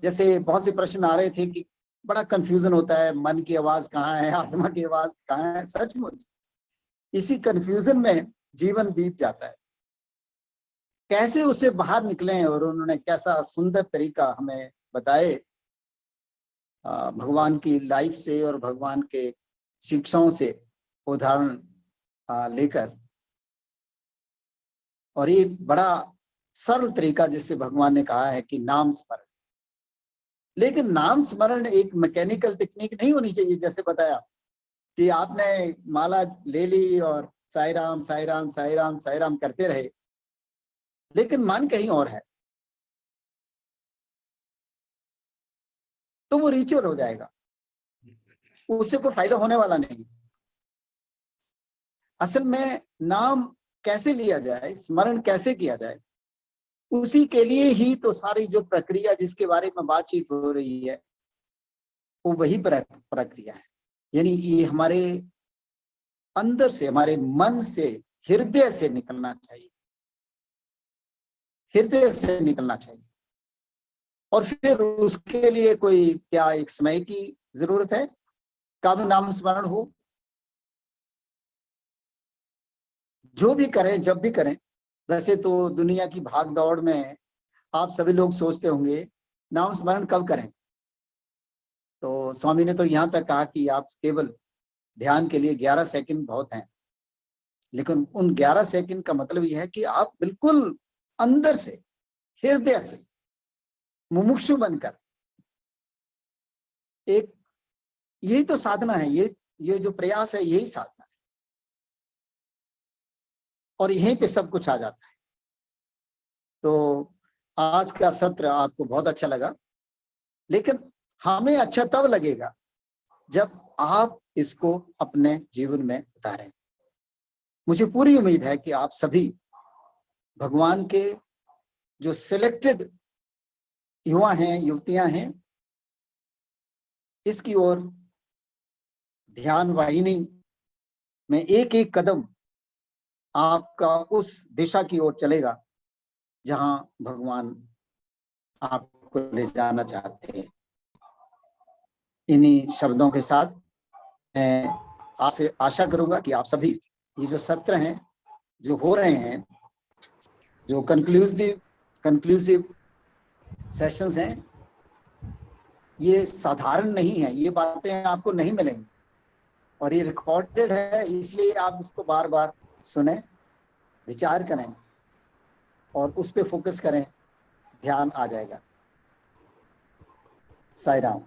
जैसे बहुत से प्रश्न आ रहे थे कि बड़ा कंफ्यूजन होता है, मन की आवाज कहाँ है, आत्मा की आवाज कहाँ है. सचमुच इसी कंफ्यूजन में जीवन बीत जाता है, कैसे उससे बाहर निकले। और उन्होंने कैसा सुंदर तरीका हमें बताए भगवान की लाइफ से और भगवान के शिक्षाओं से उदाहरण लेकर। और ये बड़ा सरल तरीका जिससे भगवान ने कहा है कि नाम स्मरण, लेकिन नाम स्मरण एक मैकेनिकल टेक्निक नहीं होनी चाहिए। जैसे बताया कि आपने माला ले ली और साई राम साई राम साई राम साई राम करते रहे, लेकिन मन कहीं और है, तो वो रिचुअल हो जाएगा, उससे कोई फायदा होने वाला नहीं। असल में नाम कैसे लिया जाए, स्मरण कैसे किया जाए, उसी के लिए ही तो सारी जो प्रक्रिया जिसके बारे में बातचीत हो रही है वो वही प्रक्रिया है। यानी ये हमारे अंदर से, हमारे मन से, हृदय से निकलना चाहिए, हृदय से निकलना चाहिए। और फिर उसके लिए कोई क्या एक समय की जरूरत है, कब नाम स्मरण हो, जो भी करें जब भी करें। वैसे तो दुनिया की भाग दौड़ में आप सभी लोग सोचते होंगे नाम स्मरण कब करें, तो स्वामी ने तो यहाँ तक कहा कि आप केवल ध्यान के लिए 11 सेकंड बहुत हैं, लेकिन उन 11 सेकंड का मतलब यह है कि आप बिल्कुल अंदर से, हृदय से मुमुक्षु बनकर, एक यही तो साधना है, ये जो प्रयास है यही साधना है, और यहीं पे सब कुछ आ जाता है। तो आज का सत्र आपको बहुत अच्छा लगा, लेकिन हमें अच्छा तब लगेगा जब आप इसको अपने जीवन में उतारें। मुझे पूरी उम्मीद है कि आप सभी भगवान के जो सिलेक्टेड युवा हैं, युवतियां हैं, इसकी ओर ध्यान वाहिनी में एक एक कदम आपका उस दिशा की ओर चलेगा जहां भगवान आपको ले जाना चाहते हैं। इन्हीं शब्दों के साथ मैं आपसे आशा करूंगा कि आप सभी ये जो सत्र हैं जो हो रहे हैं, जो कंक्लूसिव सेशंस हैं, ये साधारण नहीं है, ये बातें आपको नहीं मिलेंगी, और ये रिकॉर्डेड है, इसलिए आप इसको बार बार सुने, विचार करें और उस पे फोकस करें, ध्यान आ जाएगा। साई राम।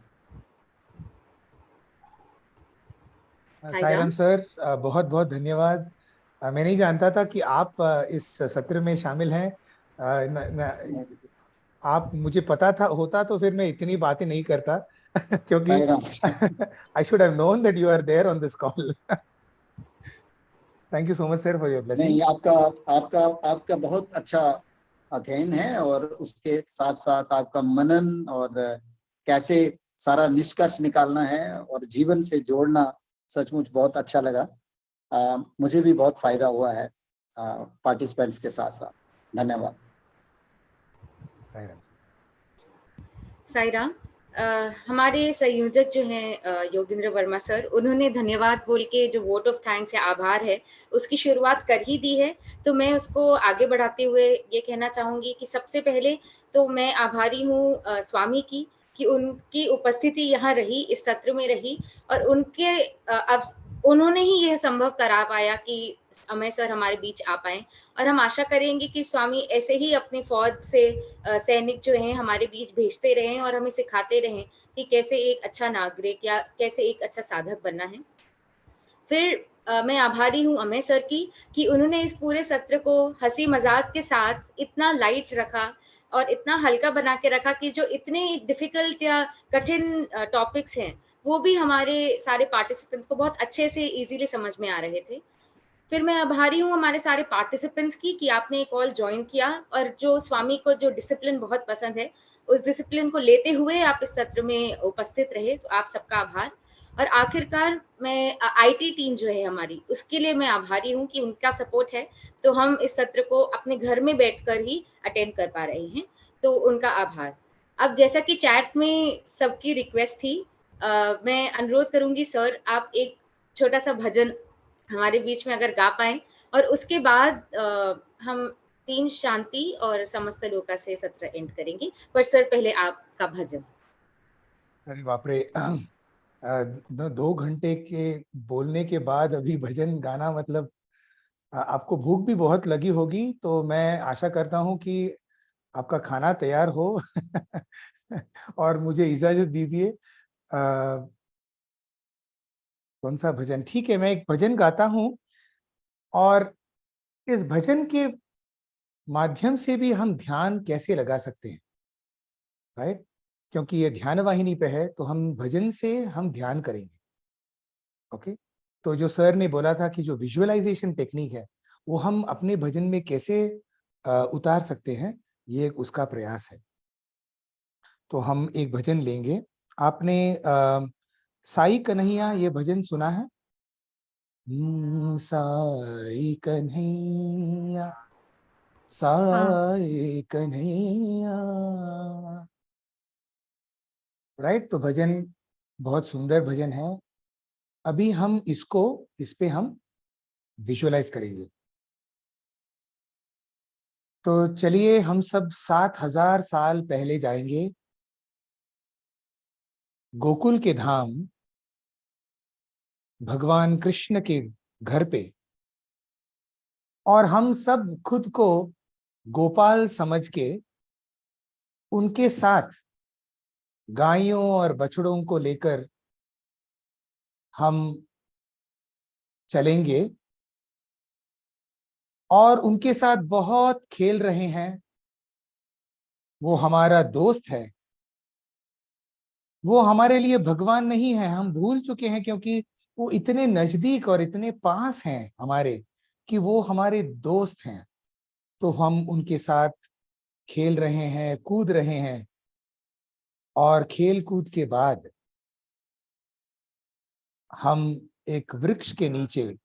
साई राम सर, बहुत बहुत धन्यवाद। मैं नहीं जानता था कि आप इस सत्र में शामिल हैं। आप मुझे पता था होता तो फिर मैं इतनी बातें नहीं करता क्योंकि I should have known that you are there on this call. Thank you so much sir for your blessing. नहीं, आपका बहुत अच्छा अध्ययन है, और उसके साथ साथ आपका मनन और कैसे सारा निष्कर्ष निकालना है और जीवन से जोड़ना सचमुच बहुत अच्छा लगा। मुझे भी बहुत फायदा हुआ है पार्टिसिपेंट्स के साथ साथ। धन्यवाद। साई राम। हमारे संयोजक जो हैं योगेंद्र वर्मा सर, उन्होंने धन्यवाद बोल के जो वोट ऑफ थैंक्स या आभार है उसकी शुरुआत कर ही दी है, तो मैं उसको आगे बढ़ाते हुए ये कहना चाहूंगी कि सबसे पहले तो मैं आभारी हूँ स्वामी की कि उनकी उपस्थिति यहाँ रही, इस सत्र में रही, और उन्होंने ही यह संभव करा पाया कि अमय सर हमारे बीच आ पाए। और हम आशा करेंगे कि स्वामी ऐसे ही अपनी फौज से सैनिक जो हैं हमारे बीच भेजते रहें और हमें सिखाते रहें कि कैसे एक अच्छा नागरिक या कैसे एक अच्छा साधक बनना है। फिर मैं आभारी हूँ अमय सर की कि उन्होंने इस पूरे सत्र को हंसी मजाक के साथ इतना लाइट रखा और इतना हल्का बना के रखा कि जो इतने डिफिकल्ट या कठिन टॉपिक्स हैं वो भी हमारे सारे पार्टिसिपेंट्स को बहुत अच्छे से इजीली समझ में आ रहे थे। फिर मैं आभारी हूँ हमारे सारे पार्टिसिपेंट्स की कि आपने कॉल ज्वाइन किया, और जो स्वामी को जो डिसिप्लिन बहुत पसंद है उस डिसिप्लिन को लेते हुए आप इस सत्र में उपस्थित रहे, तो आप सबका आभार। और आखिरकार मैं आईटी टीम जो है हमारी, उसके लिए मैं आभारी हूँ कि उनका सपोर्ट है तो हम इस सत्र को अपने घर में बैठकर ही अटेंड कर पा रहे हैं, तो उनका आभार। अब जैसा कि चैट में सबकी रिक्वेस्ट थी, मैं अनुरोध करूंगी सर आप एक छोटा सा भजन हमारे बीच में अगर गा पाएं और उसके बाद हम 3 शांति और समस्त लोका से सत्र एंड करेंगे। पर सर पहले आपका भजन। अरे बाप रे, 2 घंटे के बोलने के बाद अभी भजन गाना, मतलब आपको भूख भी बहुत लगी होगी, तो मैं आशा करता हूँ कि आपका खाना तैयार हो और मुझे इजाजत दीजिए। कौन सा भजन? ठीक है, मैं एक भजन गाता हूँ, और इस भजन के माध्यम से भी हम ध्यान कैसे लगा सकते हैं, राइट? क्योंकि ये ध्यान वाहिनी पे है, तो हम भजन से हम ध्यान करेंगे। ओके, तो जो सर ने बोला था कि जो विजुअलाइजेशन टेक्निक है, वो हम अपने भजन में कैसे उतार सकते हैं, ये एक उसका प्रयास है। तो हम एक भजन लेंगे। आपने साई कन्हैया ये भजन सुना है? साई कन्हैया, हाँ, साई कन्हैया, राइट? तो भजन बहुत सुंदर भजन है। अभी हम इसको, इस पे हम विजुअलाइज करेंगे। तो चलिए हम सब 7000 साल पहले जाएंगे गोकुल के धाम, भगवान कृष्ण के घर पे, और हम सब खुद को गोपाल समझ के उनके साथ गायों और बछड़ों को लेकर हम चलेंगे और उनके साथ बहुत खेल रहे हैं। वो हमारा दोस्त है, वो हमारे लिए भगवान नहीं है, हम भूल चुके हैं, क्योंकि वो इतने नजदीक और इतने पास हैं हमारे, कि वो हमारे दोस्त हैं। तो हम उनके साथ खेल रहे हैं, कूद रहे हैं, और खेल कूद के बाद हम एक वृक्ष के नीचे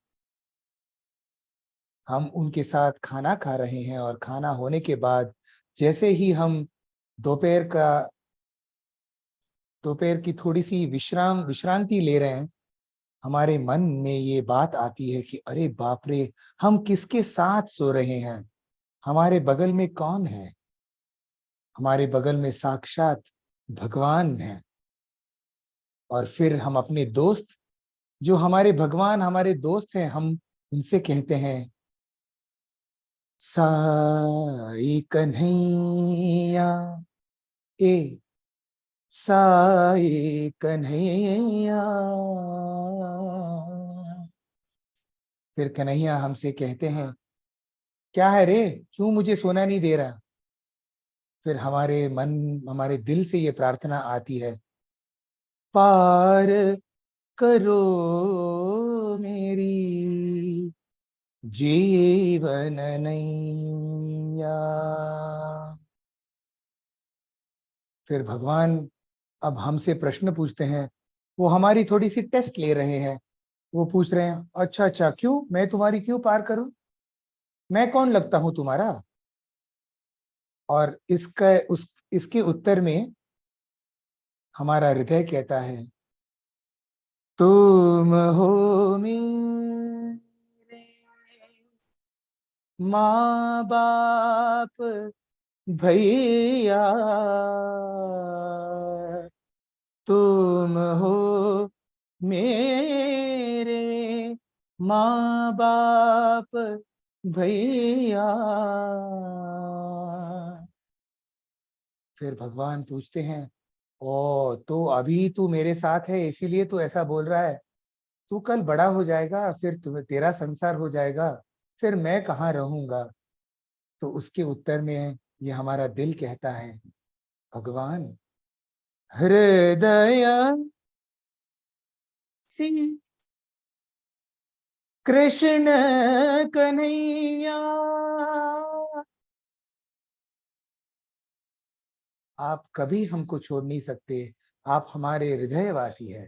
हम उनके साथ खाना खा रहे हैं, और खाना होने के बाद जैसे ही हम दोपहर की थोड़ी सी विश्रांति ले रहे हैं, हमारे मन में ये बात आती है कि अरे बाप रे, हम किसके साथ सो रहे हैं? हमारे बगल में कौन है? हमारे बगल में साक्षात भगवान है। और फिर हम अपने दोस्त, जो हमारे भगवान हमारे दोस्त हैं, हम उनसे कहते हैं साई कन्हैया, ए साई कन्हैया। फिर कन्हैया हमसे कहते हैं, क्या है रे, क्यों मुझे सोना नहीं दे रहा? फिर हमारे दिल से ये प्रार्थना आती है, पार करो मेरी जीवन नैया। फिर भगवान अब हमसे प्रश्न पूछते हैं, वो हमारी थोड़ी सी टेस्ट ले रहे हैं। वो पूछ रहे हैं, अच्छा अच्छा, क्यों, मैं तुम्हारी क्यों पार करूं? मैं कौन लगता हूं तुम्हारा? और इसके उत्तर में हमारा हृदय कहता है, तुम हो मेरे माँ बाप भैया, तुम हो मेरे माँ बाप भैया। फिर भगवान पूछते हैं, ओ तो अभी तू मेरे साथ है इसीलिए तू ऐसा बोल रहा है, तू कल बड़ा हो जाएगा, फिर तेरा संसार हो जाएगा, फिर मैं कहाँ रहूंगा? तो उसके उत्तर में ये हमारा दिल कहता है, भगवान हृदय सी कृष्ण कन्हैया, आप कभी हमको छोड़ नहीं सकते, आप हमारे हृदयवासी है।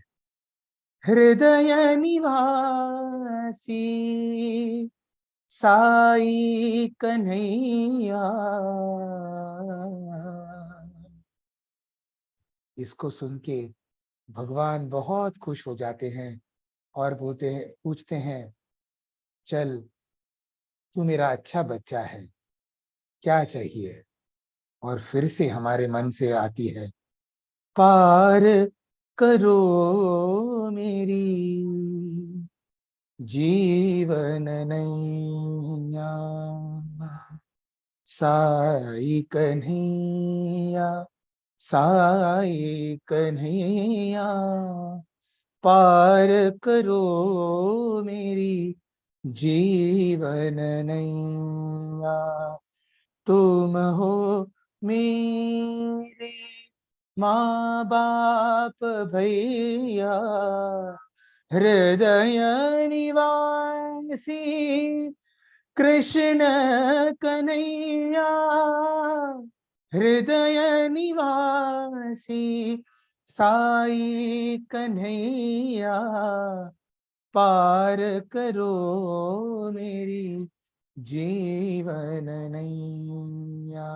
हृदय निवासी साई कन्हैया। इसको सुन के भगवान बहुत खुश हो जाते हैं और पूछते हैं, चल तू मेरा अच्छा बच्चा है, क्या चाहिए? और फिर से हमारे मन से आती है, पार करो मेरी जीवन नैया, साई कन्हैया, साई कन्हैया, पार करो मेरी जीवन नैया। तुम हो मेरे माँ बाप भैया, हृदय निवासी कृष्ण कन्हैया, हृदय निवासी साई कन्हैया, पार करो मेरी जीवन नैया।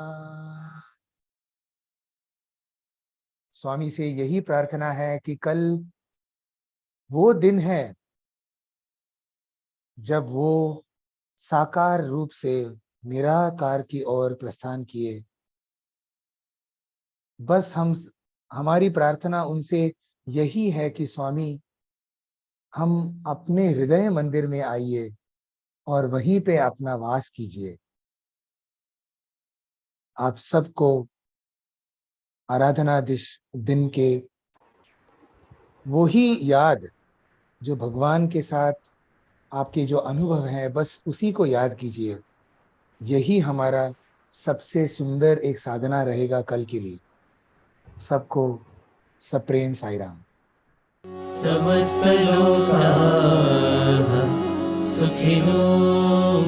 स्वामी से यही प्रार्थना है कि कल वो दिन है जब वो साकार रूप से निराकार की ओर प्रस्थान किए। बस हमारी प्रार्थना उनसे यही है कि स्वामी, हम अपने हृदय मंदिर में आइए और वहीं पे अपना वास कीजिए। आप सबको आराधना दिन के वो ही याद जो भगवान के साथ आपके जो अनुभव हैं, बस उसी को याद कीजिए। यही हमारा सबसे सुंदर एक साधना रहेगा कल के लिए। सबको सप्रेम साई राम। समस्त लोकाः सुखिनो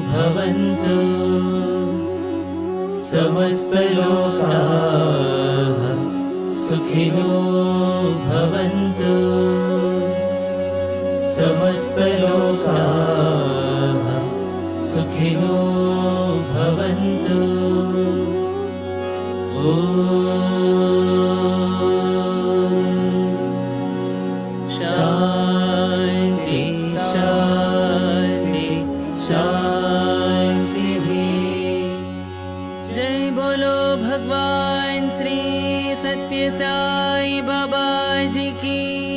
भवन्तु, समस्त लोकाः सुखिनो भवन्तु, समस्त लोकाः सुखिनो भवन्तु। शांति शांति शांति। जय बोलो भगवान श्री सत्य साई बाबा जी की।